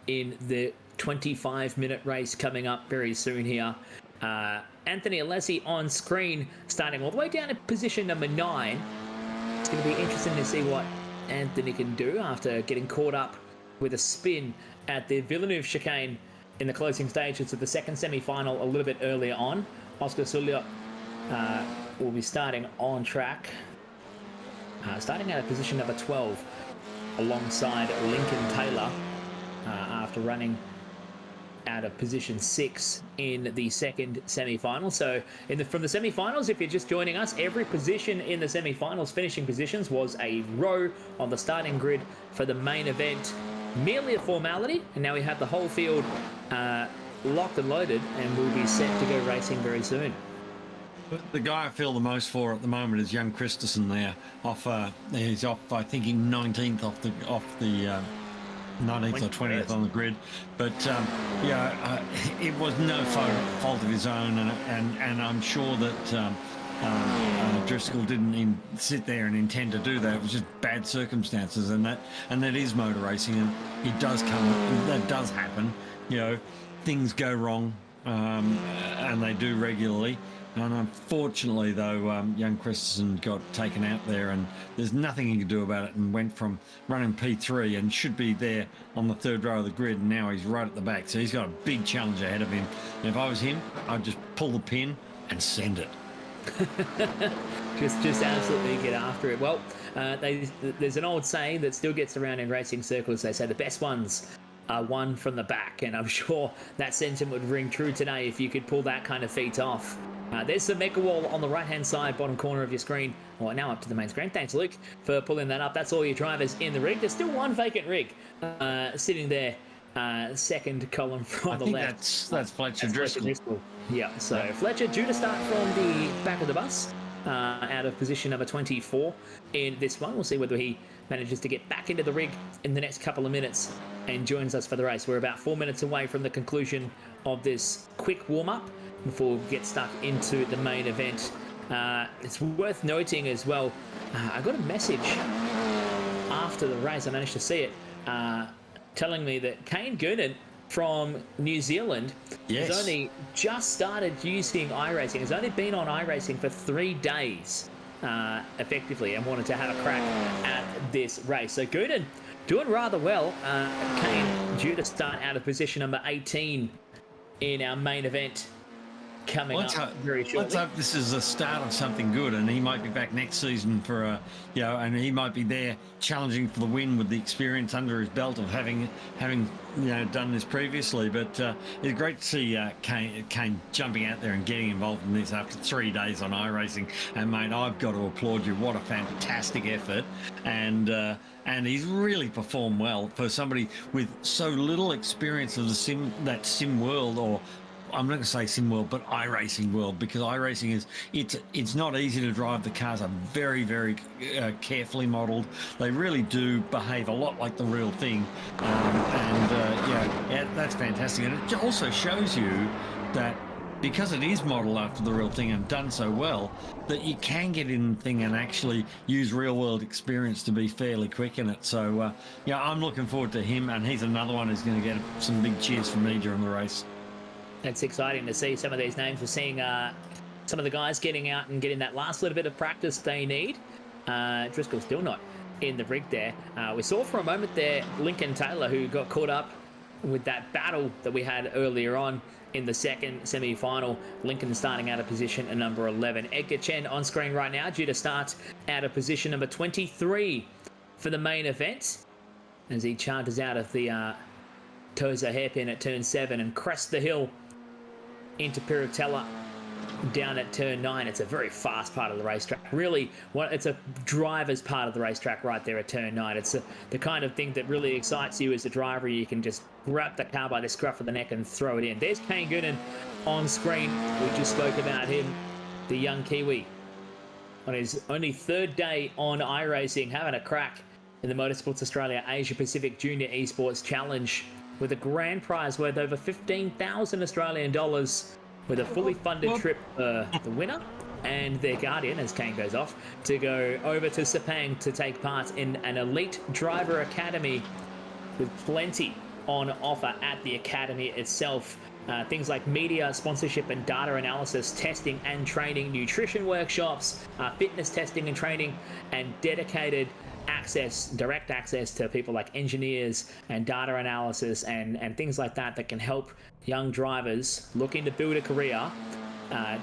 in the 25-minute race coming up very soon here. Anthony Alessi on screen, starting all the way down to position number 9. It's going to be interesting to see what Anthony can do after getting caught up with a spin at the Villeneuve chicane in the closing stages of the second semi-final a little bit earlier on. Oscar Sulliot will be starting on track, starting out of position number 12 alongside Lincoln Taylor after running out of position 6 in the second semi-final. So from the semi-finals, if you're just joining us, every position in the semi-finals, finishing positions, was a row on the starting grid for the main event. Merely a formality, and now we have the whole field locked and loaded, and we'll be set to go racing very soon. The guy I feel the most for at the moment is young Christensen there. He's off, I think, 19th off the 19th or 20th on the grid, but it was no fault of his own, and I'm sure that Driscoll didn't sit there and intend to do that. It was just bad circumstances, and that is motor racing, and that does happen. Things go wrong, and they do regularly. And unfortunately, though, young Christensen got taken out there, and there's nothing he could do about it, and went from running P3 and should be there on the 3rd row of the grid, and now he's right at the back. So he's got a big challenge ahead of him. And if I was him, I'd just pull the pin and send it. just absolutely get after it. Well, there's an old saying that still gets around in racing circles. They say the best ones are won from the back, and I'm sure that sentiment would ring true today if you could pull that kind of feat off. There's the Mecha Wall on the right-hand side, bottom corner of your screen. Well, now up to the main screen. Thanks, Luke, for pulling that up. That's all your drivers in the rig. There's still one vacant rig sitting there, second column from the left. That's Fletcher Driscoll. Yeah, so Fletcher due to start from the back of the bus, out of position number 24 in this one. We'll see whether he manages to get back into the rig in the next couple of minutes and joins us for the race. We're about 4 minutes away from the conclusion of this quick warm-up before we get stuck into the main event. It's worth noting as well, I got a message after the race, I managed to see it, telling me that Kane Goonan from New Zealand Yes. has only just started using iRacing. Has only been on iRacing for 3 days, effectively, and wanted to have a crack at this race. So Goonan doing rather well. Kane due to start out of position number 18 in our main event coming up very shortly. Let's hope this is the start of something good, and he might be back next season for a, and he might be there challenging for the win with the experience under his belt of having done this previously. But it's great to see Kane jumping out there and getting involved in this after 3 days on iRacing. And mate, I've got to applaud you. What a fantastic effort, and he's really performed well for somebody with so little experience of the sim world, or I'm not going to say sim world, but iRacing world, because iRacing it's not easy to drive. The cars are very, very carefully modelled. They really do behave a lot like the real thing, that's fantastic. And it also shows you that because it is modelled after the real thing and done so well, that you can get in the thing and actually use real world experience to be fairly quick in it. So I'm looking forward to him, and he's another one who's going to get some big cheers from me during the race. It's exciting to see some of these names. We're seeing some of the guys getting out and getting that last little bit of practice they need. Driscoll still not in the rig there. We saw for a moment there Lincoln Taylor, who got caught up with that battle that we had earlier on in the second semi-final. Lincoln starting out of position at number 11. Edgar Chen on screen right now, due to start out of position number 23 for the main event, as he charges out of the Toza hairpin at turn 7 and crests the hill into Piratella down at turn 9. It's a very fast part of the racetrack. Really, it's a driver's part of the racetrack right there at turn 9. It's the kind of thing that really excites you as a driver. You can just grab the car by the scruff of the neck and throw it in. There's Kane Goonan on screen. We just spoke about him, the young Kiwi, on his only 3rd day on iRacing, having a crack in the Motorsports Australia Asia-Pacific Junior Esports Challenge, with a grand prize worth over 15,000 Australian dollars, with a fully funded trip for the winner and their guardian, as Kane goes off, to go over to Sepang to take part in an elite driver academy, with plenty on offer at the academy itself. Things like media, sponsorship and data analysis, testing and training, nutrition workshops, fitness testing and training, and dedicated direct access to people like engineers and data analysis and things like that can help young drivers looking to build a career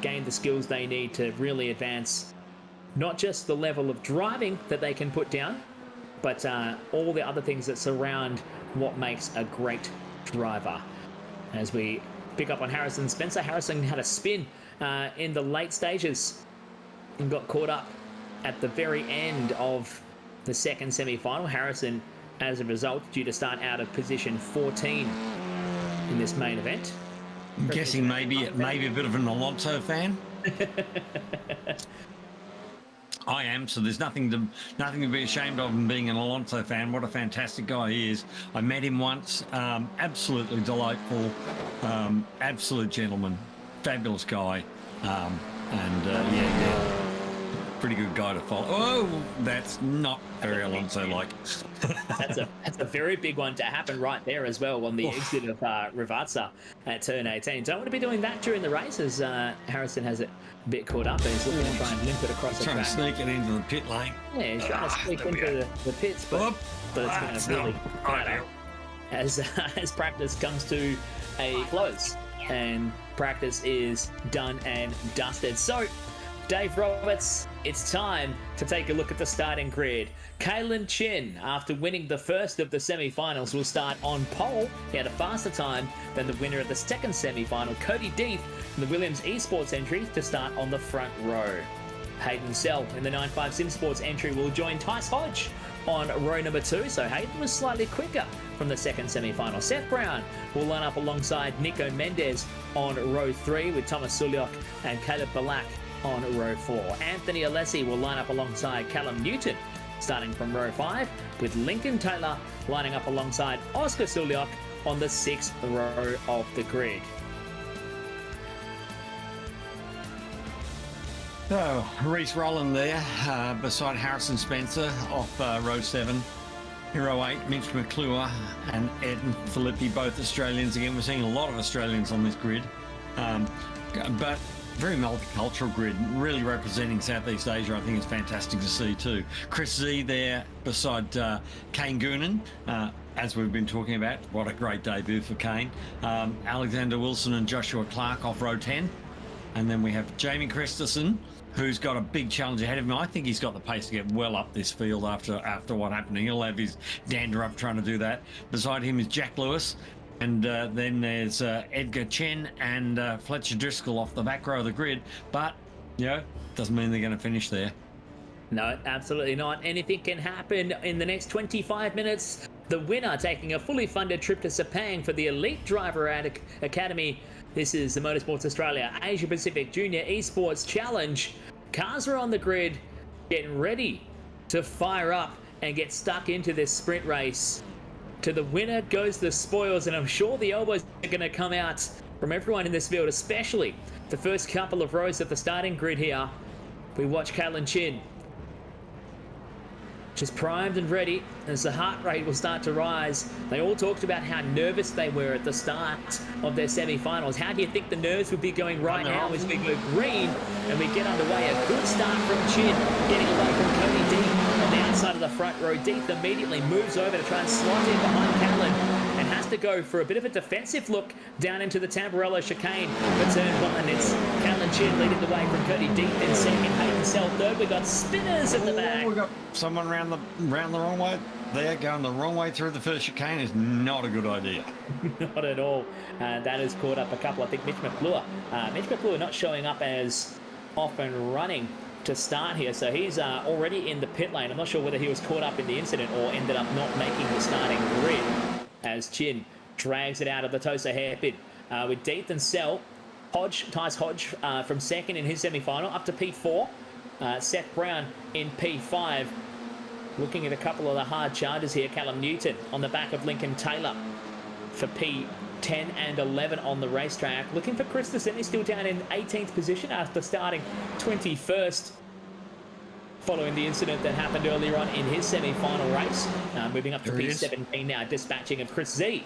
gain the skills they need to really advance not just the level of driving that they can put down, but all the other things that surround what makes a great driver. As we pick up on Harrison Spencer, Harrison had a spin in the late stages and got caught up at the very end of the second semi-final. Harrison, as a result, due to start out of position 14 in this main event. I'm guessing maybe a bit of an Alonso fan. I am, so there's nothing to be ashamed of in being an Alonso fan. What a fantastic guy he is. I met him once. Absolutely delightful. Absolute gentleman. Fabulous guy. Pretty good guy to follow. Oh, that's not very Alonso-like. That's a very big one to happen right there as well on the exit of Rivazza at turn 18. Don't want to be doing that during the race, as Harrison has it a bit caught up and he's looking to try and limp it across the track. Trying to sneak it into the pit lane. Yeah, he's trying to sneak into the pits, but it's going to really matter as practice comes to a close and practice is done and dusted. So, Dave Roberts, it's time to take a look at the starting grid. Kalen Chin, after winning the first of the semi-finals, will start on pole. He had a faster time than the winner of the second semi-final, Cody Deeth, from the Williams Esports entry, to start on the front row. Hayden Sell in the 9.5 Sim Sports entry will join Tice Hodge on row number 2, so Hayden was slightly quicker from the second semi-final. Seth Brown will line up alongside Nico Mendes on row 3, with Thomas Sulyok and Caleb Balak on row 4. Anthony Alessi will line up alongside Callum Newton, starting from row 5, with Lincoln Taylor lining up alongside Oscar Sulyok on the 6th row of the grid. So, Reece Rolland there, beside Harrison Spencer off row 7. Hero 8, Mitch McClure and Ed Filippi, both Australians. Again, we're seeing a lot of Australians on this grid. But very multicultural grid, really representing Southeast Asia. I think it's fantastic to see too. Chris Z there beside Kane Goonan, as we've been talking about. What a great debut for Kane. Alexander Wilson and Joshua Clark off row 10. And then we have Jamie Christensen, who's got a big challenge ahead of him. I think he's got the pace to get well up this field after what happened. He'll have his dander up trying to do that. Beside him is Jack Lewis. And then there's Edgar Chen and Fletcher Driscoll off the back row of the grid. But, doesn't mean they're going to finish there. No, absolutely not. Anything can happen in the next 25 minutes. The winner taking a fully funded trip to Sepang for the Elite Driver Academy. This is the Motorsports Australia Asia-Pacific Junior Esports Challenge. Cars are on the grid, getting ready to fire up and get stuck into this sprint race. To the winner goes the spoils, and I'm sure the elbows are going to come out from everyone in this field, especially the first couple of rows of the starting grid here. We watch Caitlin Chin, just primed and ready as the heart rate will start to rise. They all talked about how nervous they were at the start of their semi-finals. How do you think the nerves would be going right now as we go green and we get underway? A good start from Chin, getting away from Cody Deep on the outside of the front row. Deep immediately moves over to try and slot in behind Caitlin and has to go for a bit of a defensive look down into the Tamburello chicane for turn 1. It's Caitlin Chin leading the way from Cody Deep in second, Hayden Sell third. We got spinners at the back. We got someone round the wrong way. There, going the wrong way through the first chicane is not a good idea. Not at all. That has caught up a couple. I think Mitch McClure. Mitch McClure not showing up as often running to start here, so he's already in the pit lane. I'm not sure whether he was caught up in the incident or ended up not making the starting grid as Chin drags it out of the Tosa hairpin. With Deethan Sell, Tyce Hodge from second in his semi-final, up to P4. Seth Brown in P5. Looking at a couple of the hard chargers here. Callum Newton on the back of Lincoln Taylor for P10 and 11 on the racetrack. Looking for Christensen. He's still down in 18th position after starting 21st. Following the incident that happened earlier on in his semi-final race. Moving up to P17 now, dispatching of Chris Z.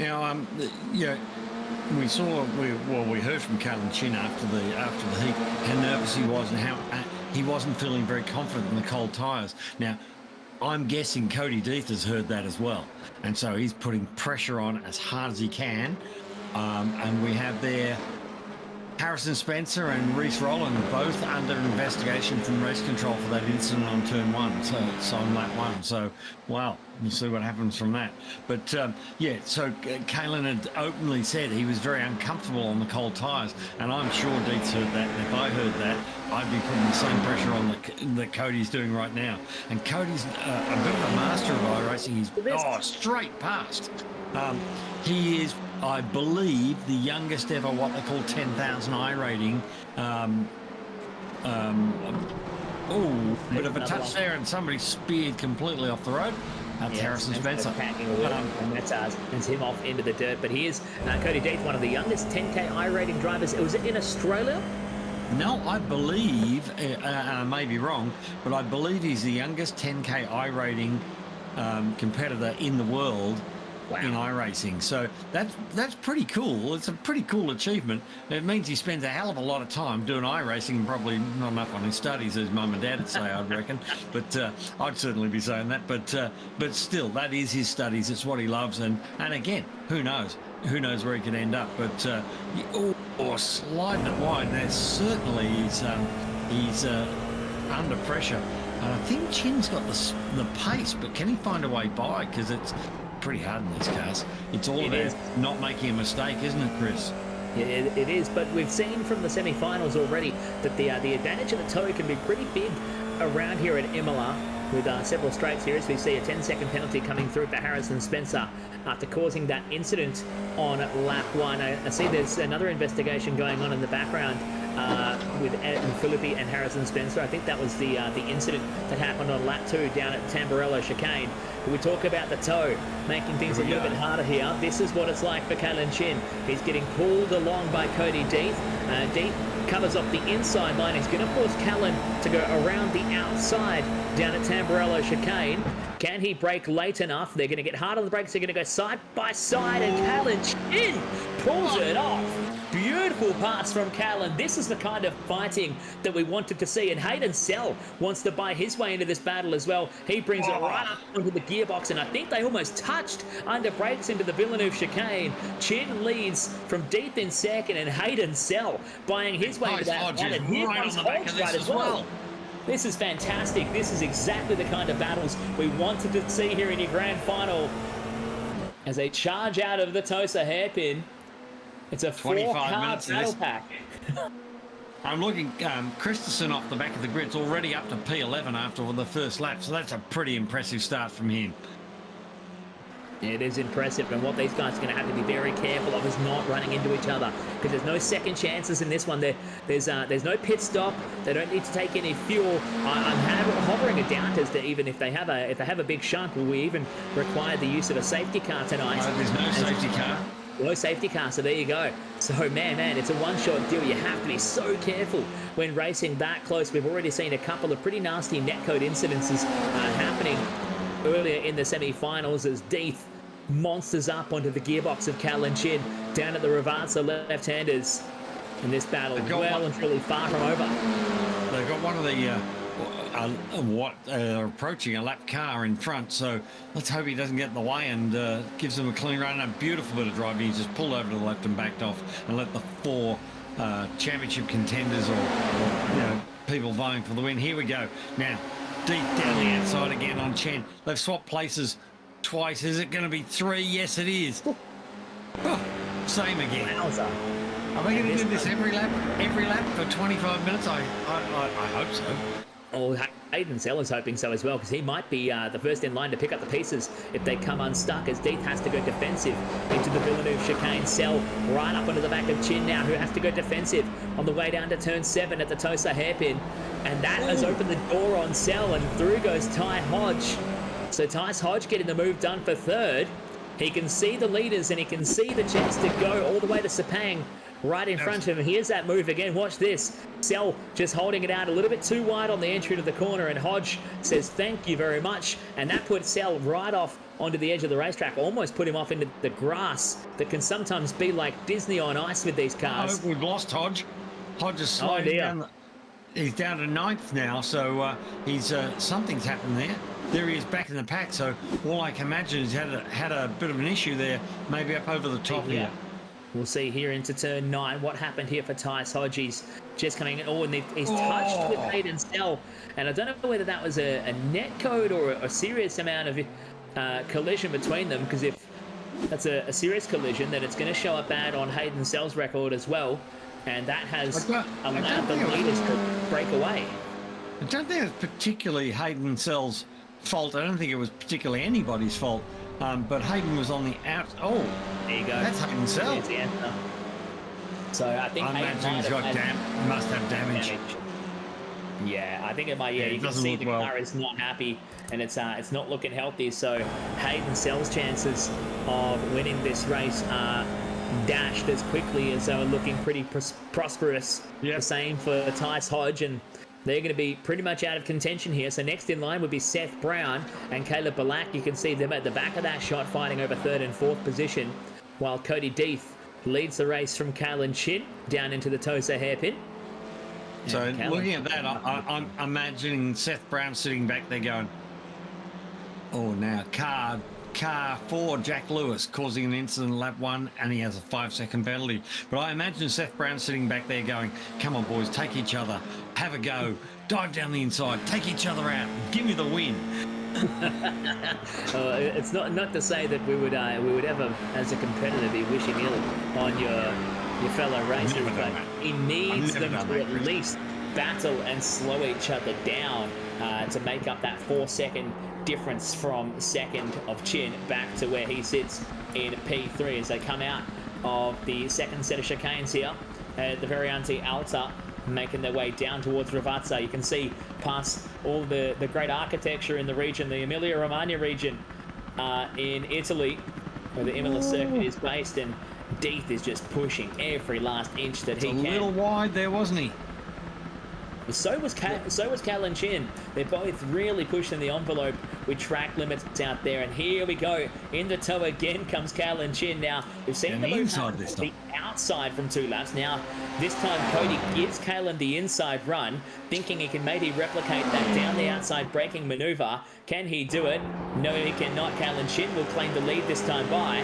Now, we heard from Callum Chin after the heat how nervous he was and how he wasn't feeling very confident in the cold tyres. Now, I'm guessing Cody Deeth has heard that as well, and so he's putting pressure on as hard as he can. And we have there Harrison Spencer and Reece Rolland both under investigation from race control for that incident on turn 1, so on lap 1. So, wow, we'll see what happens from that. But, so Kalen had openly said he was very uncomfortable on the cold tyres, and I'm sure Deets heard that, and if I heard that, I'd be putting the same pressure on that Cody's doing right now. And Cody's a bit of a master of iRacing. He's straight past. He is, I believe, the youngest ever what they call 10,000 I rating. Bit of a touch there, and somebody speared completely off the road. That's Harrison Spencer. And that sends him off into the dirt. But he is Cody Deeth, one of the youngest 10K I rating drivers. Was it in Australia? No, I believe, and I may be wrong, but I believe he's the youngest 10K I rating competitor in the world. Wow. In iRacing, so that's pretty cool. It's a pretty cool achievement. It means he spends a hell of a lot of time doing iRacing and probably not enough on his studies, as Mum and Dad would say, I'd reckon. But I'd certainly be saying that. But still, that is his studies. It's what he loves, and again, who knows? Who knows where he could end up? But sliding it wide. There certainly he's under pressure. And I think Chin's got the pace, but can he find a way by? Because it's pretty hard in these cars. It's all about not making a mistake, isn't it, Chris? Yeah, it is, but we've seen from the semi-finals already that the advantage of the toe can be pretty big around here at Imola with several straights here, as we see a 10-second penalty coming through for Harrison Spencer after causing that incident on lap 1. I see there's another investigation going on in the background with Philippi and Harrison Spencer. I think that was the incident that happened on lap 2 down at Tamburello chicane. But we talk about the toe, making things a little bit harder here. This is what it's like for Kalen Chin. He's getting pulled along by Cody Deeth. Deeth covers off the inside line. He's going to force Callan to go around the outside down at Tamburello chicane. Can he brake late enough? They're going to get hard on the brakes. They're going to go side by side, and Callan Chin pulls it off. Beautiful pass from Callan. This is the kind of fighting that we wanted to see, and Hayden Sell wants to buy his way into this battle as well. He brings it right up onto the gearbox, and I think they almost touched under brakes into the Villeneuve chicane. Chin leads from Deeth in second, and Hayden Sell buying his way into that. And here comes Hodge right as well. This is fantastic. This is exactly the kind of battles we wanted to see here in your grand final. As they charge out of the Tosa hairpin, it's a 4-car battle pack. I'm looking, Christensen off the back of the grid's already up to P11 after the first lap, so that's a pretty impressive start from him. It is impressive, and what these guys are going to have to be very careful of is not running into each other, because there's no second chances in this one. There's no pit stop. They don't need to take any fuel. I'm hovering it down to even if they have a big shunt, will we even require the use of a safety car tonight? There's no safety car. No safety car, so there you go. So man, it's a one-shot deal. You have to be so careful when racing that close. We've already seen a couple of pretty nasty netcode incidences happening earlier in the semi-finals as Deeth monsters up onto the gearbox of Callan Chin down at the Rivazza left-handers. And this battle well and truly far from over. They've got one of the approaching a lap car in front, so let's hope he doesn't get in the way and gives them a clean run. A beautiful bit of driving. He's just pulled over to the left and backed off and let the 4 championship contenders or people vying for the win. Here we go. Now, Deeth down the outside again on Chen. They've swapped places twice. Is it going to be 3? Yes, it is. Oh, same again. Wowza. Are they going to do this every lap for 25 minutes? I hope so. Oh, Hayden Sell is hoping so as well, because he might be the first in line to pick up the pieces if they come unstuck, as Deeth has to go defensive into the Villeneuve chicane. Sell right up onto the back of Chin now, who has to go defensive on the way down to turn 7 at the Tosa hairpin. And that has opened the door on Sell, and through goes Ty Hodge. So Tyce Hodge getting the move done for third. He can see the leaders, and he can see the chance to go all the way to Sepang right in front of him. Here's that move again. Watch this. Sell just holding it out a little bit too wide on the entry to the corner, and Hodge says thank you very much, and that put Sell right off onto the edge of the racetrack, almost put him off into the grass that can sometimes be like Disney on ice with these cars. Oh, we've lost Hodge. Hodge is sliding down. He's down to 9th now, so he's something's happened there. There he is back in the pack, so all I can imagine is had a bit of an issue there, maybe up over the top here. We'll see here into turn 9 what happened here for Tyce Hodge. He's just coming in. Oh, and he's touched with Hayden Sell. And I don't know whether that was a net code or a serious amount of collision between them, because if that's a serious collision, then it's going to show up bad on Hayden Sell's record as well. And that has allowed the leaders to break away. I don't think it's particularly Hayden Sell's fault. I don't think it was particularly anybody's fault. But Hayden was on the out. Oh, there you go. That's Hayden Sell. There's the answer. So I think I imagine he's got must have damage. Yeah, I think it might. Yeah, you can see the car is not happy, and it's not looking healthy. So Hayden Sell's chances of winning this race are dashed as quickly as they were looking pretty prosperous. The same for Tyce Hodge, and they're going to be pretty much out of contention here. So next in line would be Seth Brown and Caleb Balak. You can see them at the back of that shot fighting over 3rd and 4th position, while Cody Deeth leads the race from Callan Chin down into the Tosa hairpin. So looking at that, I'm imagining Seth Brown sitting back there going, oh, now car 4, Jack Lewis, causing an incident in lap 1, and he has a 5-second penalty. But I imagine Seth Brown sitting back there going, come on, boys, take each other, have a go, dive down the inside, take each other out, give me the win. It's not to say that we would ever, as a competitor, be wishing ill on your fellow racers, but he needs them to at least battle and slow each other down to make up that 4-second difference from second of Chin back to where he sits in P3 as they come out of the second set of chicanes here at the Variante Alta making their way down towards Ravazza. You can see past all the great architecture in the region, the Emilia-Romagna region in Italy, where the Imola circuit is based, and Deeth is just pushing every last inch that he A can. little wide there, wasn't he? So was Cal and Chin. They're both really pushing the envelope with track limits out there. And here we go. In the tow again comes Cal and Chin. Now, we've seen the inside this time. the outside from 2 laps. Now, this time Cody gives Kalen the inside run, thinking he can maybe replicate that down the outside braking maneuver. Can he do it? No, he cannot. Kalen Chin will claim the lead this time by.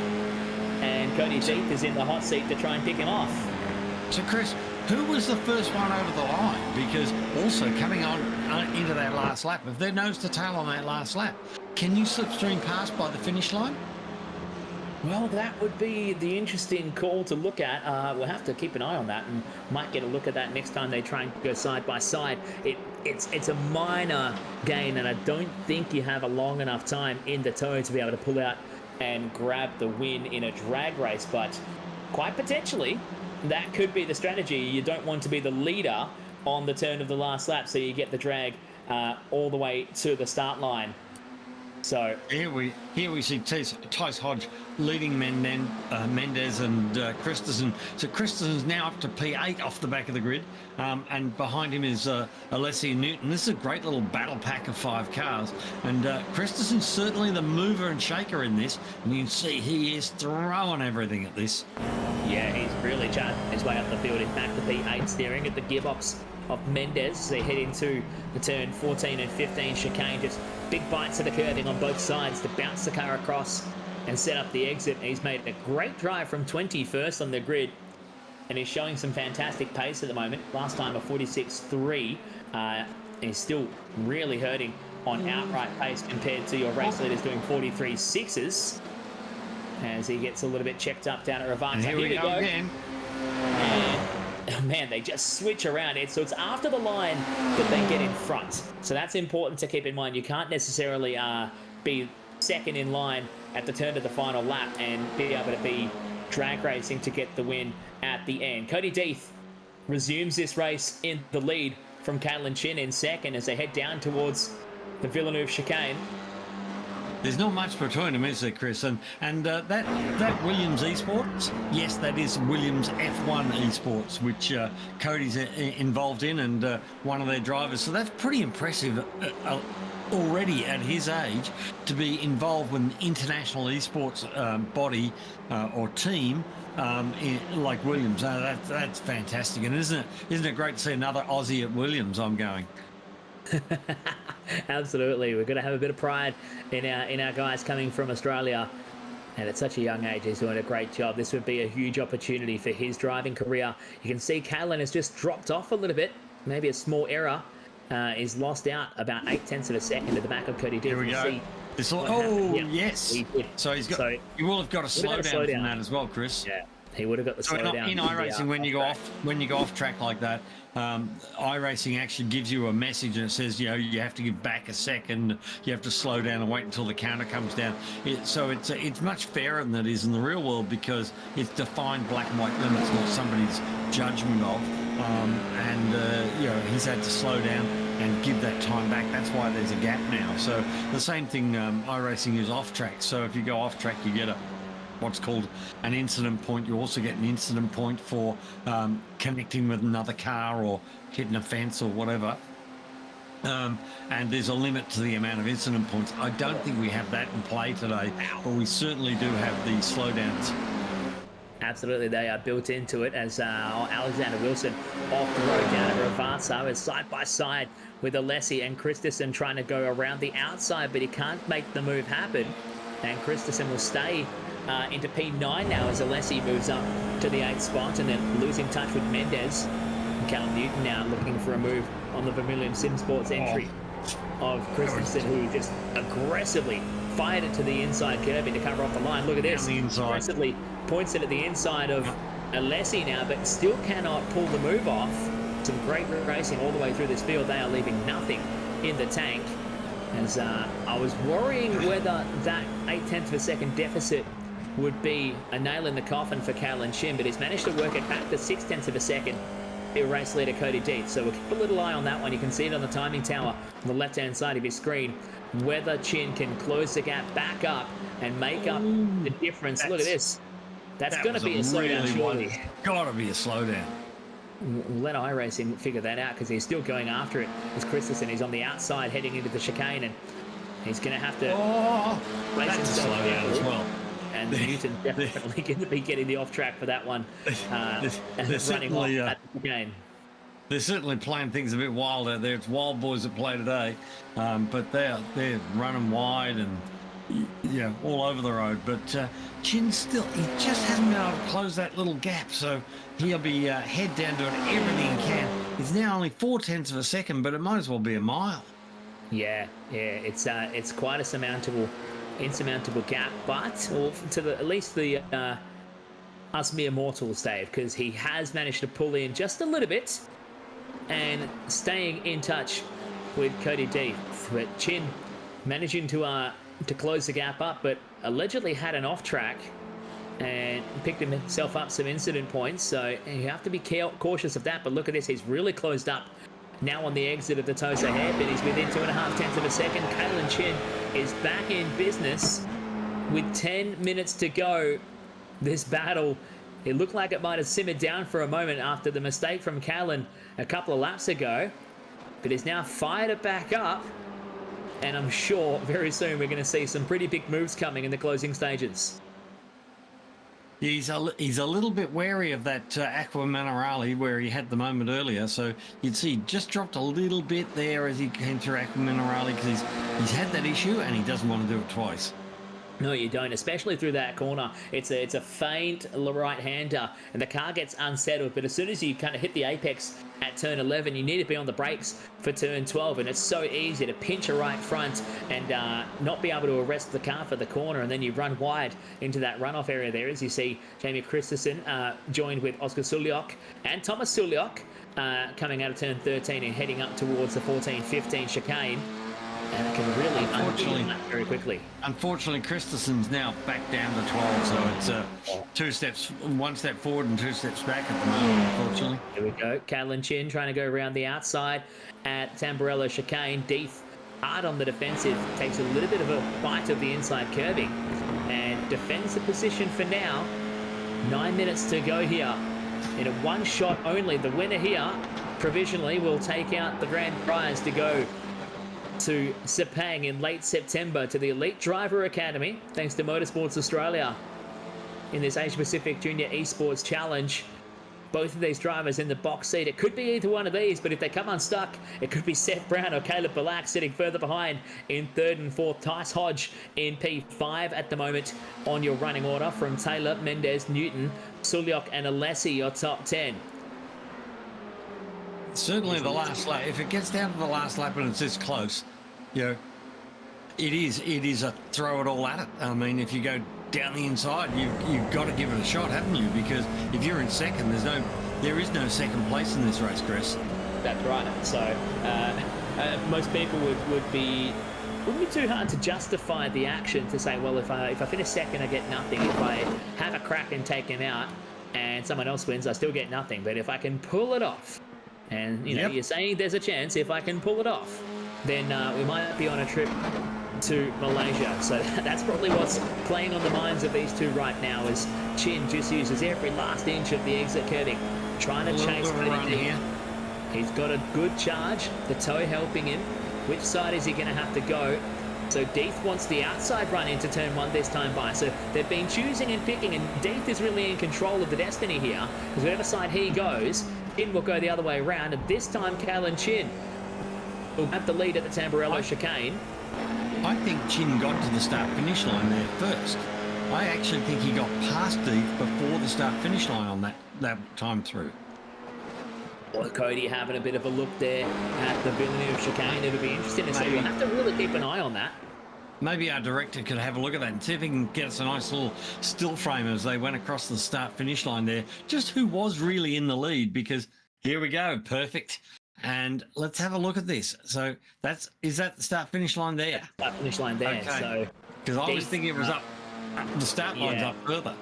And Cody Deeth is in the hot seat to try and pick him off. So, Chris, who was the first one over the line? Because also coming on into that last lap, if they're nose to tail on that last lap, can you slipstream past by the finish line? Well, that would be the interesting call to look at. We'll have to keep an eye on that, and might get a look at that next time they try and go side by side. It's a minor gain, and I don't think you have a long enough time in the tow to be able to pull out and grab the win in a drag race, but quite potentially that could be the strategy. You don't want to be the leader on the turn of the last lap, so you get the drag all the way to the start line. So here we see Tice Hodge leading Mendez and Christensen. So Christensen's now up to P8 off the back of the grid, and behind him is Alessia Newton. This is a great little battle pack of 5 cars, and Christensen's certainly the mover and shaker in this, and you can see he is throwing everything at this. yeah, he's really charging his way up the field. In fact, the P8 steering at the gearbox of Mendez as they head into the turn 14 and 15 chicane. Just big bites of the curving on both sides to bounce the car across and set up the exit. He's made a great drive from 21st on the grid, and he's showing some fantastic pace at the moment. Last time a 46.3. He's still really hurting on outright pace compared to your race leaders doing 43.6s as he gets a little bit checked up down at Ravazza. And here we go again. And oh man, they just switch around it. So it's after the line that they get in front. So that's important to keep in mind. You can't necessarily be second in line at the turn of the final lap and be able to be drag racing to get the win at the end. Cody Deeth resumes this race in the lead from Caitlin Chin in second as they head down towards the Villeneuve chicane. There's not much between them, is there, Chris? And that Williams Esports, yes, that is Williams F1 Esports, which Cody's involved in, and one of their drivers. So that's pretty impressive already at his age to be involved with an international esports body or team like Williams. That's fantastic, and isn't it great to see another Aussie at Williams? I'm going. Absolutely, we're going to have a bit of pride in our guys coming from Australia, and at such a young age he's doing a great job. This would be a huge opportunity for his driving career. You can see Caitlin has just dropped off a little bit, maybe a small error. He's lost out about 0.8 of a second at the back of Cody Deeth. Here we go. Yes. So he will have got a slowdown from that as well, Chris. Yeah, he would have got the slowdown. In iRacing, when you go off track like that, iRacing actually gives you a message and it says, you have to give back a second, you have to slow down and wait until the counter comes down. So it's much fairer than it is in the real world because it's defined black and white limits, not somebody's judgment of. He's had to slow down and give that time back. That's why there's a gap now. So the same thing iRacing is off track. So if you go off track, you get what's called an incident point. You also get an incident point for connecting with another car or hitting a fence or whatever. And there's a limit to the amount of incident points. I don't think we have that in play today, but we certainly do have the slowdowns. Absolutely, they are built into it as Alexander Wilson off the road down at Ravazza is side by side with Alessi and Christensen trying to go around the outside, but he can't make the move happen. And Christensen will stay into P9 now as Alessi moves up to the 8th spot and then losing touch with Mendez. And Callum Newton now looking for a move on the Vermilion Sim Sports entry of Christensen, who just aggressively fired it to the inside curving to cover off the line. Look at this. Aggressively points it at the inside of Alessi now, but still cannot pull the move off. Some great racing all the way through this field. They are leaving nothing in the tank. As I was worrying whether that 0.8 of a second deficit would be a nail in the coffin for Callum Chin, but he's managed to work it back to 0.6 of a second race leader Cody Deeth. So we'll keep a little eye on that one. You can see it on the timing tower on the left-hand side of your screen. Whether Chin can close the gap back up and make up the difference. Look at this. That's going to be a slowdown, surely. Got to be a slowdown. We'll let iRacing figure that out because he's still going after it. As Christensen, he's on the outside heading into the chicane, and he's going to have to race That's a himself slowdown as well. And Newton definitely going to be getting the off track for that one. And running off at the chicane. They're certainly playing things a bit wild out there. It's wild boys that play today, but they're running wide and all over the road. But Chin still, he just hasn't been able to close that little gap. So he'll be head down doing everything he can. It's now only 0.4 of a second, but it might as well be a mile. Yeah, it's quite a insurmountable gap, but to at least the us mere mortals, Dave, because he has managed to pull in just a little bit and staying in touch with Cody Deeth. But Chin managing to close the gap up, but allegedly had an off track and picked himself up some incident points. So you have to be cautious of that. But look at this, he's really closed up now on the exit of the Tosa hairpin. He's within 2.5 of a second. Kalen Chin is back in business with 10 minutes to go. This battle, it looked like it might have simmered down for a moment after the mistake from Callan a couple of laps ago, but he's now fired it back up, and I'm sure very soon we're going to see some pretty big moves coming in the closing stages. He's a little bit wary of that Aqua Minerale where he had the moment earlier, so you'd see he just dropped a little bit there as he came through Aqua Minerale because he's had that issue and he doesn't want to do it twice. No, you don't, especially through that corner. It's a faint right-hander, and the car gets unsettled. But as soon as you kind of hit the apex at turn 11, you need to be on the brakes for turn 12, and it's so easy to pinch a right front and not be able to arrest the car for the corner, and then you run wide into that runoff area there. As you see, Jamie Christensen joined with Oscar Suliok and Thomas Suliok coming out of turn 13 and heading up towards the 14-15 chicane. And it can really undo that very quickly. Unfortunately, Christensen's now back down to 12, so it's one step forward and 2 steps back at the moment, unfortunately. Here we go. Catelyn Chin trying to go around the outside at Tamburello chicane. Deeth hard on the defensive, takes a little bit of a bite of the inside curbing and defends the position for now. 9 minutes to go here. In a one shot only, the winner here provisionally will take out the grand prize to go to Sepang in late September to the Elite Driver Academy, thanks to Motorsports Australia in this Asia-Pacific Junior Esports Challenge. Both of these drivers in the box seat. It could be either one of these, but if they come unstuck, it could be Seth Brown or Caleb Balak sitting further behind in 3rd and 4th. Tice Hodge in P5 at the moment on your running order from Taylor, Mendez, Newton, Suliok and Alessi, your top 10. Certainly the last lap, if it gets down to the last lap and it's this close, it is a throw it all at it. I mean, if you go down the inside, you've got to give it a shot, haven't you? Because if you're in second, there is no second place in this race, Chris. That's right. So most people wouldn't be too hard to justify the action to say, well, if I finish second, I get nothing. If I have a crack and take him out and someone else wins, I still get nothing. But if I can pull it off, and you're saying there's a chance, if I can pull it off, then we might be on a trip to Malaysia. So that's probably what's playing on the minds of these two right now, as Chin just uses every last inch of the exit curving, trying to chase Cody Deeth. He's got a good charge, the toe helping him. Which side is he going to have to go? So Deeth wants the outside run into turn 1 this time by. So they've been choosing and picking, and Deeth is really in control of the destiny here, because whatever side he goes, Chin will go the other way around, and this time Calen Chin will have the lead at the Tamburello chicane. I think Chin got to the start-finish line there first. I actually think he got past Deeth before the start-finish line on that time through. Well, Cody having a bit of a look there at the Villeneuve chicane. It'll be interesting to see. We'll have to really keep an eye on that. Maybe our director could have a look at that and see if he can get us a nice little still frame as they went across the start-finish line there. Just who was really in the lead, because here we go, perfect. And let's have a look at this. So is that the start-finish line there? Start-finish line there. Okay. So because I was thinking it was up, the start line's up further.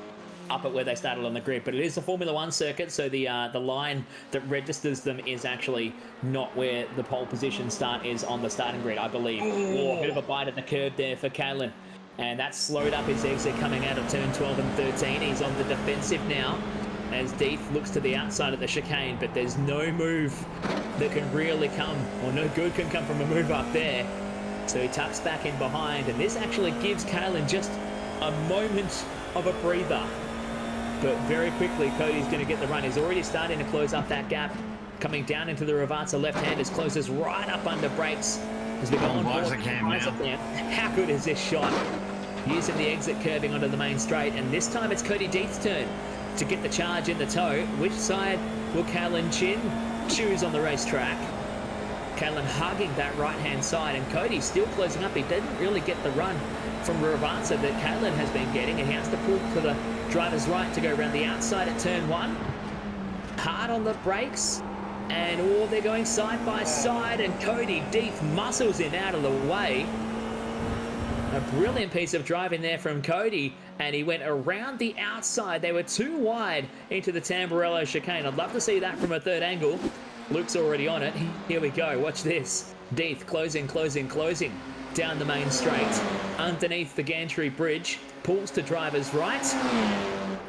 up at where they started on the grid. But it is a Formula One circuit, so the line that registers them is actually not where the pole position start is on the starting grid, I believe. Oh, a bit of a bite at the curb there for Kalen. And that slowed up his exit coming out of turn 12 and 13. He's on the defensive now as Deeth looks to the outside of the chicane, but there's no move that can really come, or no good can come from a move up there. So he tucks back in behind, and this actually gives Kalen just a moment of a breather. But very quickly, Cody's going to get the run. He's already starting to close up that gap. Coming down into the Ravazza left-handers, closes right up under brakes. As we go on board, how good is this shot? Using the exit curving onto the main straight, and this time it's Cody Deeth's turn to get the charge in the toe. Which side will Kalen Chin choose on the racetrack? Kalen hugging that right-hand side, and Cody still closing up. He didn't really get the run from Ravazza that Kalen has been getting, and he has to pull to the driver's right to go around the outside at turn 1. Hard on the brakes, and they're going side by side, and Cody Deeth muscles him out of the way. A brilliant piece of driving there from Cody, and he went around the outside. They were too wide into the Tamburello chicane. I'd love to see that from a third angle. Luke's already on it. Here we go. Watch this. Deeth closing down the main straight. Underneath the gantry bridge. Pulls to driver's right.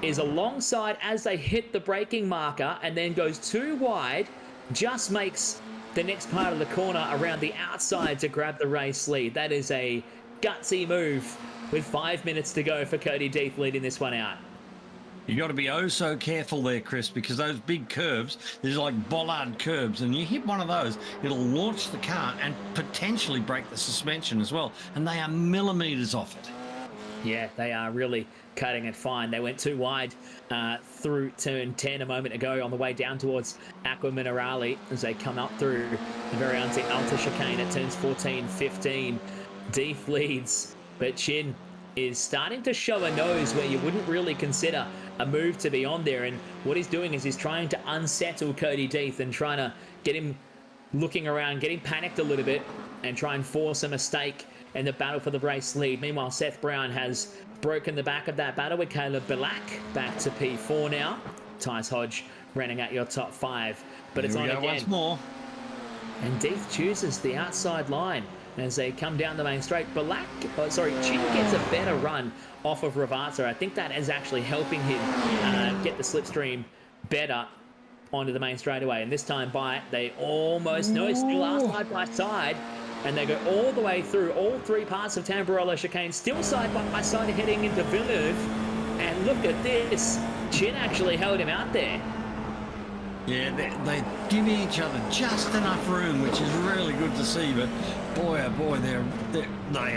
Is alongside as they hit the braking marker, and then goes too wide. Just makes the next part of the corner around the outside to grab the race lead. That is a gutsy move with 5 minutes to go for Cody Deeth leading this one out. You got to be oh so careful there, Chris, because those big curves, there's like bollard curves, and you hit one of those, it'll launch the car and potentially break the suspension as well, and they are millimeters off it. Yeah, they are really cutting it fine. They went too wide through turn 10 a moment ago on the way down towards Aqua Minerale as they come up through the Variante Alta chicane at turns 14, 15. Deeth leads, but Chin is starting to show a nose where you wouldn't really consider a move to be on there. And what he's doing is he's trying to unsettle Cody Deeth and trying to get him looking around, getting panicked a little bit, and try and force a mistake in the battle for the race lead. Meanwhile, Seth Brown has broken the back of that battle with Caleb Belak back to P4 now. Tyce Hodge running at your top 5, but it's on again. Once more. And Deeth chooses the outside line as they come down the main straight. Chin gets a better run off of Ravazza. I think that is actually helping him get the slipstream better onto the main straightaway. And this time they almost still are side by side. And they go all the way through all 3 parts of Tamburello chicane, still side by side heading into Villeneuve. And look at this. Chin actually held him out there. Yeah, they give each other just enough room, which is really good to see. But boy, oh boy, they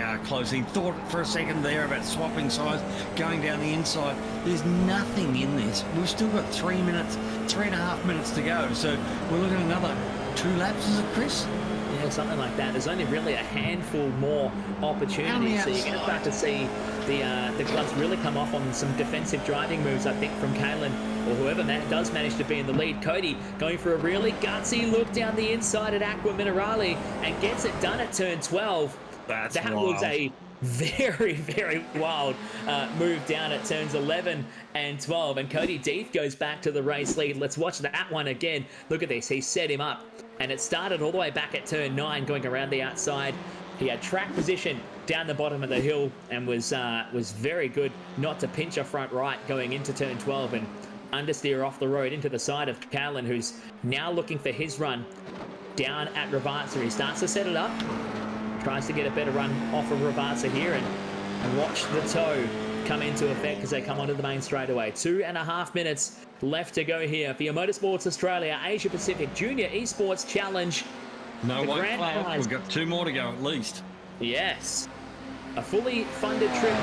are close. He thought for a second there about swapping sides, going down the inside. There's nothing in this. We've still got 3.5 minutes to go. So we're looking at another 2 laps, is it, Chris? Yeah, something like that. There's only really a handful more opportunities, so you're going to start to see the gloves really come off on some defensive driving moves, I think, from Kalen or whoever does manage to be in the lead. Cody going for a really gutsy look down the inside at Aqua Minerale and gets it done at turn 12. That was a very, very wild move down at turns 11 and 12. And Cody Deeth goes back to the race lead. Let's watch that one again. Look at this. He set him up. And it started all the way back at turn 9, going around the outside. He had track position down the bottom of the hill and was very good not to pinch a front right going into turn 12 and understeer off the road into the side of Kalen, who's now looking for his run down at Ravazza. He starts to set it up, tries to get a better run off of Ravazza here, and watch the toe come into effect as they come onto the main straightaway. 2.5 minutes left to go here for your Motorsports Australia Asia-Pacific Junior Esports Challenge. No white flag. We've got 2 more to go at least. Yes. A fully funded trip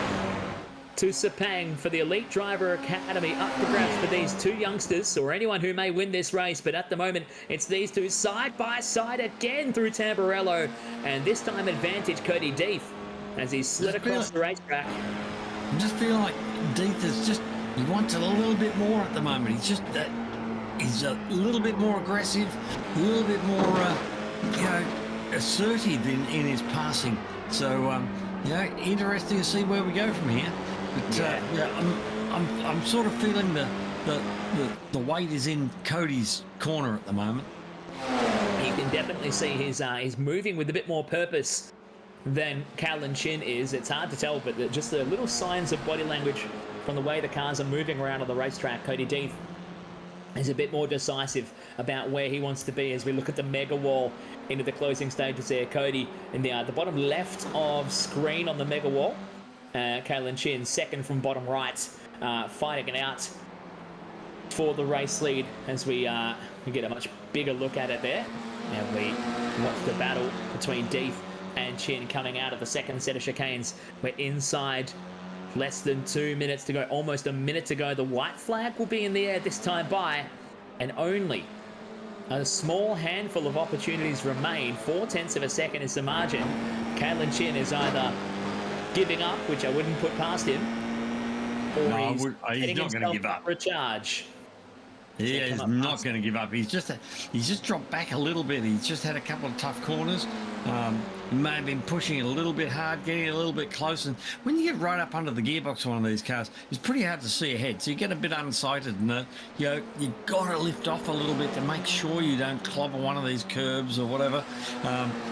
to Sepang for the Elite Driver Academy, up for grabs for these 2 youngsters or anyone who may win this race. But at the moment, it's these 2 side by side again through Tamburello, and this time advantage Cody Deeth as he slid across the racetrack. I just feel like Deeth is just, he wants a little bit more at the moment. He's just, he's a little bit more aggressive, a little bit more, assertive in his passing. So, interesting to see where we go from here. But I'm sort of feeling the weight is in Cody's corner at the moment. You can definitely see he's moving with a bit more purpose than Callan Chin is. It's hard to tell, but just the little signs of body language from the way the cars are moving around on the racetrack. Cody Deeth is a bit more decisive about where he wants to be as we look at the mega wall into the closing stages there. Cody in the bottom left of screen on the mega wall. Callan Chin second from bottom right, fighting it out for the race lead as we get a much bigger look at it there. And we watch the battle between Deeth and Chin coming out of the second set of chicanes. We're inside less than 2 minutes to go, almost a minute to go. The white flag will be in the air this time by, and only a small handful of opportunities remain. 0.4 of a second is the margin. Callan Chin is either giving up, which I wouldn't put past him, or he's not going to give up for a charge. Yeah, he's not going to give up. He's just dropped back a little bit. He's just had a couple of tough corners. He may have been pushing it a little bit hard, getting it a little bit close. And when you get right up under the gearbox of one of these cars, it's pretty hard to see ahead. So you get a bit unsighted, and you've got to lift off a little bit to make sure you don't clobber one of these curbs or whatever.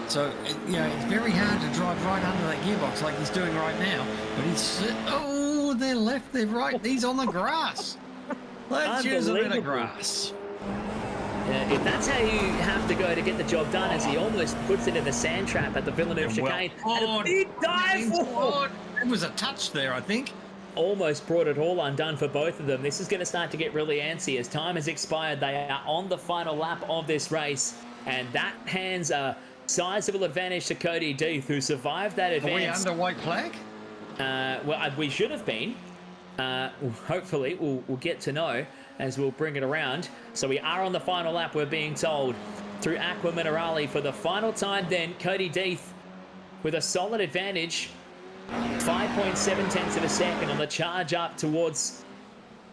It's very hard to drive right under that gearbox like he's doing right now. But they're left, they're right. He's on the grass. Let's use a bit of grass. If that's how you have to go to get the job done, as he almost puts it in the sand trap at the Villeneuve chicane. And a big dive! It was a touch there, I think. Almost brought it all undone for both of them. This is going to start to get really antsy. As time has expired, they are on the final lap of this race. And that hands a sizable advantage to Cody Deeth, who survived that advance. Are we under white flag? We should have been. Hopefully, we'll get to know as we'll bring it around. So we are on the final lap, we're being told, through Aqua Minerale for the final time then. Cody Deeth with a solid advantage. 5.7 of a second on the charge up towards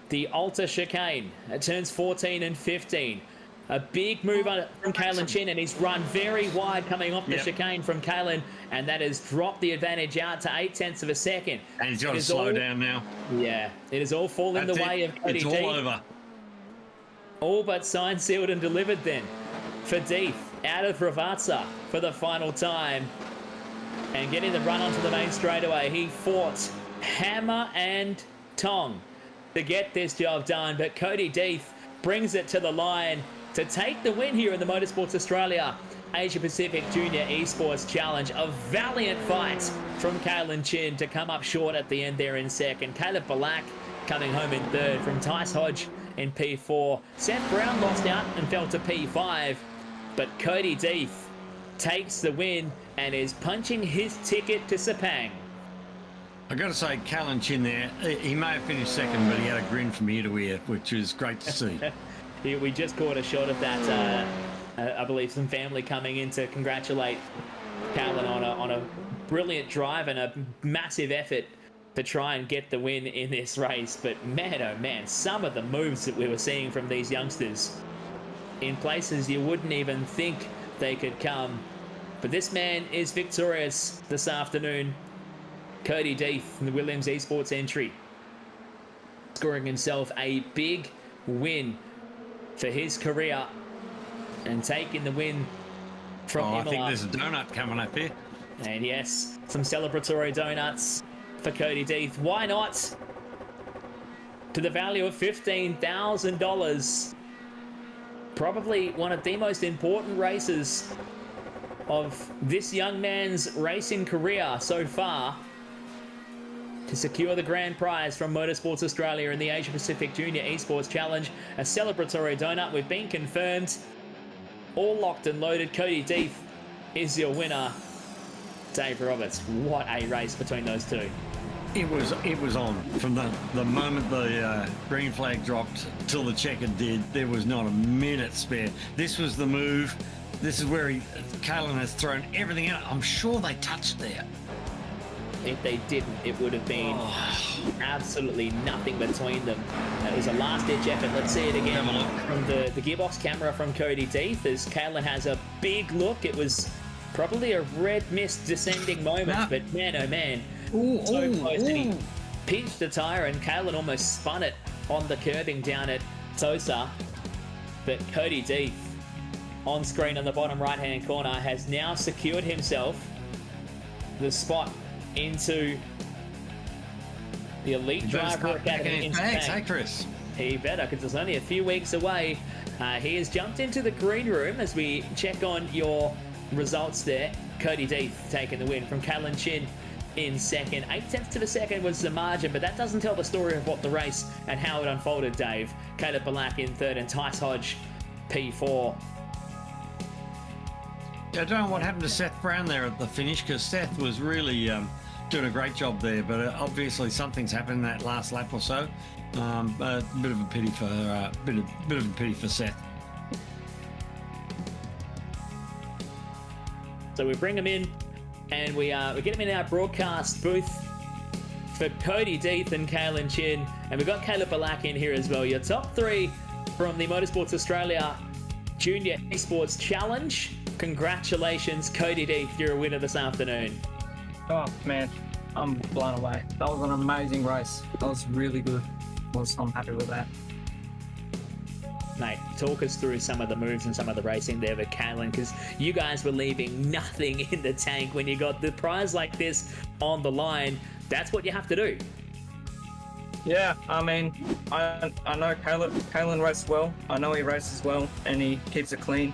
the Alta chicane. It turns 14 and 15. A big move from Callan Chin, and he's run very wide coming off the chicane from Callan, and that has dropped the advantage out to 0.8 of a second. And he's got to slow down now. Yeah, it is all falling the way of Cody Deeth. It's all over. All but signed, sealed, and delivered then for Deeth out of Ravazza for the final time. And getting the run onto the main straightaway, he fought hammer and tong to get this job done, but Cody Deeth brings it to the line to take the win here in the Motorsports Australia Asia-Pacific Junior Esports Challenge. A valiant fight from Callan Chin to come up short at the end there in second. Caleb Balak coming home in third from Tice Hodge in P4. Seth Brown lost out and fell to P5, but Cody Deeth takes the win and is punching his ticket to Sepang. I've got to say, Callan Chin there, he may have finished second, but he had a grin from ear to ear, which was great to see. We just caught a shot of that. I believe some family coming in to congratulate Callan on a brilliant drive and a massive effort to try and get the win in this race. But man, oh man, some of the moves that we were seeing from these youngsters in places you wouldn't even think they could come. But this man is victorious this afternoon. Cody Deeth in the Williams Esports entry, scoring himself a big win for his career and taking the win from Imola. I think there's a donut coming up here. And yes, some celebratory donuts for Cody Deeth. Why not? To the value of $15,000. Probably one of the most important races of this young man's racing career so far, to secure the grand prize from Motorsports Australia in the Asia-Pacific Junior Esports Challenge. A celebratory donut. We've been confirmed. All locked and loaded. Cody Deeth is your winner. Dave Roberts, what a race between those two. It was on from the moment the green flag dropped till the checker did. There was not a minute spare. This was the move. This is where Callan has thrown everything out. I'm sure they touched there. If they didn't, it would have been absolutely nothing between them. It was a last-ditch effort. Let's see it again from the gearbox camera from Cody Deeth as Callan has a big look. It was probably a red mist descending moment, but man, oh man, so close. And pinched the tyre, and Kalen almost spun it on the curbing down at Tosa. But Cody Deeth, on screen on the bottom right-hand corner, has now secured himself the spot into the Elite Driver Academy in Hey, Sepang. Chris. He better, because it's only a few weeks away. He has jumped into the green room as we check on your results there. Cody Deeth taking the win from Callan Chin in second. 8 tenths to the second was the margin, but that doesn't tell the story of what the race and how it unfolded, Dave. Caleb Balak in third and Tice Hodge P4. Yeah, I don't know what happened to Seth Brown there at the finish, because Seth was really doing a great job there, but obviously something's happened in that last lap or so. A bit of a pity for Seth. So we bring him in, and we get him in our broadcast booth for Cody Deeth and Kalen Chin, and we've got Caleb Balak in here as well. Your top three from the Motorsports Australia Junior Esports Challenge. Congratulations, Cody Deeth, you're a winner this afternoon. Oh man, I'm blown away. That was an amazing race. That was really good. I'm happy with that. Mate, talk us through some of the moves and some of the racing there with Kalen, because you guys were leaving nothing in the tank when you got the prize like this on the line. That's what you have to do. Yeah, I mean, I know Kalen races well. I know he races well, and he keeps it clean.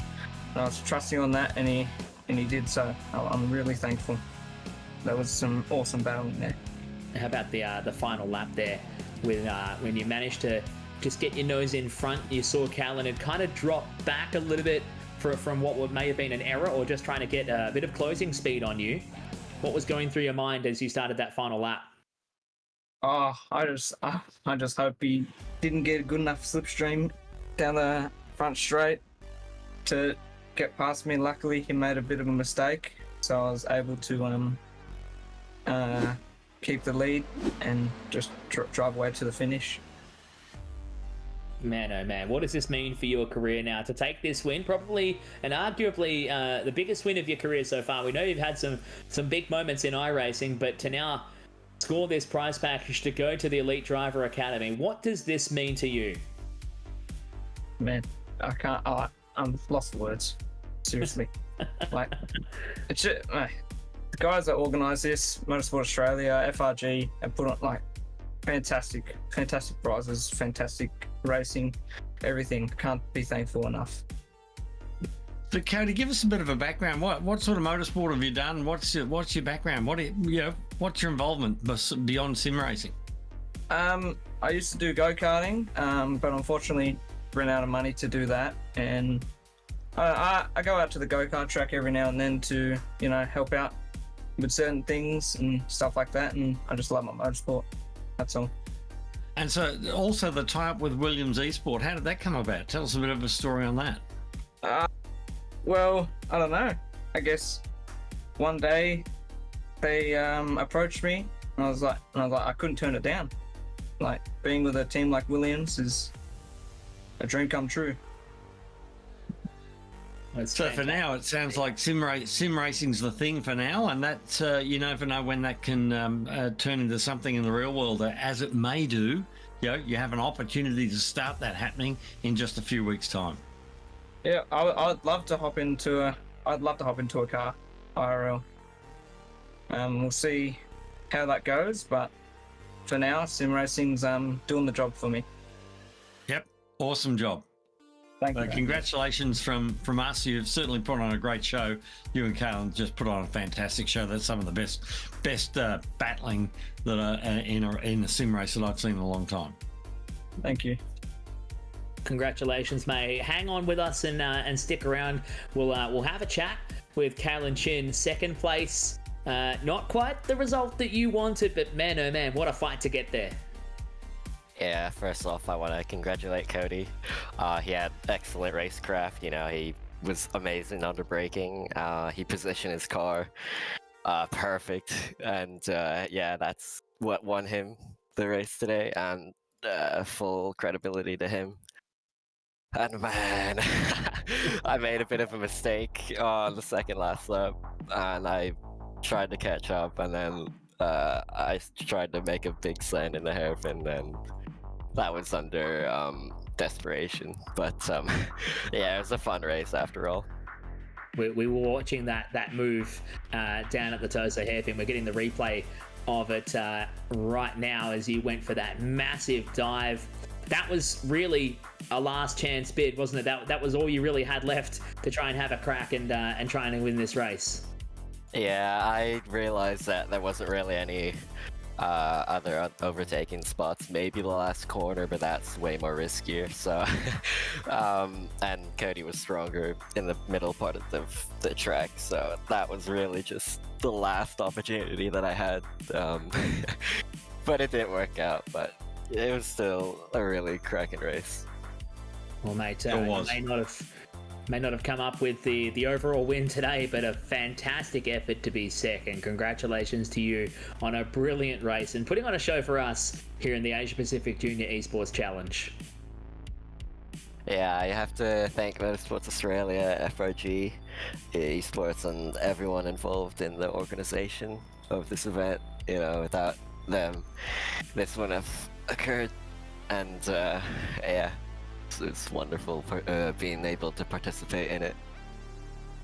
I was trusting on that, and he did so. I'm really thankful. That was some awesome battling there. How about the final lap there, with when you managed to just get your nose in front? You saw Callan had kind of dropped back a little bit from what may have been an error, or just trying to get a bit of closing speed on you. What was going through your mind as you started that final lap? Oh, I just hope he didn't get a good enough slipstream down the front straight to get past me. Luckily, he made a bit of a mistake, so I was able to keep the lead and just drive away to the finish. Man, oh man, what does this mean for your career now? To take this win, probably and arguably the biggest win of your career so far. We know you've had some big moments in iRacing, but to now score this prize package to go to the Elite Driver Academy, what does this mean to you? Man, I'm lost for words. Seriously. Like, it's just, the guys that organise this, Motorsport Australia, FRG, have put on like fantastic prizes, fantastic racing, everything. Can't be thankful enough. So, Cody, give us a bit of a background. What sort of motorsport have you done? What's your background? What's your involvement beyond sim racing? I used to do go-karting, but unfortunately ran out of money to do that, and I go out to the go-kart track every now and then to help out with certain things and stuff like that, and I just love my motorsport. That's all. And so also the tie-up with Williams Esport, how did that come about? Tell us a bit of a story on that. Well, I don't know. I guess one day they approached me, and I was like, I couldn't turn it down. Like, being with a team like Williams is a dream come true. So for now, it sounds like sim racing's the thing for now, and that you never know when that can turn into something in the real world. As it may do, you have an opportunity to start that happening in just a few weeks' time. Yeah, I'd love to hop into a car, IRL. We'll see how that goes, but for now, sim racing's doing the job for me. Yep, awesome job. Thank you. Congratulations from us. You've certainly put on a great show. You and Kalen just put on a fantastic show. That's some of the best battling that in a sim race that I've seen in a long time. Thank you. Congratulations, mate. Hang on with us and stick around. We'll have a chat with Kalen Chin, second place. Not quite the result that you wanted, but man, oh man, what a fight to get there. Yeah, first off, I want to congratulate Cody. He had excellent racecraft. He was amazing under braking. He positioned his car perfect, and that's what won him the race today. And full credibility to him. And man, I made a bit of a mistake on the second last lap, and I tried to catch up, and then I tried to make a big slant in the hairpin, and that was under desperation. But yeah, it was a fun race after all. We were watching that move down at the Tosa hairpin. We're getting the replay of it right now as you went for that massive dive. That was really a last chance bid, wasn't it? That was all you really had left to try and have a crack and trying to win this race. Yeah, I realized that there wasn't really any other overtaking spots. Maybe the last corner, but that's way more riskier. So, and Cody was stronger in the middle part of the track. So that was really just the last opportunity that I had. But it didn't work out. But it was still a really cracking race. Well, mate, It was. may not have come up with the overall win today, but a fantastic effort to be second. Congratulations to you on a brilliant race and putting on a show for us here in the Asia-Pacific Junior Esports Challenge. Yeah, I have to thank Motorsports Australia, FRG, Esports, and everyone involved in the organization of this event. You know, without them, this wouldn't have occurred. And yeah, it's wonderful being able to participate in it.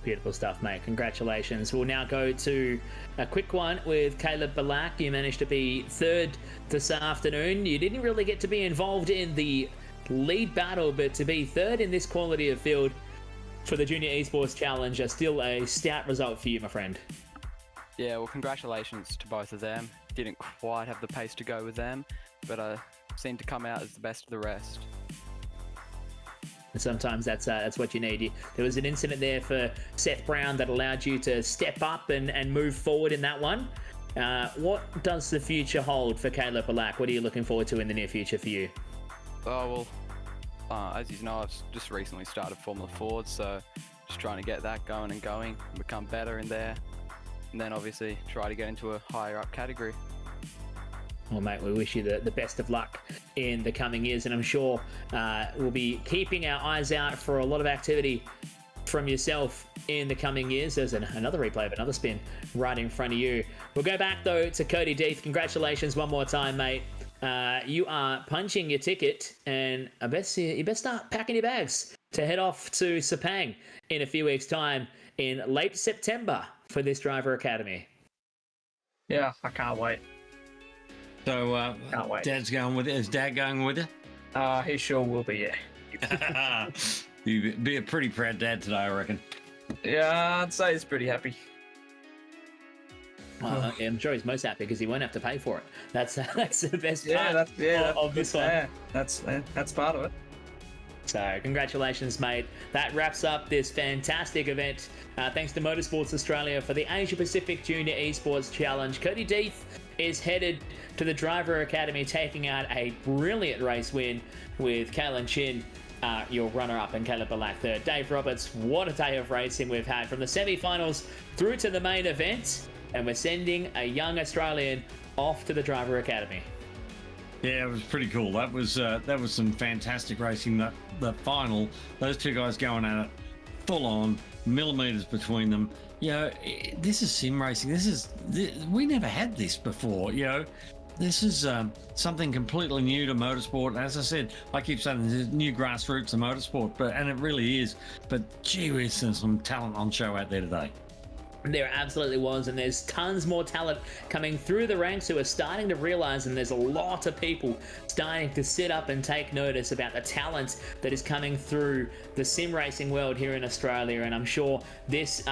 Beautiful stuff, mate. Congratulations. We'll now go to a quick one with Caleb Balak. You managed to be third this afternoon. You didn't really get to be involved in the lead battle, but to be third in this quality of field for the Junior Esports Challenge is still a stout result for you, my friend. Yeah, well, congratulations to both of them. Didn't quite have the pace to go with them, but I seemed to come out as the best of the rest. And sometimes that's what you need. There was an incident there for Seth Brown that allowed you to step up and move forward in that one. What does the future hold for Caleb Balak? What are you looking forward to in the near future for you? Oh, well, as you know, I've just recently started Formula Ford, so just trying to get that going and become better in there. And then obviously try to get into a higher up category. Well, mate, we wish you the best of luck in the coming years, and I'm sure we'll be keeping our eyes out for a lot of activity from yourself in the coming years. There's another replay of another spin right in front of you. We'll go back, though, to Cody Deeth. Congratulations one more time, mate. You are punching your ticket, and you best start packing your bags to head off to Sepang in a few weeks' time in late September for this driver academy. Yeah, I can't wait. So, Can't wait. Dad's going with it. Is Dad going with it? He sure will be, yeah. You'd be a pretty proud dad today, I reckon. Yeah, I'd say he's pretty happy. I'm sure he's most happy because he won't have to pay for it. That's the best part of this one. Yeah, that's part of it. So congratulations, mate. That wraps up this fantastic event. Thanks to Motorsports Australia for the Asia-Pacific Junior Esports Challenge. Cody Deeth is headed to the Driver Academy, taking out a brilliant race win with Kalen Chin, your runner-up, and Caleb Balak third. Dave Roberts, what a day of racing we've had from the semi-finals through to the main event, and we're sending a young Australian off to the Driver Academy. Yeah, it was pretty cool. That was some fantastic racing. The final, those two guys going at it full on, millimeters between them. You know, this is sim racing. We never had this before. You know, this is something completely new to motorsport. As I said, I keep saying there's new grassroots of motorsport, and it really is. But gee whiz, there's some talent on show out there today. There absolutely was, and there's tons more talent coming through the ranks who are starting to realize, and there's a lot of people starting to sit up and take notice about the talent that is coming through the sim racing world here in Australia. And I'm sure this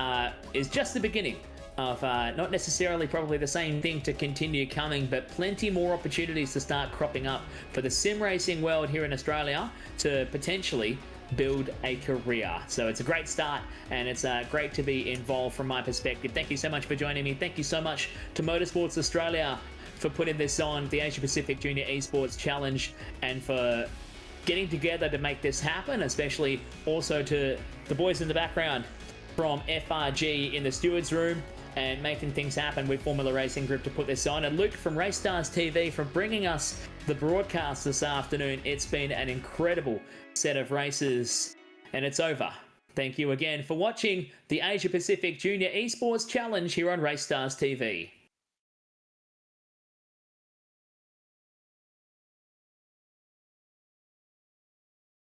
is just the beginning of not necessarily probably the same thing to continue coming, but plenty more opportunities to start cropping up for the sim racing world here in Australia to potentially build a career. So it's a great start, and it's great to be involved from my perspective. Thank you so much for joining me. Thank you so much to Motorsports Australia for putting this on, the Asia-Pacific Junior Esports Challenge, and for getting together to make this happen, especially also to the boys in the background from FRG in the stewards room and making things happen with Formula Racing Group to put this on, and Luke from Race Stars TV for bringing us the broadcast this afternoon. It's been an incredible set of races, and it's over. Thank you again for watching the Asia-Pacific Junior Esports Challenge here on Race Stars TV.